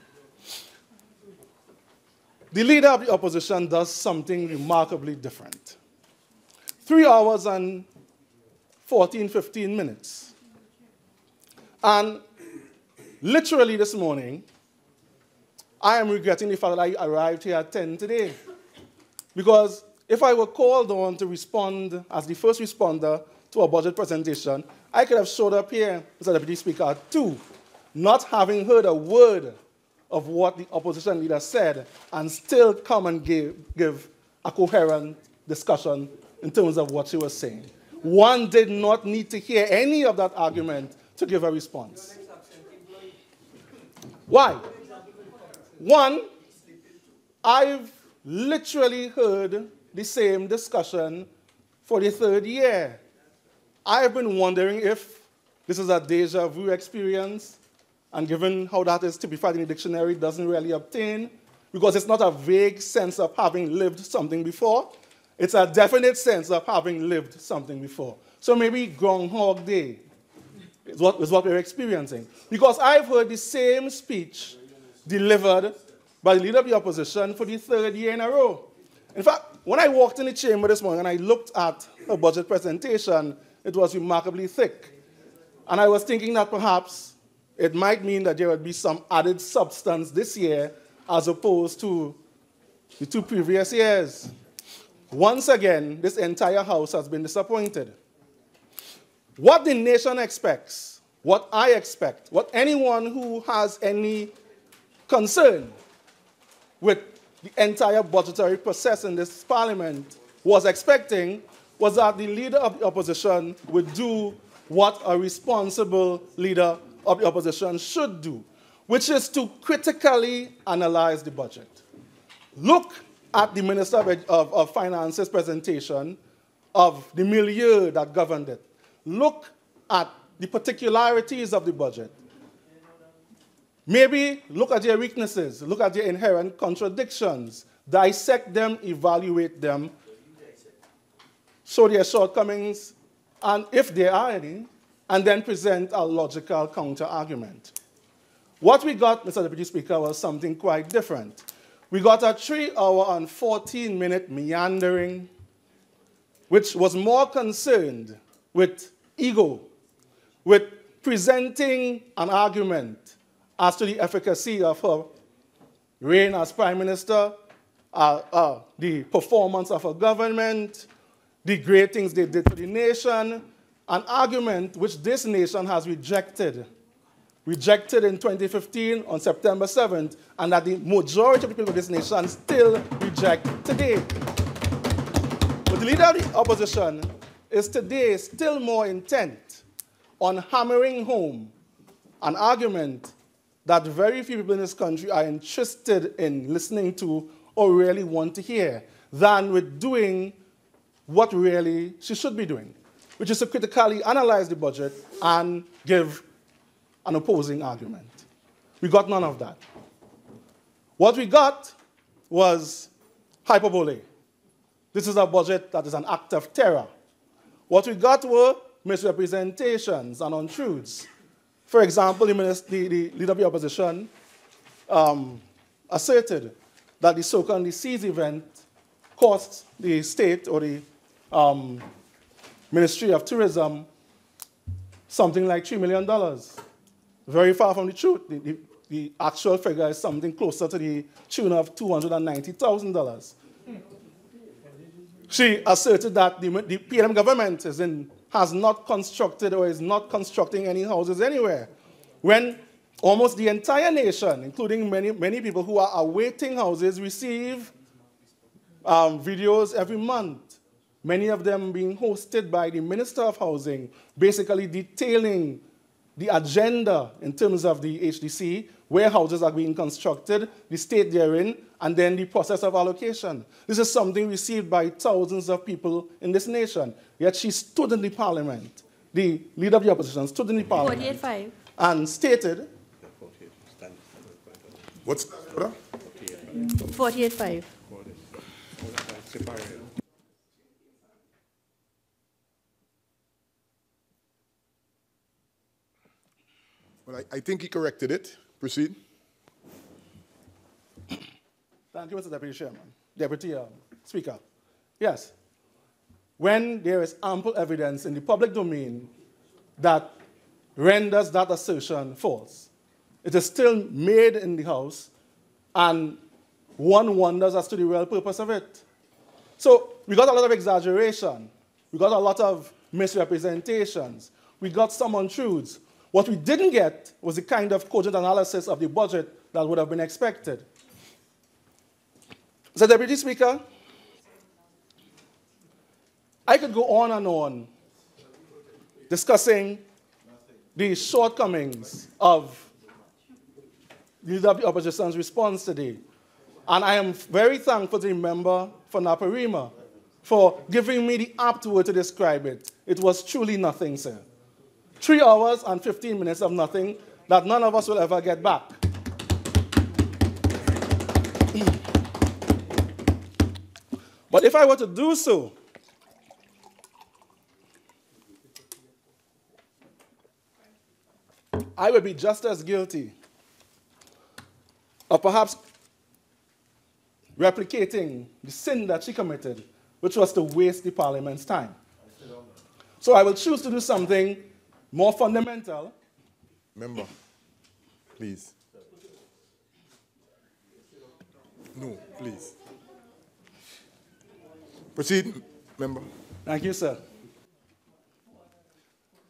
The leader of the opposition does something remarkably different. 3 hours and 14, 15 minutes. And literally this morning, I am regretting the fact that I arrived here at 10 today. Because if I were called on to respond as the first responder to a budget presentation, I could have showed up here, Mr. Deputy Speaker, at 2, not having heard a word of what the opposition leader said, and still come and give a coherent discussion in terms of what she was saying. One did not need to hear any of that argument to give a response. Why? One, I've literally heard the same discussion for the 3rd year. I've been wondering if this is a deja vu experience, and given how that is typified in the dictionary, doesn't really obtain, because it's not a vague sense of having lived something before. It's a definite sense of having lived something before. So maybe Groundhog Day is what we're experiencing. Because I've heard the same speech delivered by the leader of the opposition for the 3rd year in a row. In fact, when I walked in the chamber this morning and I looked at her budget presentation, it was remarkably thick. And I was thinking that perhaps it might mean that there would be some added substance this year as opposed to the 2 previous years. Once again, this entire House has been disappointed. What the nation expects, what I expect, what anyone who has any concern with the entire budgetary process in this parliament was expecting, was that the leader of the opposition would do what a responsible leader of the opposition should do, which is to critically analyze the budget. Look at the Minister of Finance's presentation of the milieu that governed it. Look at the particularities of the budget. Maybe look at their weaknesses, look at their inherent contradictions, dissect them, evaluate them, show their shortcomings, and if there are any, and then present a logical counter-argument. What we got, Mr. Deputy Speaker, was something quite different. We got a 3-hour and 14-minute meandering, which was more concerned with ego with presenting an argument as to the efficacy of her reign as Prime Minister, the performance of her government, the great things they did for the nation, an argument which this nation has rejected in 2015 on September 7th, and that the majority of the people of this nation still reject today. But the leader of the opposition is today still more intent on hammering home an argument that very few people in this country are interested in listening to or really want to hear, than with doing what really she should be doing, which is to critically analyze the budget and give an opposing argument. We got none of that. What we got was hyperbole. This is a budget that is an act of terror. What we got were misrepresentations and untruths. For example, the leader of the opposition asserted that the so-called Seas event cost the state or the Ministry of Tourism something like $3 million. Very far from the truth. The actual figure is something closer to the tune of $290,000. She asserted that the PLM government has not constructed or is not constructing any houses anywhere, when almost the entire nation, including many people who are awaiting houses, receive videos every month, many of them being hosted by the Minister of Housing, basically detailing the agenda in terms of the HDC, where houses are being constructed, the state they're in, and then the process of allocation. This is something received by thousands of people in this nation. Yet she stood in the parliament, the leader of the opposition stood in the parliament 48.5. and stated, What's that? 48.5. Well, I think he corrected it. Proceed. thank you, Mr. Deputy Chairman, Deputy Speaker. Yes, when there is ample evidence in the public domain that renders that assertion false, it is still made in the House, and one wonders as to the real purpose of it. So we got a lot of exaggeration. We got a lot of misrepresentations. We got some untruths. What we didn't get was the kind of cogent analysis of the budget that would have been expected. Mr. Deputy Speaker, I could go on and on discussing the shortcomings of the opposition's response today. And I am very thankful to the member for Naparima for giving me the apt word to describe it. It was truly nothing, sir. 3 hours and 15 minutes of nothing that none of us will ever get back. But if I were to do so, I would be just as guilty of perhaps replicating the sin that she committed, which was to waste the parliament's time. So I will choose to do something more fundamental. Member, please. No, please. Proceed, member. Thank you, sir.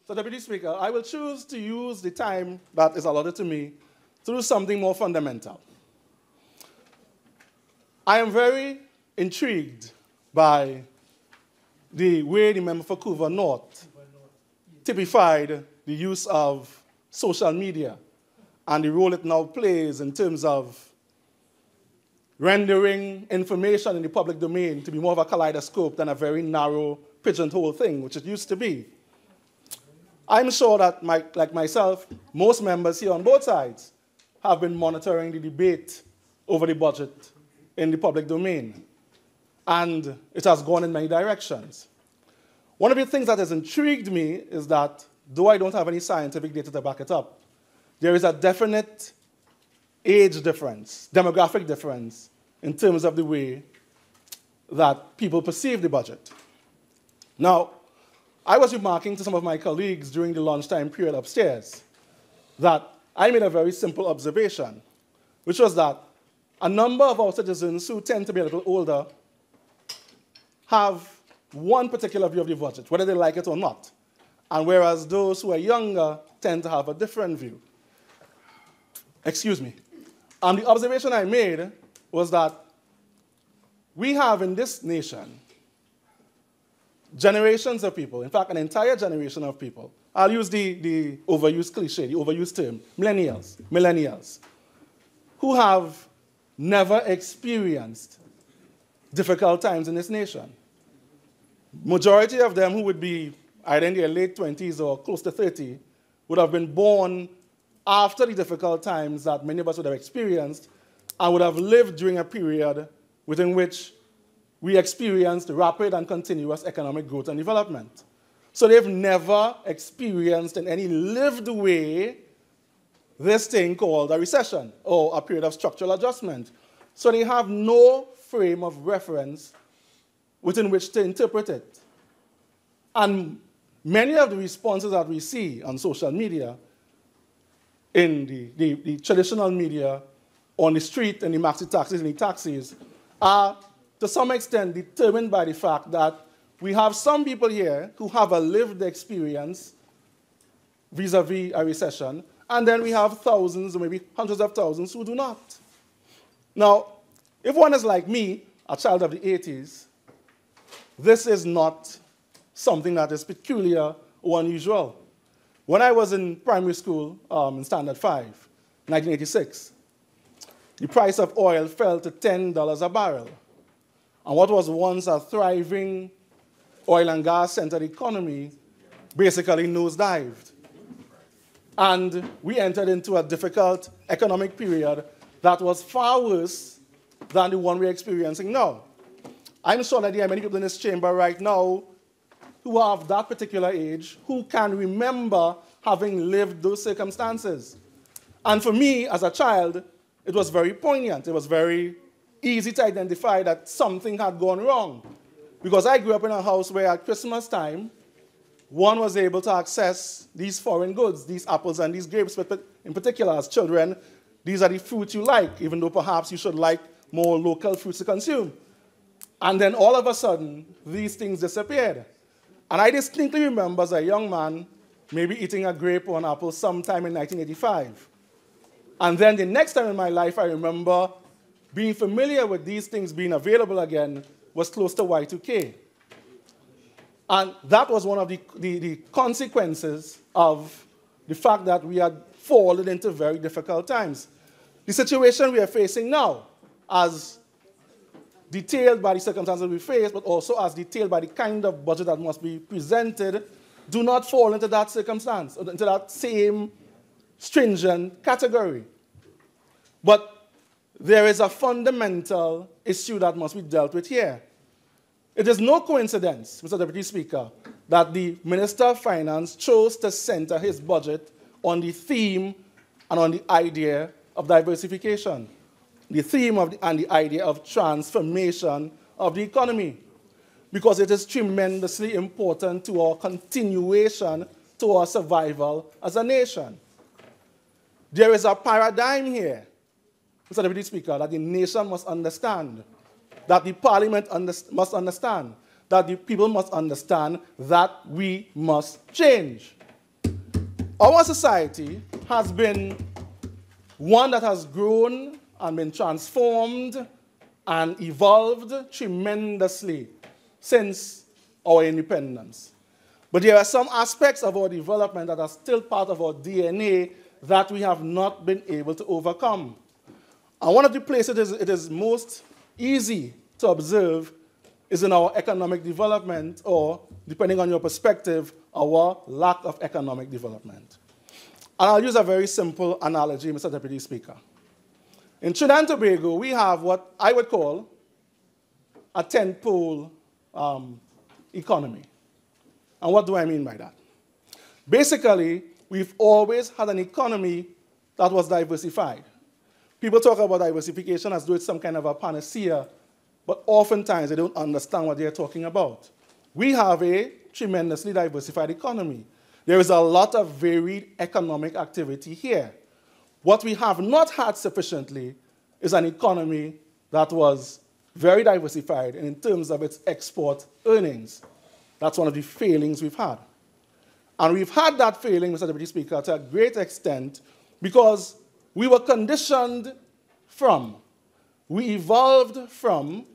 So, Deputy Speaker, I will choose to use the time that is allotted to me to do something more fundamental. I am very intrigued by the way the member for Couva North typified the use of social media and the role it now plays in terms of rendering information in the public domain to be more of a kaleidoscope than a very narrow, pigeonhole thing, which it used to be. I'm sure that, like myself, most members here on both sides have been monitoring the debate over the budget in the public domain, and it has gone in many directions. One of the things that has intrigued me is that, though I don't have any scientific data to back it up, there is a definite age difference, demographic difference, in terms of the way that people perceive the budget. Now, I was remarking to some of my colleagues during the lunchtime period upstairs that I made a very simple observation, which was that a number of our citizens who tend to be a little older have one particular view of the budget, whether they like it or not. And whereas those who are younger tend to have a different view. Excuse me. And the observation I made was that we have in this nation generations of people, in fact, an entire generation of people. I'll use the overused cliche, the overused term, millennials, who have never experienced difficult times in this nation. Majority of them who would be either in their late 20s or close to 30 would have been born after the difficult times that many of us would have experienced and would have lived during a period within which we experienced rapid and continuous economic growth and development. So they've never experienced in any lived way this thing called a recession or a period of structural adjustment. So they have no frame of reference within which to interpret it. And many of the responses that we see on social media, in the traditional media, on the street, in the maxi taxis and the taxis, are to some extent determined by the fact that we have some people here who have a lived experience vis-a-vis a recession, and then we have thousands or maybe hundreds of thousands who do not. Now, if one is like me, a child of the 80s, this is not something that is peculiar or unusual. When I was in primary school, in Standard 5, 1986, the price of oil fell to $10 a barrel. And what was once a thriving oil and gas-centered economy basically nosedived. And we entered into a difficult economic period that was far worse than the one we're experiencing now. I'm sure that there are many people in this chamber right now who are of that particular age who can remember having lived those circumstances. And for me, as a child, it was very poignant. It was very easy to identify that something had gone wrong. Because I grew up in a house where at Christmas time, one was able to access these foreign goods, these apples and these grapes, but in particular, as children, these are the fruits you like, even though perhaps you should like more local fruits to consume. And then all of a sudden, these things disappeared. And I distinctly remember as a young man, maybe eating a grape or an apple sometime in 1985. And then the next time in my life, I remember being familiar with these things being available again was close to Y2K. And that was one of the consequences of the fact that we had fallen into very difficult times. The situation we are facing now, as detailed by the circumstances we face, but also as detailed by the kind of budget that must be presented, do not fall into that circumstance, or into that same stringent category. But there is a fundamental issue that must be dealt with here. It is no coincidence, Mr. Deputy Speaker, that the Minister of Finance chose to center his budget on the theme and on the idea of diversification, the theme and the idea of transformation of the economy, because it is tremendously important to our continuation, to our survival as a nation. There is a paradigm here, Mr. Deputy Speaker, that the nation must understand, that the Parliament must understand, that the people must understand that we must change. Our society has been one that has grown and been transformed and evolved tremendously since our independence. But there are some aspects of our development that are still part of our DNA that we have not been able to overcome. And one of the places it is most easy to observe is in our economic development, or, depending on your perspective, our lack of economic development. And I'll use a very simple analogy, Mr. Deputy Speaker. In Trinidad and Tobago, we have what I would call a tent-pole economy. And what do I mean by that? Basically, we've always had an economy that was diversified. People talk about diversification as though it's some kind of a panacea, but oftentimes they don't understand what they're talking about. We have a tremendously diversified economy. There is a lot of varied economic activity here. What we have not had sufficiently is an economy that was very diversified in terms of its export earnings. That's one of the failings we've had. And we've had that failing, Mr. Deputy Speaker, to a great extent because we were conditioned from, we evolved from,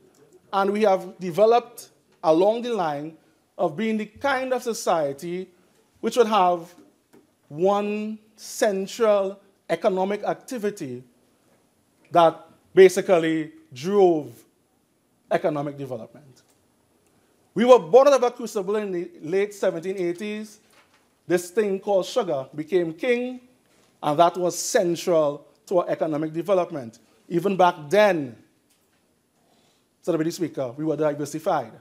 and we have developed along the line of being the kind of society which would have one central economic activity that basically drove economic development. We were born out of a crucible in the late 1780s. This thing called sugar became king, and that was central to our economic development. Even back then, Mr. Deputy Speaker, we were diversified.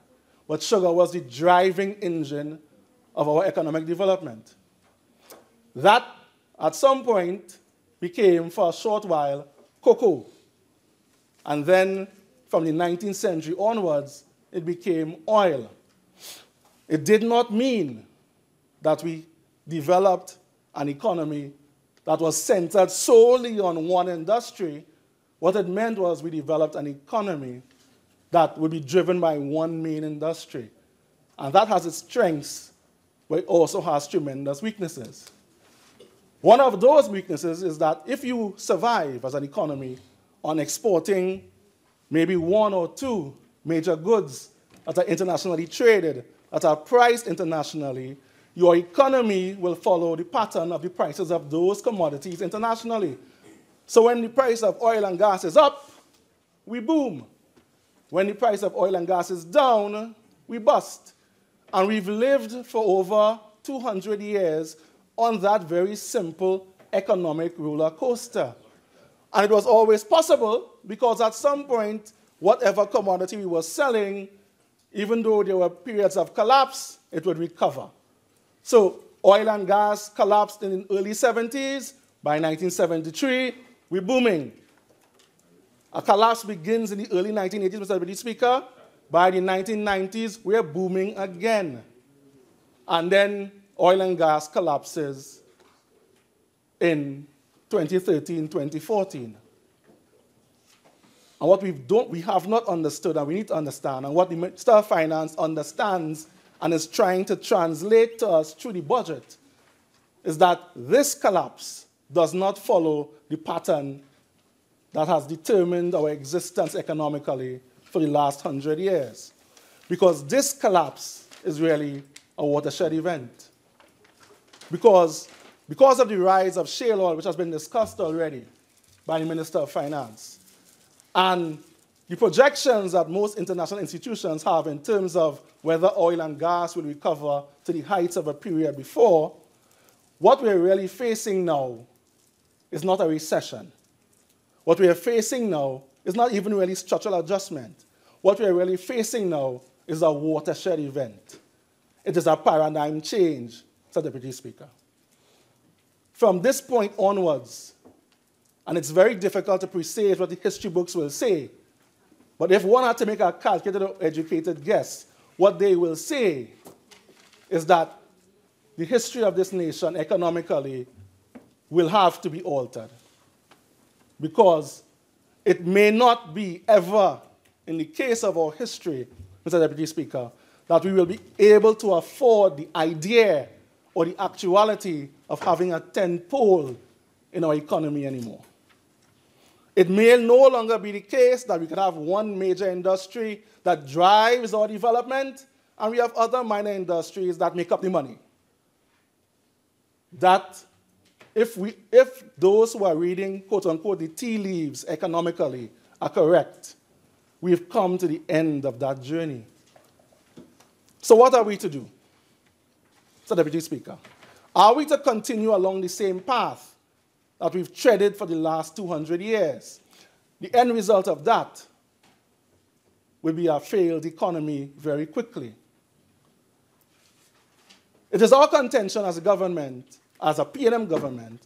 But sugar was the driving engine of our economic development. That, at some point, became, for a short while, cocoa. And then, from the 19th century onwards, it became oil. It did not mean that we developed an economy that was centered solely on one industry. What it meant was we developed an economy that would be driven by one main industry. And that has its strengths, but it also has tremendous weaknesses. One of those weaknesses is that if you survive as an economy on exporting maybe one or two major goods that are internationally traded, that are priced internationally, your economy will follow the pattern of the prices of those commodities internationally. So when the price of oil and gas is up, we boom. When the price of oil and gas is down, we bust. And we've lived for over 200 years on that very simple economic roller coaster. And it was always possible because at some point, whatever commodity we were selling, even though there were periods of collapse, it would recover. So oil and gas collapsed in the early 70s. By 1973, we're booming. A collapse begins in the early 1980s, Mr. Deputy Speaker. By the 1990s, we're booming again. And then oil and gas collapses in 2013, 2014. And what we have not understood, and we need to understand, and what the Minister of Finance understands and is trying to translate to us through the budget, is that this collapse does not follow the pattern that has determined our existence economically for the last 100 years. Because this collapse is really a watershed event. Because of the rise of shale oil, which has been discussed already by the Minister of Finance, and the projections that most international institutions have in terms of whether oil and gas will recover to the heights of a period before, what we're really facing now is not a recession. What we are facing now is not even really structural adjustment. What we are really facing now is a watershed event. It is a paradigm change, Mr. Deputy Speaker. From this point onwards, and it's very difficult to presage what the history books will say, but if one had to make a calculated or educated guess, what they will say is that the history of this nation economically will have to be altered. Because it may not be ever, in the case of our history, Mr. Deputy Speaker, that we will be able to afford the idea or the actuality of having a 10-pole in our economy anymore. It may no longer be the case that we can have one major industry that drives our development, and we have other minor industries that make up the money. That if those who are reading, quote-unquote, the tea leaves economically are correct, we've come to the end of that journey. So what are we to do, Mr. Deputy Speaker? Are we to continue along the same path that we've treaded for the last 200 years? The end result of that will be a failed economy very quickly. It is our contention as a government, as a P&M government,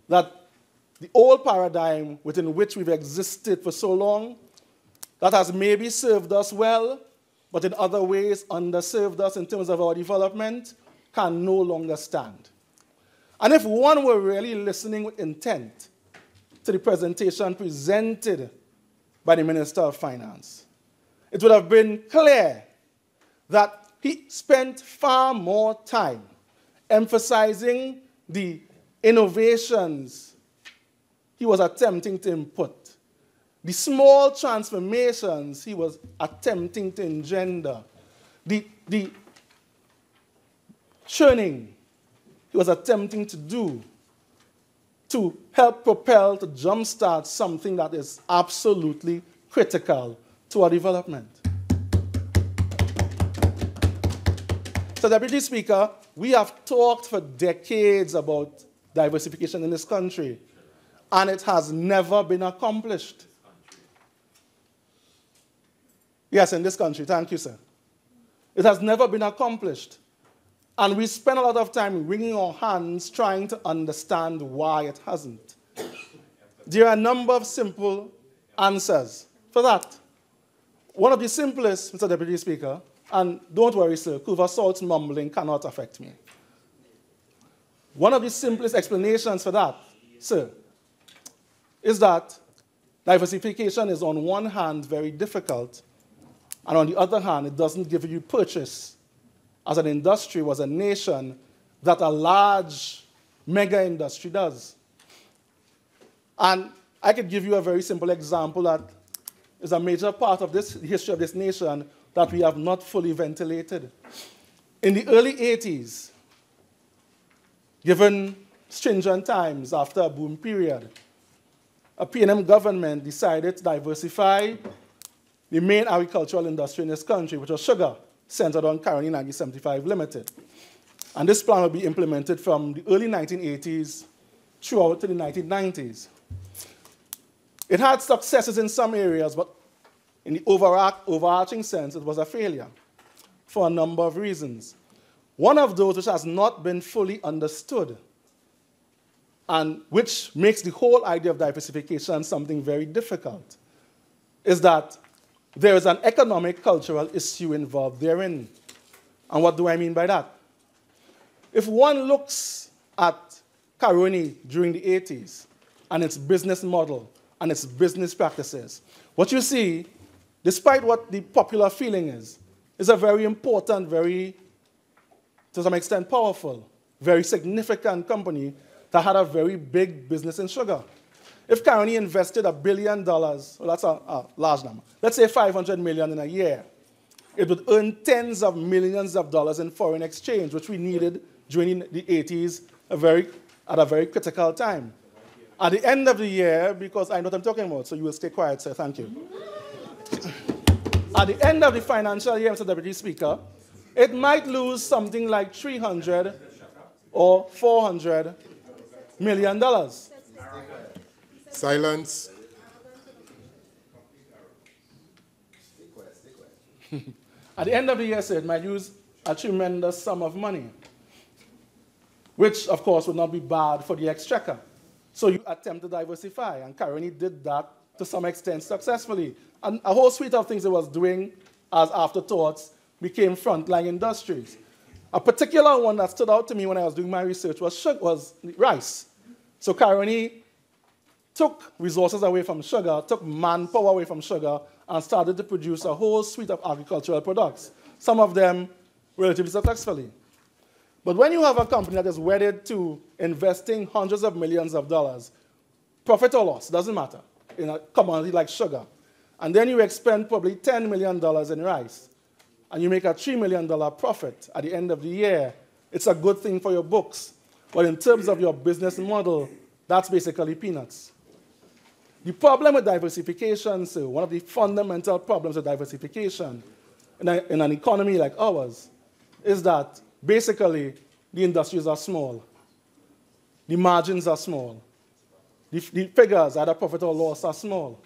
that the old paradigm within which we've existed for so long, that has maybe served us well, but in other ways underserved us in terms of our development, can no longer stand. And if one were really listening with intent to the presentation presented by the Minister of Finance, it would have been clear that he spent far more time emphasizing the innovations he was attempting to input, the small transformations he was attempting to engender, the churning he was attempting to do to help propel, to jumpstart something that is absolutely critical to our development. So, Deputy Speaker, we have talked for decades about diversification in this country, and it has never been accomplished. Yes, in this country. Thank you, sir. It has never been accomplished. And we spend a lot of time wringing our hands trying to understand why it hasn't. There are a number of simple answers for that. One of the simplest, Mr. Deputy Speaker, and don't worry, sir, Kuva Salt's mumbling cannot affect me. One of the simplest explanations for that, sir, is that diversification is on one hand very difficult, and on the other hand, it doesn't give you purchase as an industry or as a nation that a large mega industry does. And I could give you a very simple example that is a major part of this history of this nation that we have not fully ventilated. In the early 80s, given stringent times after a boom period, a P&M government decided to diversify the main agricultural industry in this country, which was sugar, centered on Caroni 1975 Limited. And this plan will be implemented from the early 1980s throughout to the 1990s. It had successes in some areas, but in the overarching sense, it was a failure for a number of reasons. One of those which has not been fully understood, and which makes the whole idea of diversification something very difficult, is that there is an economic, cultural issue involved therein. And what do I mean by that? If one looks at Caroni during the 80s and its business model and its business practices, what you see, despite what the popular feeling is a very important, very, to some extent, powerful, very significant company that had a very big business in sugar. If Caroni invested $1 billion, well, that's a large number, let's say $500 million in a year, it would earn tens of millions of dollars in foreign exchange, which we needed during the 80s at a very critical time. At the end of the year, because I know what I'm talking about, so you will stay quiet, sir, thank you. At the end of the financial year, Mr. Deputy Speaker, it might lose something like $300 or $400 million. Silence. At the end of the year, sir, it might use a tremendous sum of money, which, of course, would not be bad for the exchequer. So you attempt to diversify, and Caroni did that to some extent successfully. And a whole suite of things it was doing as afterthoughts became frontline industries. A particular one that stood out to me when I was doing my research was rice. So Caroni took resources away from sugar, took manpower away from sugar, and started to produce a whole suite of agricultural products, some of them relatively successfully. But when you have a company that is wedded to investing hundreds of millions of dollars, profit or loss, doesn't matter, in a commodity like sugar, and then you expend probably $10 million in rice, and you make a $3 million profit at the end of the year, it's a good thing for your books. But in terms of your business model, that's basically peanuts. The problem with diversification, so one of the fundamental problems with diversification in an economy like ours is that basically the industries are small. The margins are small. The figures, either profit or loss, are small.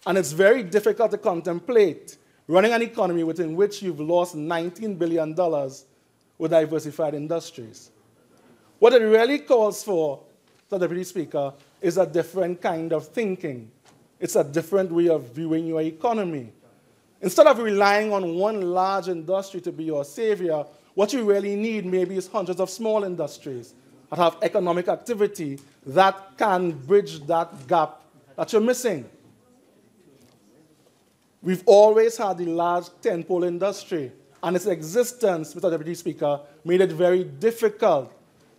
And it's very difficult to contemplate running an economy within which you've lost $19 billion with diversified industries. What it really calls for, Mr. Deputy Speaker, is a different kind of thinking. It's a different way of viewing your economy. Instead of relying on one large industry to be your savior, what you really need maybe is hundreds of small industries that have economic activity that can bridge that gap that you're missing. We've always had the large tentpole industry, and its existence, Mr. Deputy Speaker, made it very difficult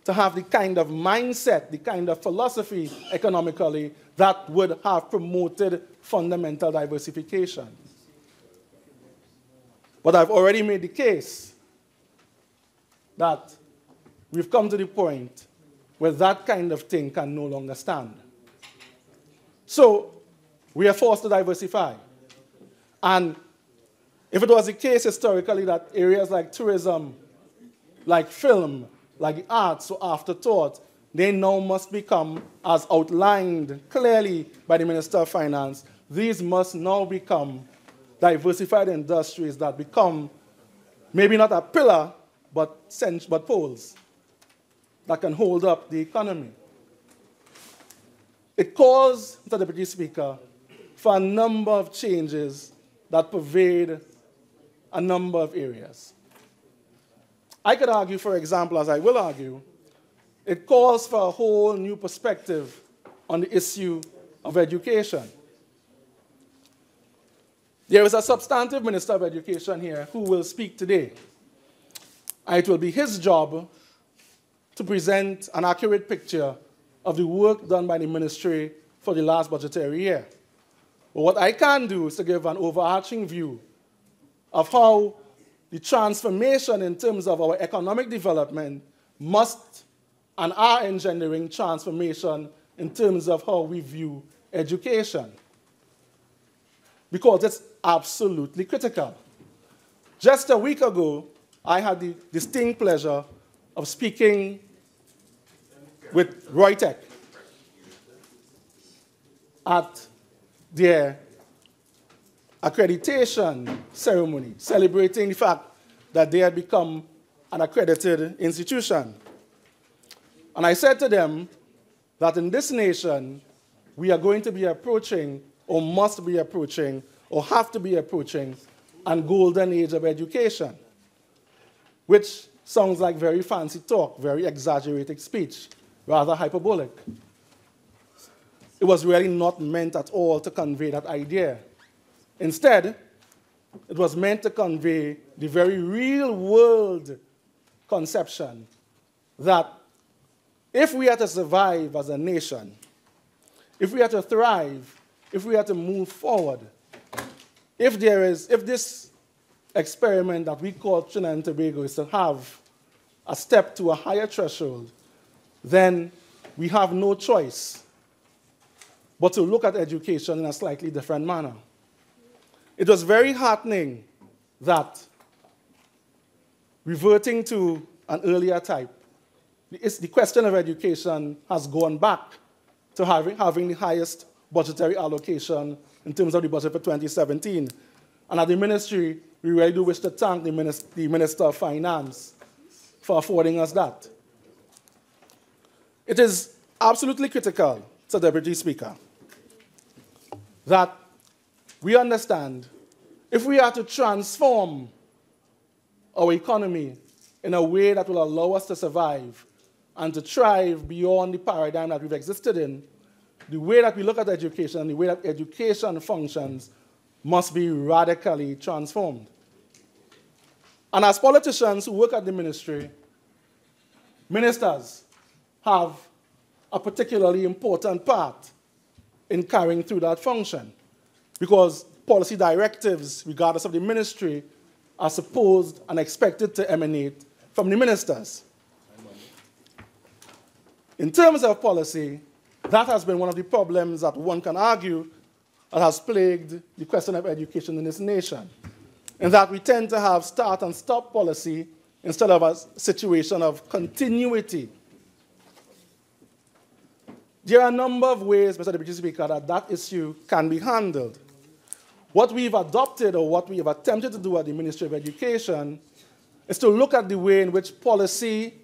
to have the kind of mindset, the kind of philosophy economically that would have promoted fundamental diversification. But I've already made the case that we've come to the point where that kind of thing can no longer stand. So we are forced to diversify. And if it was the case historically that areas like tourism, like film, like the arts were afterthought, they now must become, as outlined clearly by the Minister of Finance, these must now become diversified industries that become maybe not a pillar, but poles that can hold up the economy. It calls, Mr. Deputy Speaker, for a number of changes that pervade a number of areas. I could argue, for example, as I will argue, it calls for a whole new perspective on the issue of education. There is a substantive Minister of Education here who will speak today. And it will be his job to present an accurate picture of the work done by the ministry for the last budgetary year. But what I can do is to give an overarching view of how the transformation in terms of our economic development must and are engendering transformation in terms of how we view education. Because it's absolutely critical. Just a week ago, I had the distinct pleasure of speaking with Reutech at their accreditation ceremony, celebrating the fact that they had become an accredited institution. And I said to them that in this nation, we are going to be approaching, or must be approaching, or have to be approaching, a golden age of education, which sounds like very fancy talk, very exaggerated speech, rather hyperbolic. It was really not meant at all to convey that idea. Instead, it was meant to convey the very real-world conception that if we are to survive as a nation, if we are to thrive, if we are to move forward, if this experiment that we call Trinidad and Tobago is to have a step to a higher threshold, then we have no choice but to look at education in a slightly different manner. It was very heartening that, reverting to an earlier type, the question of education has gone back to having the highest budgetary allocation in terms of the budget for 2017. And at the ministry, we really do wish to thank the Minister of Finance for affording us that. It is absolutely critical, Mr. Deputy Speaker, that we understand if we are to transform our economy in a way that will allow us to survive and to thrive beyond the paradigm that we've existed in, the way that we look at education and the way that education functions must be radically transformed. And as politicians who work at the ministry, ministers have a particularly important part in carrying through that function, because policy directives, regardless of the ministry, are supposed and expected to emanate from the ministers. In terms of policy, that has been one of the problems that one can argue that has plagued the question of education in this nation, in that we tend to have start and stop policy instead of a situation of continuity. There are a number of ways, Mr. Deputy Speaker, that issue can be handled. What we've adopted, or what we have attempted to do at the Ministry of Education, is to look at the way in which policy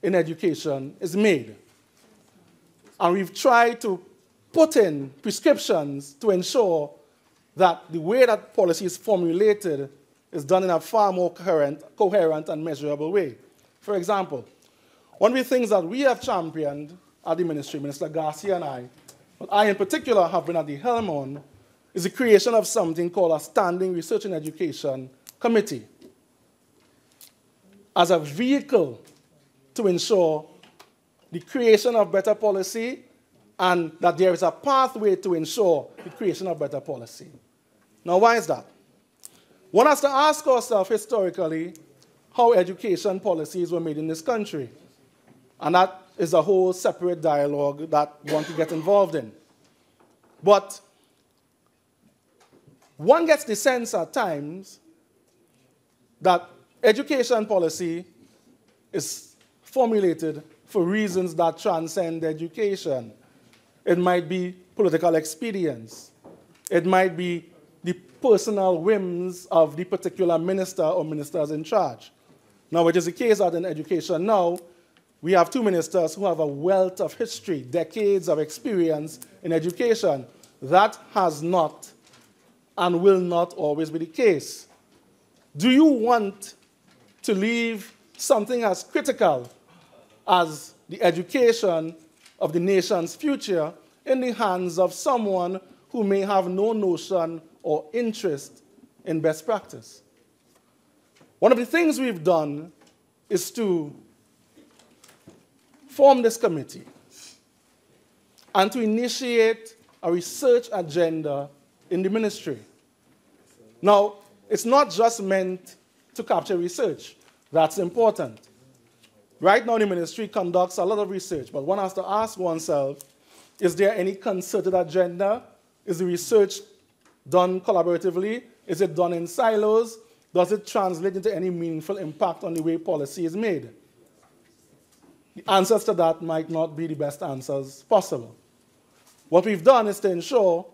in education is made. And we've tried to put in prescriptions to ensure that the way that policy is formulated is done in a far more coherent and measurable way. For example, one of the things that we have championed at the ministry, Minister Garcia and I, but I in particular have been at the helm on, is the creation of something called a Standing Research and Education Committee as a vehicle to ensure the creation of better policy and that there is a pathway to ensure the creation of better policy. Now, why is that? One has to ask ourselves historically how education policies were made in this country. And that is a whole separate dialogue that one could get involved in. But one gets the sense at times that education policy is formulated for reasons that transcend education. It might be political expedience. It might be the personal whims of the particular minister or ministers in charge. Now, it is the case that in education now, we have two ministers who have a wealth of history, decades of experience in education. That has not and will not always be the case. Do you want to leave something as critical as the education of the nation's future in the hands of someone who may have no notion or interest in best practice? One of the things we've done is to form this committee and to initiate a research agenda in the ministry. Now, it's not just meant to capture research. That's important. Right now, the ministry conducts a lot of research, but one has to ask oneself, is there any concerted agenda? Is the research done collaboratively? Is it done in silos? Does it translate into any meaningful impact on the way policy is made? The answers to that might not be the best answers possible. What we've done is to ensure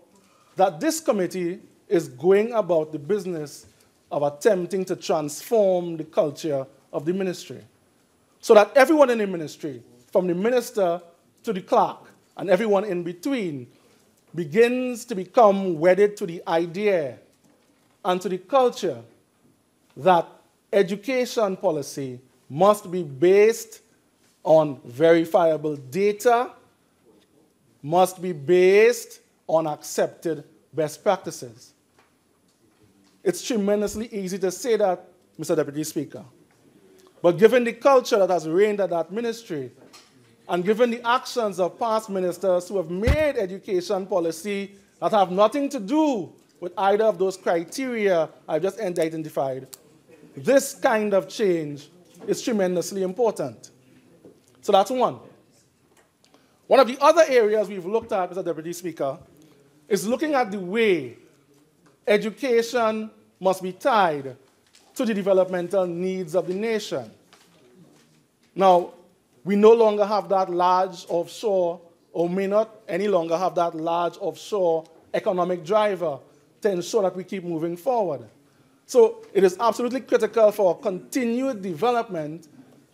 that this committee is going about the business of attempting to transform the culture of the ministry, so that everyone in the ministry, from the minister to the clerk and everyone in between, begins to become wedded to the idea and to the culture that education policy must be based on verifiable data, must be based on accepted best practices. It's tremendously easy to say that, Mr. Deputy Speaker. But given the culture that has reigned at that ministry, and given the actions of past ministers who have made education policy that have nothing to do with either of those criteria I've just identified, this kind of change is tremendously important. So that's one. One of the other areas we've looked at, Mr. Deputy Speaker, is looking at the way education must be tied to the developmental needs of the nation. Now, we no longer have that large offshore, or may not any longer have that large offshore economic driver to ensure that we keep moving forward. So it is absolutely critical for continued development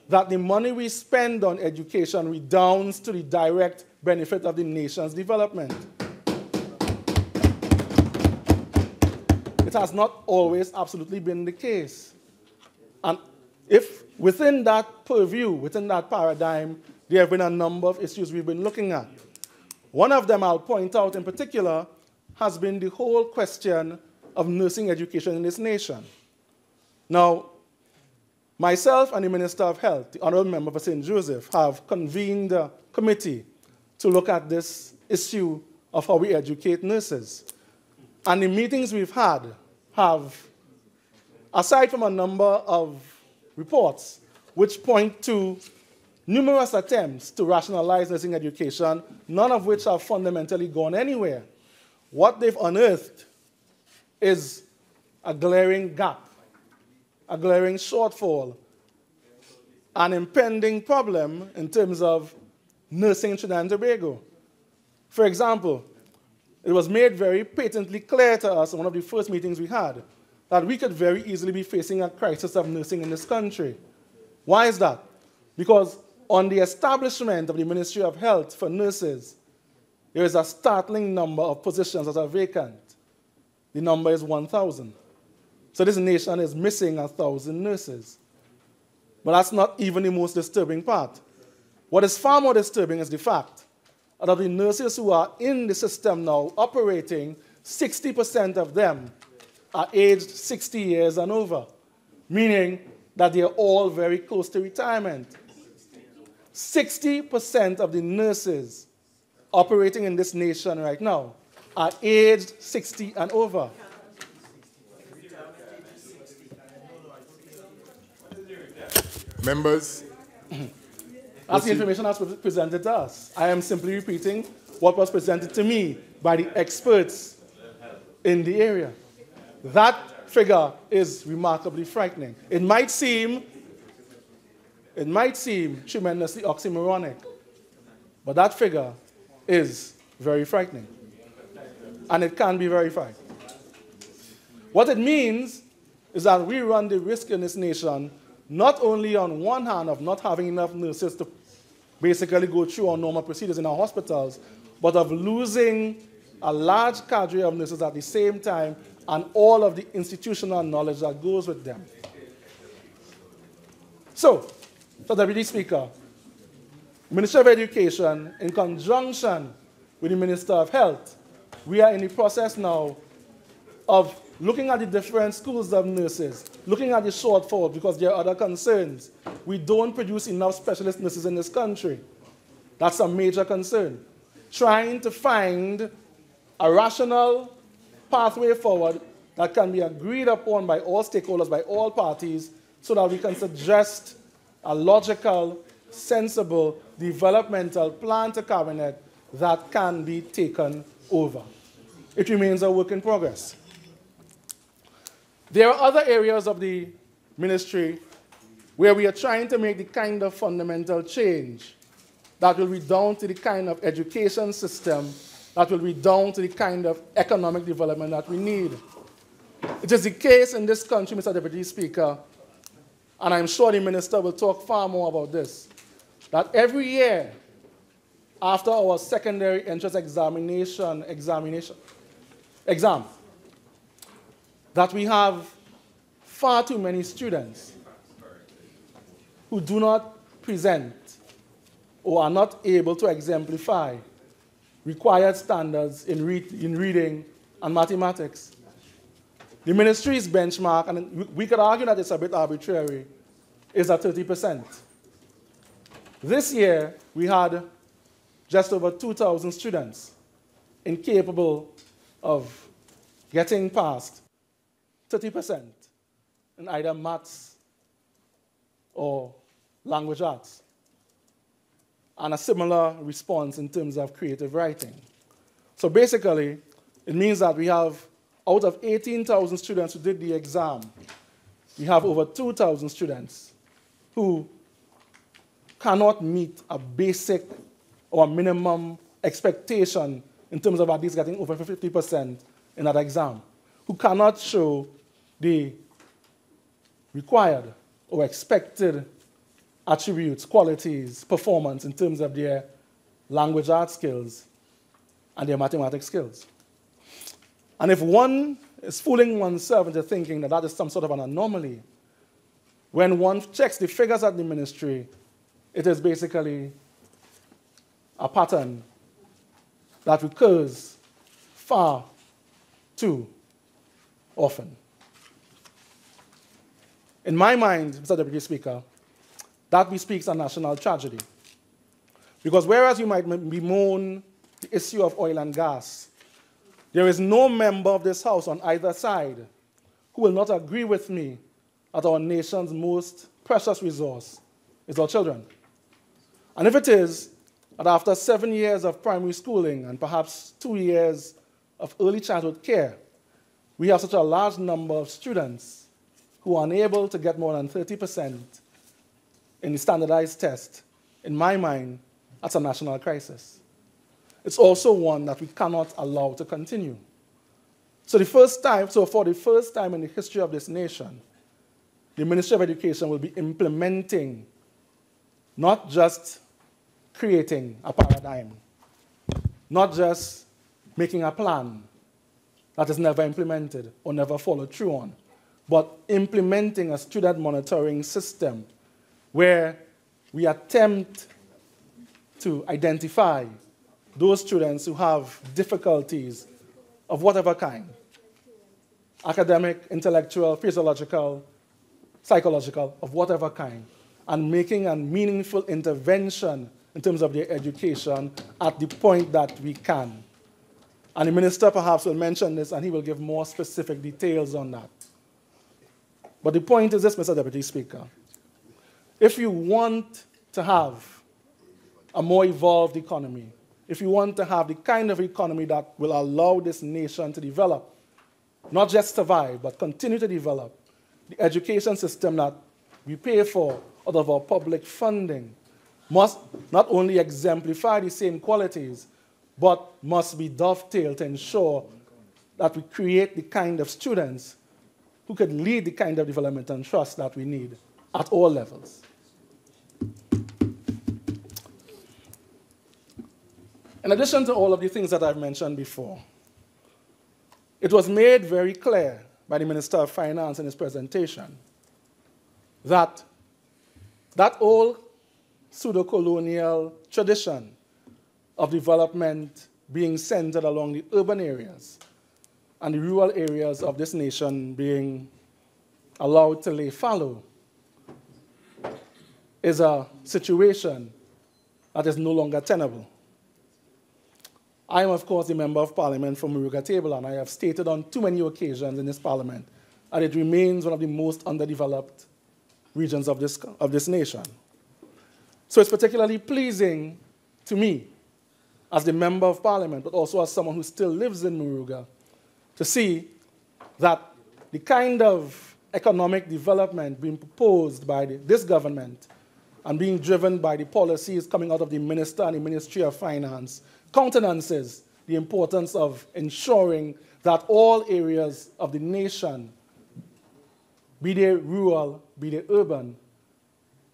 that the money we spend on education redounds to the direct benefit of the nation's development. It has not always absolutely been the case. And if within that purview, within that paradigm, there have been a number of issues we've been looking at. One of them I'll point out in particular has been the whole question of nursing education in this nation. Now, myself and the Minister of Health, the Honorable Member for St. Joseph, have convened a committee to look at this issue of how we educate nurses. And the meetings we've had have, aside from a number of reports which point to numerous attempts to rationalize nursing education, none of which have fundamentally gone anywhere, what they've unearthed is a glaring gap, a glaring shortfall, an impending problem in terms of nursing in Trinidad and Tobago. For example, it was made very patently clear to us in one of the first meetings we had that we could very easily be facing a crisis of nursing in this country. Why is that? Because on the establishment of the Ministry of Health for nurses, there is a startling number of positions that are vacant. the number is 1,000. So this nation is missing 1,000 nurses. But that's not even the most disturbing part. What is far more disturbing is the fact that of the nurses who are in the system now operating, 60% of them are aged 60 years and over, meaning that they are all very close to retirement. 60% of the nurses operating in this nation right now are aged 60 and over. Members, That's the information that's presented to us. I am simply repeating what was presented to me by the experts in the area. That figure is remarkably frightening. It might seem tremendously oxymoronic, but that figure is very frightening. And it can be verified. What it means is that we run the risk in this nation not only on one hand of not having enough nurses to basically go through our normal procedures in our hospitals, but of losing a large cadre of nurses at the same time and all of the institutional knowledge that goes with them. So, Deputy Speaker, Minister of Education, in conjunction with the Minister of Health, we are in the process now of looking at the different schools of nurses, looking at the shortfall because there are other concerns. We don't produce enough specialist nurses in this country. That's a major concern. Trying to find a rational pathway forward that can be agreed upon by all stakeholders, by all parties, so that we can suggest a logical, sensible, developmental plan to Cabinet that can be taken over. It remains a work in progress. There are other areas of the ministry where we are trying to make the kind of fundamental change that will redound to the kind of education system, that will redound to the kind of economic development that we need. It is the case in this country, Mr. Deputy Speaker, and I'm sure the Minister will talk far more about this, that every year after our secondary entrance exam, that we have far too many students who do not present or are not able to exemplify required standards in reading and mathematics. The ministry's benchmark, and we could argue that it's a bit arbitrary, is at 30%. This year, we had just over 2,000 students incapable of getting past 30% in either maths or language arts, and a similar response in terms of creative writing. So basically, it means that we have, out of 18,000 students who did the exam, we have over 2,000 students who cannot meet a basic or minimum expectation in terms of at least getting over 50% in that exam, who cannot show the required or expected attributes, qualities, performance in terms of their language arts skills and their mathematics skills. And if one is fooling oneself into thinking that that is some sort of an anomaly, when one checks the figures at the ministry, it is basically a pattern that recurs far too often. In my mind, Mr. Deputy Speaker, that bespeaks a national tragedy. Because whereas you might bemoan the issue of oil and gas, there is no member of this House on either side who will not agree with me that our nation's most precious resource is our children. And if it is that after 7 years of primary schooling and perhaps 2 years of early childhood care, we have such a large number of students who are unable to get more than 30% in the standardized test, in my mind, that's a national crisis. It's also one that we cannot allow to continue. So for the first time in the history of this nation, the Ministry of Education will be implementing, not just creating a paradigm, not just making a plan, that is never implemented or never followed through on, but implementing a student monitoring system where we attempt to identify those students who have difficulties of whatever kind, academic, intellectual, physiological, psychological, of whatever kind, and making a meaningful intervention in terms of their education at the point that we can. And the minister perhaps will mention this, and he will give more specific details on that. But the point is this, Mr. Deputy Speaker. If you want to have a more evolved economy, if you want to have the kind of economy that will allow this nation to develop, not just survive, but continue to develop, the education system that we pay for out of our public funding must not only exemplify the same qualities, but must be dovetailed to ensure that we create the kind of students who could lead the kind of development and trust that we need at all levels. In addition to all of the things that I've mentioned before, it was made very clear by the Minister of Finance in his presentation that that old pseudo-colonial tradition of development being centered along the urban areas and the rural areas of this nation being allowed to lay fallow is a situation that is no longer tenable. I am, of course, a member of Parliament for Muruga Table, and I have stated on too many occasions in this Parliament that it remains one of the most underdeveloped regions of this nation. So it's particularly pleasing to me, as the Member of Parliament, but also as someone who still lives in Muruga, to see that the kind of economic development being proposed by this government and being driven by the policies coming out of the Minister and the Ministry of Finance countenances the importance of ensuring that all areas of the nation, be they rural, be they urban,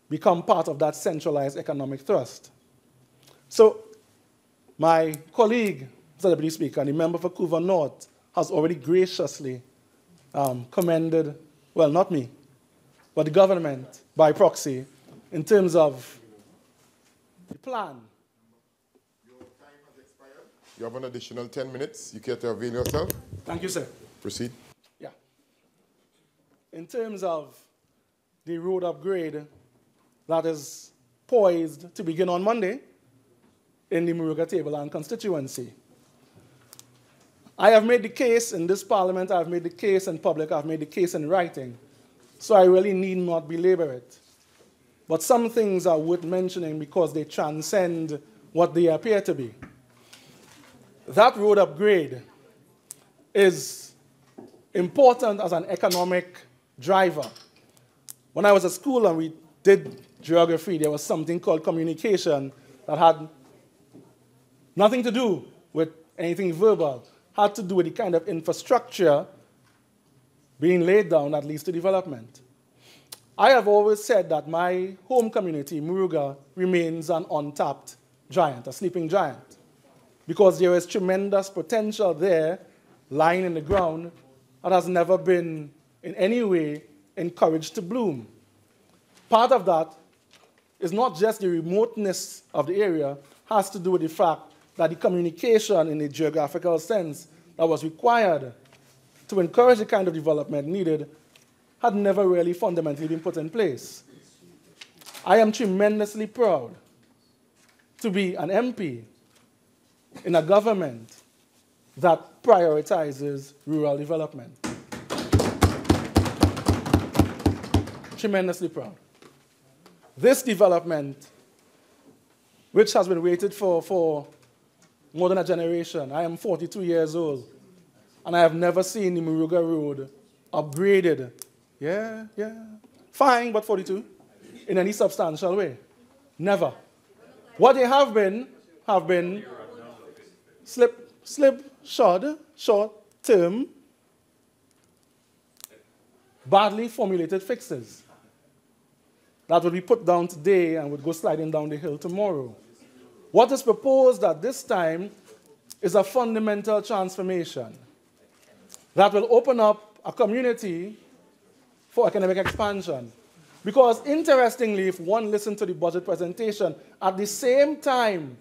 become part of that centralized economic thrust. So my colleague, Mr. Deputy Speaker, and the member for Couva North, has already graciously commended, well, not me, but the government by proxy in terms of the plan. Your time has expired. You have an additional 10 minutes. You care to avail yourself? Thank you, sir. Proceed. Yeah. In terms of the road upgrade that is poised to begin on Monday in the Muruga Tableland constituency, I have made the case in this Parliament, I have made the case in public, I have made the case in writing, so I really need not belabor it. But some things are worth mentioning because they transcend what they appear to be. That road upgrade is important as an economic driver. When I was at school and we did geography, there was something called communication that had nothing to do with anything verbal, had to do with the kind of infrastructure being laid down that leads to development. I have always said that my home community, Muruga, remains an untapped giant, a sleeping giant, because there is tremendous potential there lying in the ground that has never been in any way encouraged to bloom. Part of that is not just the remoteness of the area, has to do with the fact that the communication in the geographical sense that was required to encourage the kind of development needed had never really fundamentally been put in place. I am tremendously proud to be an MP in a government that prioritizes rural development. Tremendously proud. This development, which has been waited for more than a generation. I am 42 years old, and I have never seen the Muruga Road upgraded. Yeah, fine, but 42, in any substantial way. Never. What they have been short-term, badly formulated fixes that would be put down today and would go sliding down the hill tomorrow. What is proposed at this time is a fundamental transformation that will open up a community for economic expansion. Because interestingly, if one listens to the budget presentation, at the same time,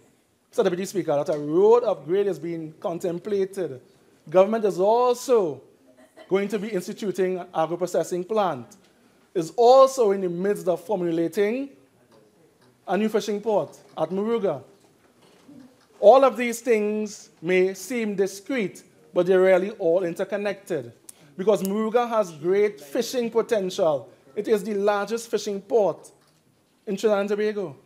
Mr. Deputy Speaker, that a road upgrade is being contemplated, government is also going to be instituting an agro-processing plant, is also in the midst of formulating a new fishing port at Muruga. All of these things may seem discrete, but they're really all interconnected. Because Muruga has great fishing potential. It is the largest fishing port in Trinidad and Tobago.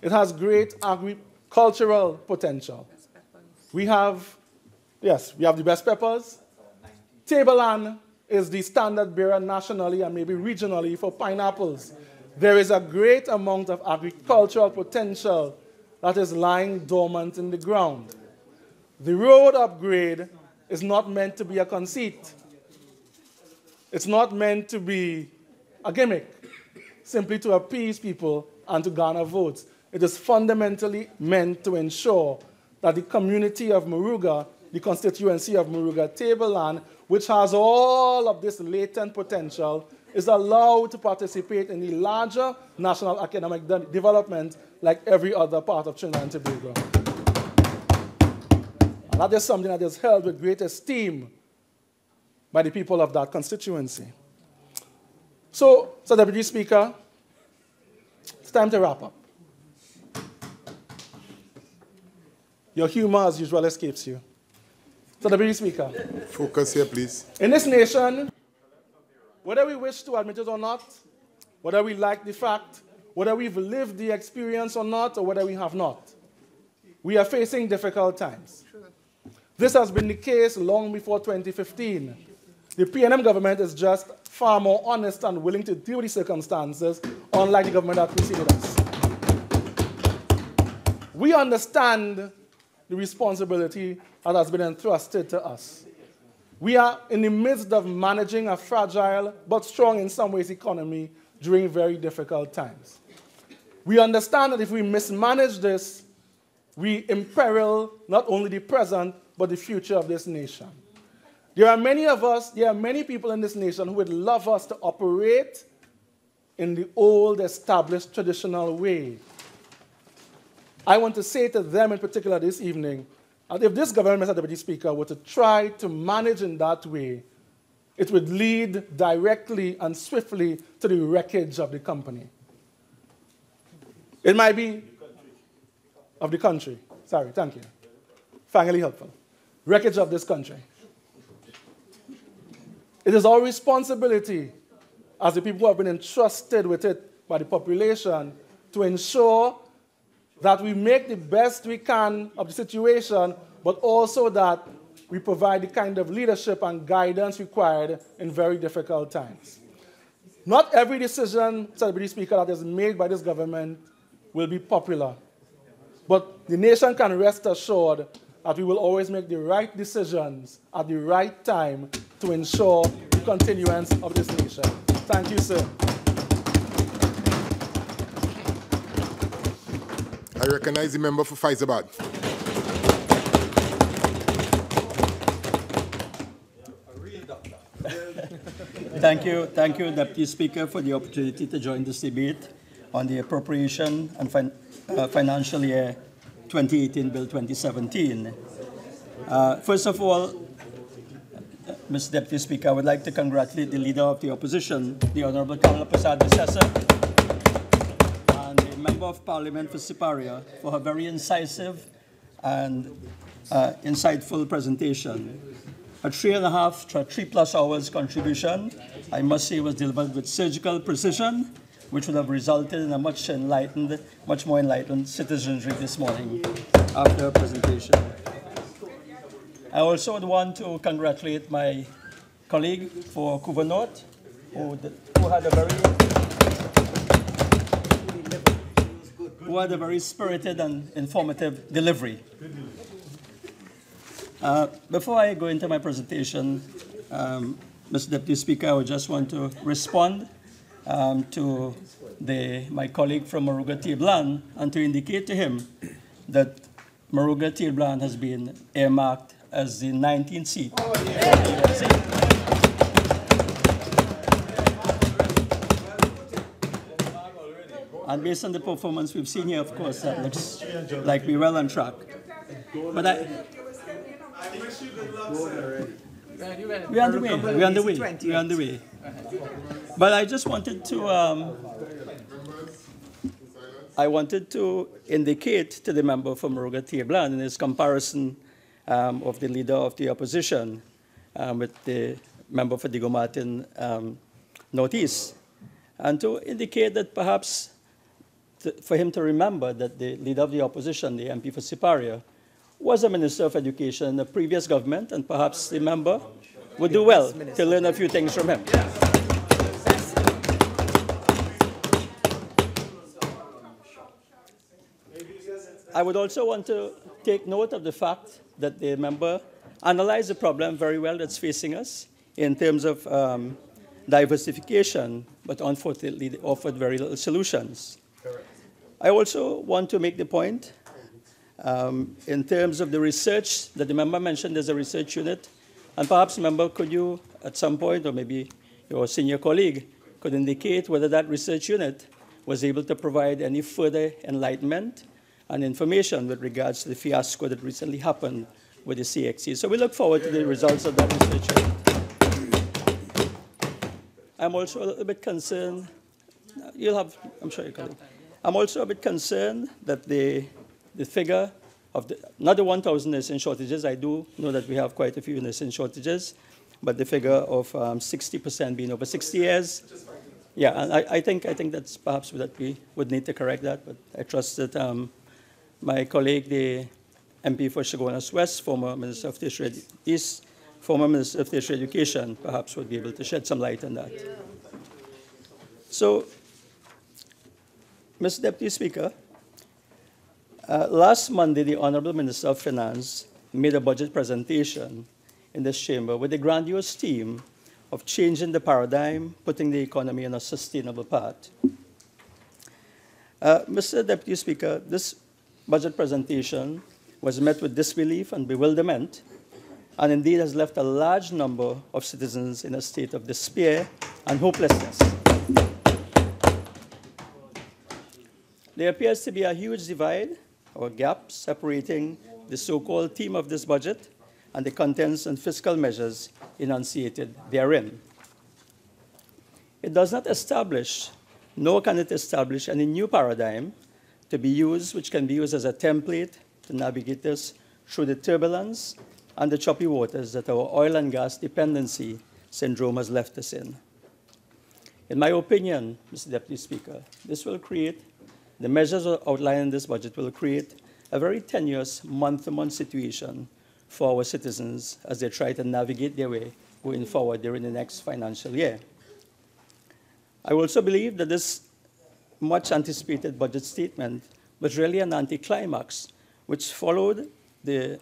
It has great agricultural potential. We have the best peppers. Tableland is the standard bearer nationally and maybe regionally for pineapples. There is a great amount of agricultural potential that is lying dormant in the ground. The road upgrade is not meant to be a conceit. It's not meant to be a gimmick, simply to appease people and to garner votes. It is fundamentally meant to ensure that the community of Muruga, the constituency of Muruga Tableland, which has all of this latent potential, is allowed to participate in the larger national economic development like every other part of Trinidad and Tobago. And that is something that is held with great esteem by the people of that constituency. So, Deputy Speaker, it's time to wrap up. Your humor, as usual, escapes you. So, Deputy Speaker. Focus here, please. In this nation, whether we wish to admit it or not, whether we like the fact, whether we've lived the experience or not, or whether we have not, we are facing difficult times. This has been the case long before 2015. The PNM government is just far more honest and willing to deal with the circumstances, unlike the government that preceded us. We understand the responsibility that has been entrusted to us. We are in the midst of managing a fragile but strong in some ways economy during very difficult times. We understand that if we mismanage this, we imperil not only the present, but the future of this nation. There are many people in this nation who would love us to operate in the old, established, traditional way. I want to say to them in particular this evening, that if this government, Mr. Deputy Speaker, were to try to manage in that way, it would lead directly and swiftly to the wreckage of the company. It might be of the country. Sorry, thank you. Finally helpful. Wreckage of this country. It is our responsibility as the people who have been entrusted with it by the population to ensure that we make the best we can of the situation, but also that we provide the kind of leadership and guidance required in very difficult times. Not every decision, Mr. Deputy Speaker, that is made by this government will be popular. But the nation can rest assured that we will always make the right decisions at the right time to ensure the continuance of this nation. Thank you, sir. I recognize the member for Faizabad. Thank you, Deputy Speaker, for the opportunity to join this debate on the Appropriation and Financial Year 2018 Bill 2017. First of all, Mr. Deputy Speaker, I would like to congratulate the Leader of the Opposition, the Honorable Kamala Prasad-Bissessar, and the Member of Parliament for Siparia for her very incisive and insightful presentation. A 3+ hours contribution, I must say, was delivered with surgical precision, which would have resulted in a much more enlightened citizenry this morning after her presentation. I also would want to congratulate my colleague for Couva North, who had a very spirited and informative delivery. Before I go into my presentation, Mr. Deputy Speaker, I would just want to respond to my colleague from Muruga Tableland and to indicate to him that Muruga Tableland has been earmarked as the 19th seat. And based on the performance we've seen here, of course, that looks like we're well on track. But we're on the way. We're on the way. We're on the way. But I just wanted to, indicate to the member from Muruga Tablan in his comparison of the leader of the opposition with the member for Diego Martin Northeast, and to indicate that perhaps for him to remember that the leader of the opposition, the MP for Siparia, was a Minister of Education in the previous government, and perhaps the member would do well to learn a few things from him. I would also want to take note of the fact that the member analyzed the problem very well that's facing us in terms of diversification, but unfortunately they offered very little solutions. I also want to make the point in terms of the research that the member mentioned. There's a research unit, and perhaps, member, could you at some point, or maybe your senior colleague, could indicate whether that research unit was able to provide any further enlightenment and information with regards to the fiasco that recently happened with the CXC. So we look forward to the results of that research unit. I'm also a little bit concerned, I'm sure you can. I'm also a bit concerned that the figure of not the 1,000 nursing shortages. I do know that we have quite a few nursing shortages, but the figure of 60% being over 60 years. Yeah, and I think that's perhaps that we would need to correct that, but I trust that my colleague, the MP for Chaguanas West, former Minister of Tertiary East, former Minister of Tertiary Education, perhaps would be able to shed some light on that. Yeah. So, Mr. Deputy Speaker, last Monday, the Honorable Minister of Finance made a budget presentation in this chamber with the grandiose theme of changing the paradigm, putting the economy on a sustainable path. Mr. Deputy Speaker, this budget presentation was met with disbelief and bewilderment, and indeed has left a large number of citizens in a state of despair and hopelessness. There appears to be a huge divide or gap separating the so-called theme of this budget and the contents and fiscal measures enunciated therein. It does not establish, nor can it establish any new paradigm to be used, which can be used as a template to navigate us through the turbulence and the choppy waters that our oil and gas dependency syndrome has left us in. In my opinion, Mr. Deputy Speaker, the measures outlined in this budget will create a very tenuous month-to-month situation for our citizens as they try to navigate their way going forward during the next financial year. I also believe that this much anticipated budget statement was really an anticlimax, which followed the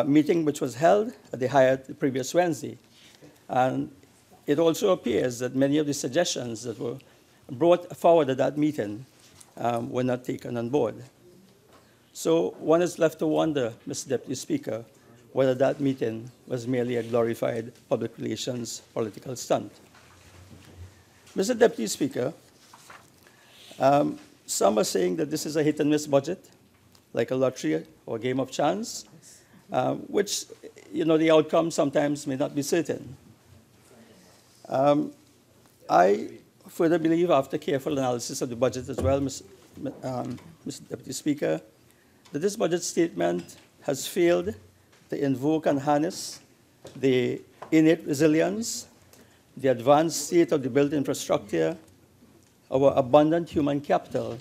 meeting which was held at the Hyatt the previous Wednesday. And it also appears that many of the suggestions that were brought forward at that meeting were not taken on board. So one is left to wonder, Mr. Deputy Speaker, whether that meeting was merely a glorified public relations political stunt. Mr. Deputy Speaker, some are saying that this is a hit-and-miss budget, like a lottery or a game of chance, which, the outcome sometimes may not be certain. I further believe, after careful analysis of the budget as well, Mr. Deputy Speaker, that this budget statement has failed to invoke and harness the innate resilience, the advanced state of the built infrastructure, our abundant human capital,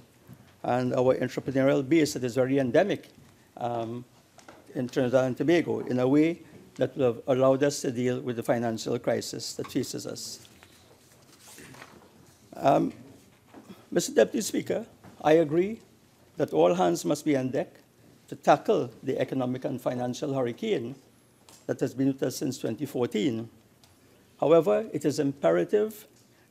and our entrepreneurial base that is very endemic in Trinidad and Tobago in a way that will have allowed us to deal with the financial crisis that faces us. Mr. Deputy Speaker, I agree that all hands must be on deck to tackle the economic and financial hurricane that has been with us since 2014. However, it is imperative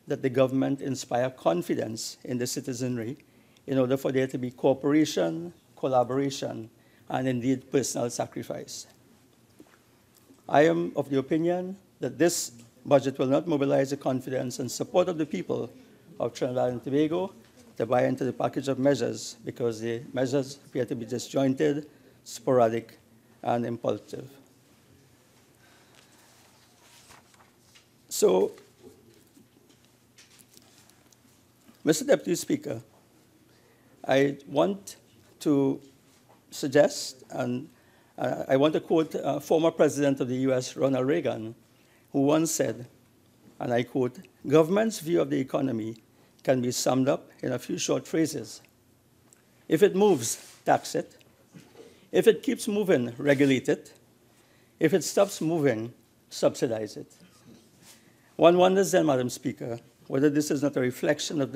that the government inspire confidence in the citizenry in order for there to be cooperation, collaboration, and indeed personal sacrifice. I am of the opinion that this budget will not mobilize the confidence and support of the people of Trinidad and Tobago to buy into the package of measures because the measures appear to be disjointed, sporadic, and impulsive. So, Mr. Deputy Speaker, I want to suggest, and I want to quote former President of the US, Ronald Reagan, who once said, and I quote, "Government's view of the economy can be summed up in a few short phrases. If it moves, tax it. If it keeps moving, regulate it. If it stops moving, subsidize it." One wonders then, Madam Speaker, whether this is not a reflection of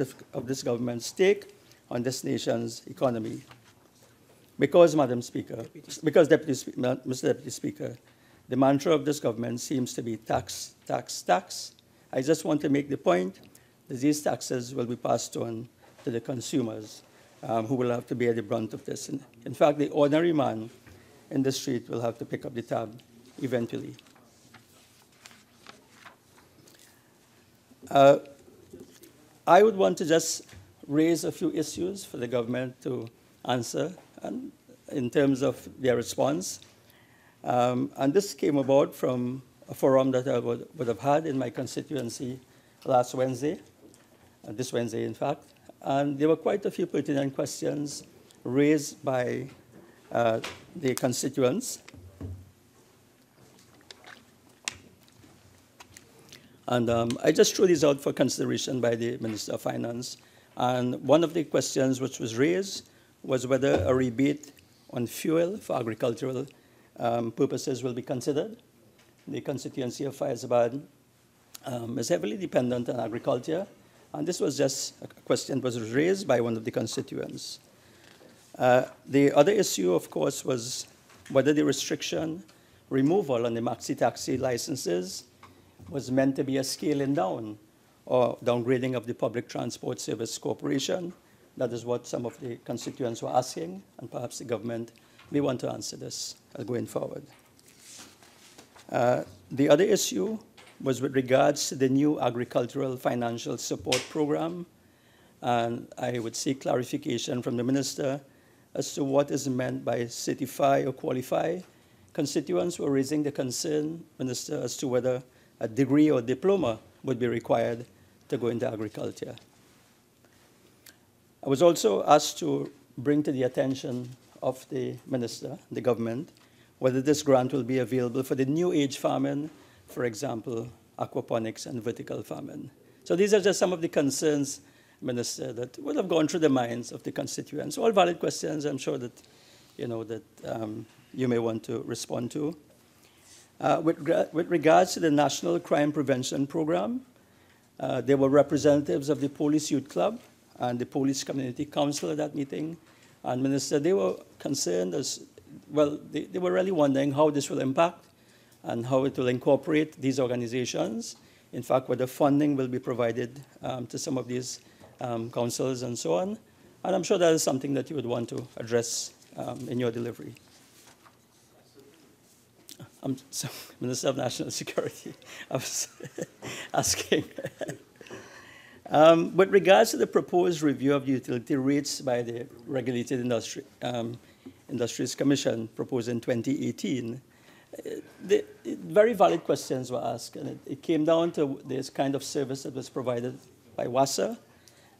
this government's take on this nation's economy. Because, Madam Speaker, Mr. Deputy Speaker, the mantra of this government seems to be tax, tax, tax. I just want to make the point that these taxes will be passed on to the consumers who will have to bear the brunt of this. In fact, the ordinary man in the street will have to pick up the tab eventually. I would want to just raise a few issues for the government to answer and in terms of their response. And this came about from a forum that I would have had in my constituency last Wednesday, this Wednesday, in fact. And there were quite a few pertinent questions raised by the constituents. And I just threw these out for consideration by the Minister of Finance. And one of the questions which was raised was whether a rebate on fuel for agricultural purposes will be considered. The constituency of Faizabad is heavily dependent on agriculture, and this was just a question that was raised by one of the constituents. The other issue, of course, was whether the restriction removal on the maxi-taxi licenses was meant to be a scaling down or downgrading of the Public Transport Service Corporation. That is what some of the constituents were asking, and perhaps the government may want to answer this going forward. The other issue was with regards to the new agricultural financial support program, and I would seek clarification from the minister as to what is meant by certify or qualify. Constituents were raising the concern, Minister, as to whether a degree or diploma would be required to go into agriculture. I was also asked to bring to the attention of the minister, the government, whether this grant will be available for the new age farming, for example, aquaponics and vertical farming. So these are just some of the concerns, Minister, that would have gone through the minds of the constituents. All valid questions, I'm sure that you may want to respond to. With regards to the National Crime Prevention Program, there were representatives of the Police Youth Club and the Police Community Council at that meeting. And Minister, they were concerned as, well, they were really wondering how this will impact and how it will incorporate these organizations. In fact, whether funding will be provided to some of these councils and so on. And I'm sure that is something that you would want to address in your delivery. So, Minister of National Security, I was asking. With regards to the proposed review of utility rates by the Regulated Industries Commission proposed in 2018, very valid questions were asked, and it came down to this kind of service that was provided by WASA.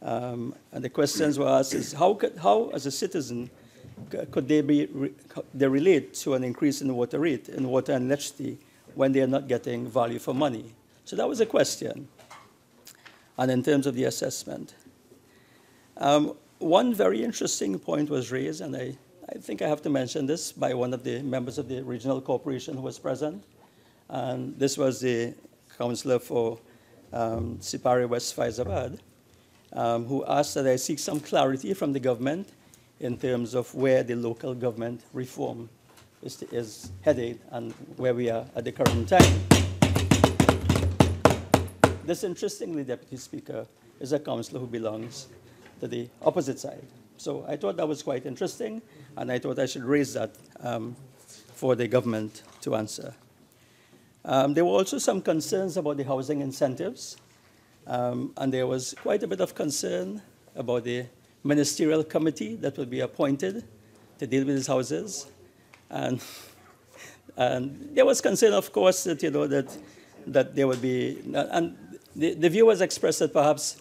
And the questions were asked is how as a citizen, could they relate to an increase in the water rate, in water and electricity, when they are not getting value for money? So that was a question. And in terms of the assessment, one very interesting point was raised, and I think I have to mention this, by one of the members of the regional corporation who was present. And this was the councillor for Sipari West Faizabad, who asked that I seek some clarity from the government in terms of where the local government reform is headed and where we are at the current time. This, interestingly, Deputy Speaker, is a councillor who belongs to the opposite side. So I thought that was quite interesting, and I thought I should raise that for the government to answer. There were also some concerns about the housing incentives, and there was quite a bit of concern about the ministerial committee that will be appointed to deal with these houses. And there was concern, of course, that, that there would be, and the view was expressed that perhaps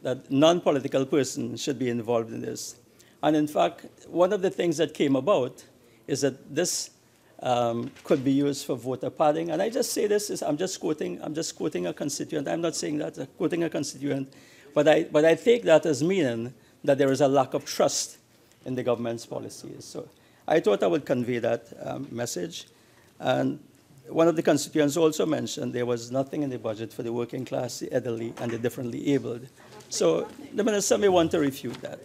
that non-political persons should be involved in this. And in fact, one of the things that came about is that this could be used for voter padding. And I just say this, I'm just quoting a constituent. I'm not saying that, I'm quoting a constituent, but I take that as meaning that there is a lack of trust in the government's policies. So I thought I would convey that message. And one of the constituents also mentioned there was nothing in the budget for the working class, the elderly, and the differently abled. So the minister may want to refute that.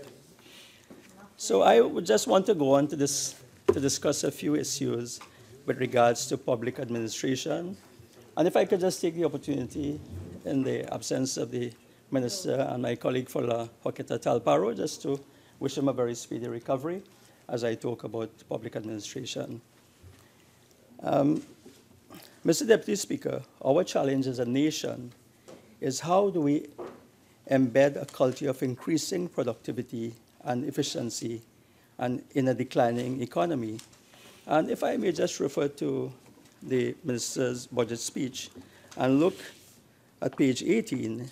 So I would just want to go on to discuss a few issues with regards to public administration. And if I could just take the opportunity, in the absence of the minister and my colleague Fola Hoketa Talparo, just to wish him a very speedy recovery as I talk about public administration. Mr. Deputy Speaker, our challenge as a nation is how do we embed a culture of increasing productivity and efficiency and in a declining economy. And if I may just refer to the minister's budget speech and look at page 18,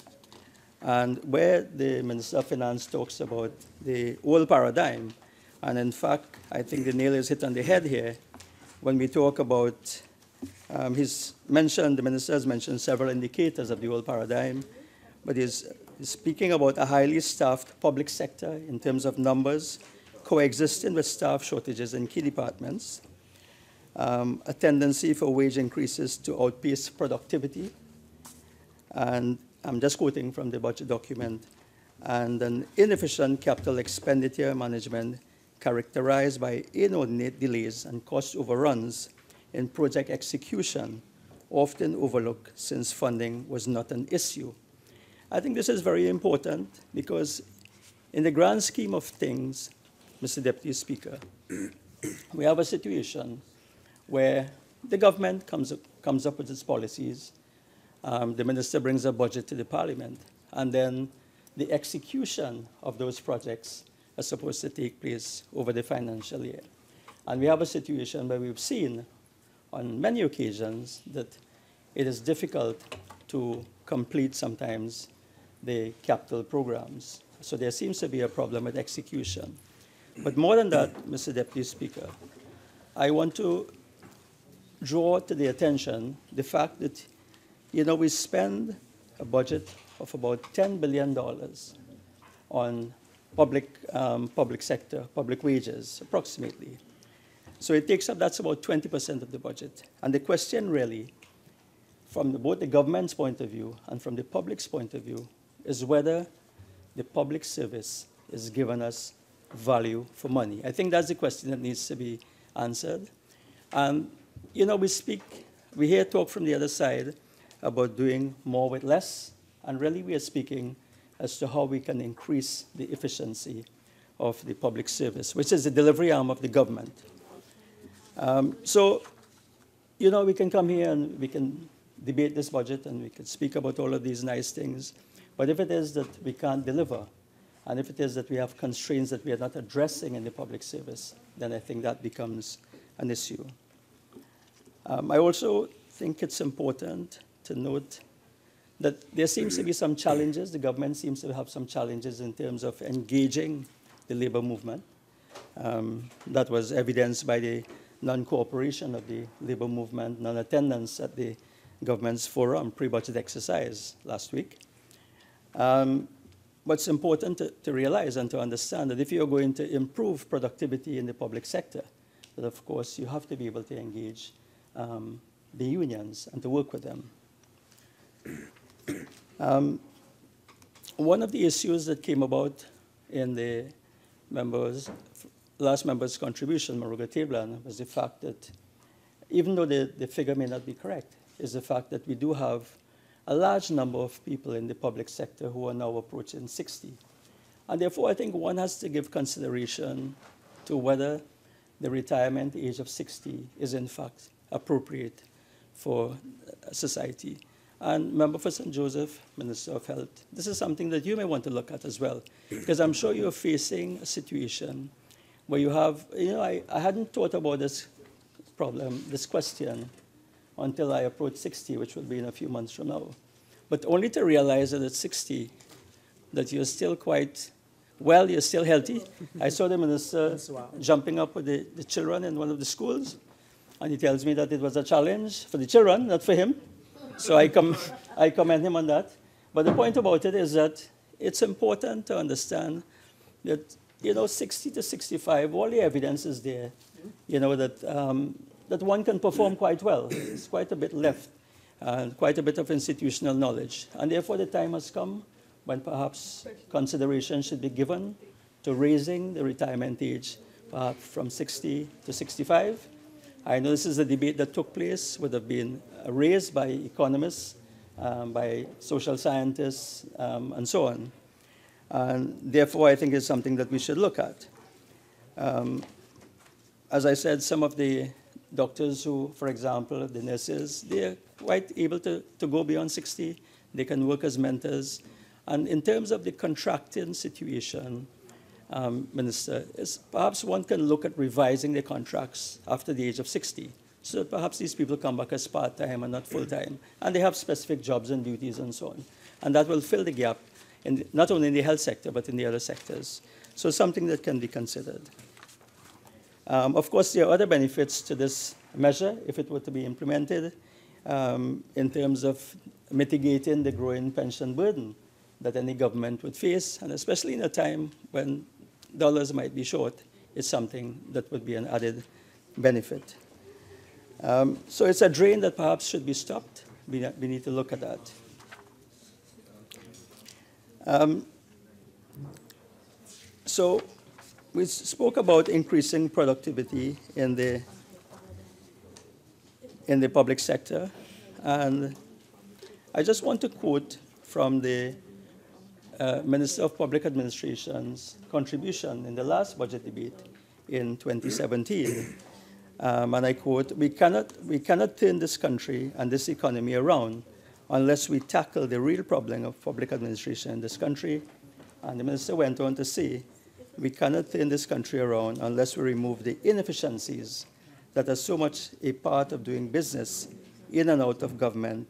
and where the Minister of Finance talks about the old paradigm. And in fact, I think the nail is hit on the head here when we talk about, the minister has mentioned several indicators of the old paradigm, but he's speaking about a highly staffed public sector in terms of numbers, coexisting with staff shortages in key departments, a tendency for wage increases to outpace productivity, and I'm just quoting from the budget document, and an inefficient capital expenditure management characterized by inordinate delays and cost overruns in project execution, often overlooked since funding was not an issue. I think this is very important because in the grand scheme of things, Mr. Deputy Speaker, we have a situation where the government comes up with its policies, the minister brings a budget to the parliament, and then the execution of those projects are supposed to take place over the financial year. And we have a situation where we've seen on many occasions that it is difficult to complete sometimes the capital programs. So there seems to be a problem with execution. But more than that, Mr. Deputy Speaker, I want to draw to the attention the fact that we spend a budget of about $10 billion on public sector, public wages, approximately. So it takes up, that's about 20% of the budget. And the question really, from both the government's point of view and from the public's point of view, is whether the public service is giving us value for money. I think that's the question that needs to be answered. And, we hear talk from the other side about doing more with less, and really we are speaking as to how we can increase the efficiency of the public service, which is the delivery arm of the government. We can come here and we can debate this budget and we can speak about all of these nice things, but if it is that we can't deliver, and if it is that we have constraints that we are not addressing in the public service, then I think that becomes an issue. I also think it's important to note that there seems to be some challenges. The government seems to have some challenges in terms of engaging the labor movement. That was evidenced by the non-cooperation of the labor movement, non-attendance at the government's forum pre-budget exercise last week. What's important to realize and to understand that if you're going to improve productivity in the public sector, that of course you have to be able to engage the unions and to work with them. One of the issues that came about in the last member's contribution, Maruga Tablan, was the fact that even though the figure may not be correct, is the fact that we do have a large number of people in the public sector who are now approaching 60. And therefore, I think one has to give consideration to whether the retirement age of 60 is in fact appropriate for society. And member for St. Joseph, Minister of Health, this is something that you may want to look at as well, because I'm sure you're facing a situation where you have, I hadn't thought about this problem, this question, until I approached 60, which will be in a few months from now. But only to realize that at 60, that you're still quite well, you're still healthy. I saw the minister jumping up with the children in one of the schools, and he tells me that it was a challenge for the children, not for him. So I commend him on that. But the point about it is that it's important to understand that, 60 to 65, all the evidence is there, that one can perform quite well. There's quite a bit left, and quite a bit of institutional knowledge. And therefore, the time has come when perhaps consideration should be given to raising the retirement age perhaps from 60 to 65. I know this is a debate that took place, would have been raised by economists, by social scientists, and so on. And therefore, I think it's something that we should look at. As I said, some of the doctors who, for example, the nurses, they're quite able to go beyond 60. They can work as mentors. And in terms of the contracting situation, Minister, perhaps one can look at revising the contracts after the age of 60. So perhaps these people come back as part-time and not full-time. And they have specific jobs and duties and so on. And that will fill the gap, not only in the health sector, but in the other sectors. So something that can be considered. Of course, there are other benefits to this measure, if it were to be implemented, in terms of mitigating the growing pension burden that any government would face, and especially in a time when dollars might be short, it's something that would be an added benefit. So it's a drain that perhaps should be stopped. We need to look at that. So we spoke about increasing productivity in the public sector, and I just want to quote from the Minister of Public Administration's contribution in the last budget debate in 2017. And I quote, we cannot turn this country and this economy around unless we tackle the real problem of public administration in this country. And the minister went on to say, we cannot turn this country around unless we remove the inefficiencies that are so much a part of doing business in and out of government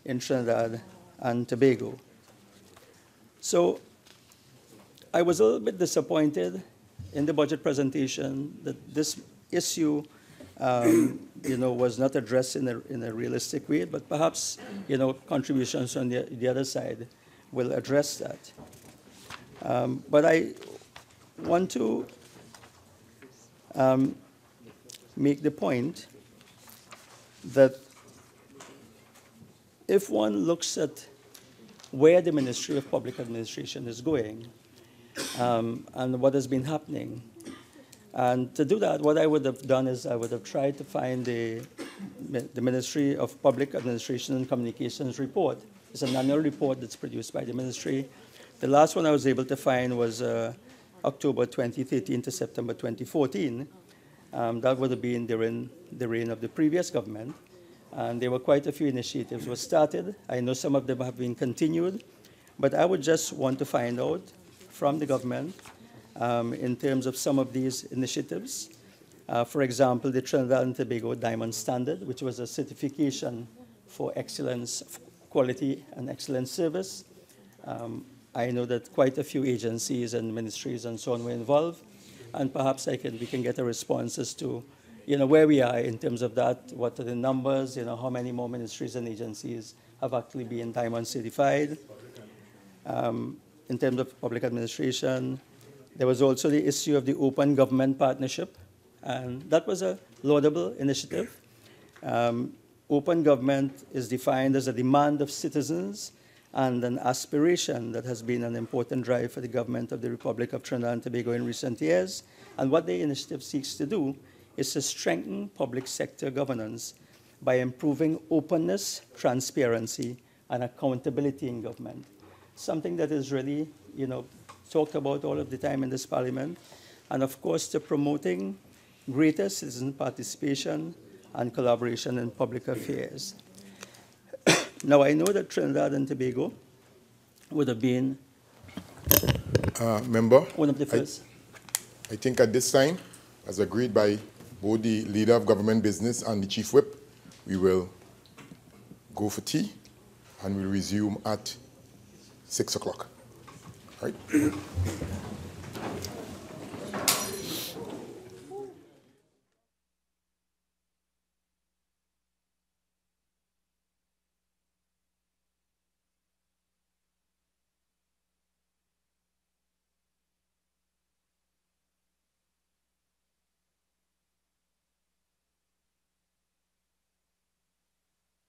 in Trinidad and Tobago. So I was a little bit disappointed in the budget presentation that this issue was not addressed in a realistic way, but perhaps contributions on the other side will address that. But I want to make the point that if one looks at where the Ministry of Public Administration is going and what has been happening, and to do that, what I would have done is I would have tried to find the Ministry of Public Administration and Communications report. It's an annual report that's produced by the ministry. The last one I was able to find was October 2013 to September 2014. That would have been during the reign of the previous government. And there were quite a few initiatives were started. I know some of them have been continued. But I would just want to find out from the government in terms of some of these initiatives. For example, the Trinidad and Tobago Diamond Standard, which was a certification for excellence, quality and excellent service. I know that quite a few agencies and ministries and so on were involved. And perhaps we can get a response as to where we are in terms of that, what are the numbers, how many more ministries and agencies have actually been Diamond certified. In terms of public administration, there was also the issue of the Open Government Partnership, and that was a laudable initiative. Open government is defined as a demand of citizens and an aspiration that has been an important drive for the government of the Republic of Trinidad and Tobago in recent years. And what the initiative seeks to do is to strengthen public sector governance by improving openness, transparency, and accountability in government. Something that is really, talked about all of the time in this parliament. And of course, to promoting greater citizen participation, and collaboration in public affairs. Now, I know that Trinidad and Tobago would have been Member, one of the first. I think at this time, as agreed by both the leader of government business and the chief whip, we will go for tea and we'll resume at 6 o'clock. Right?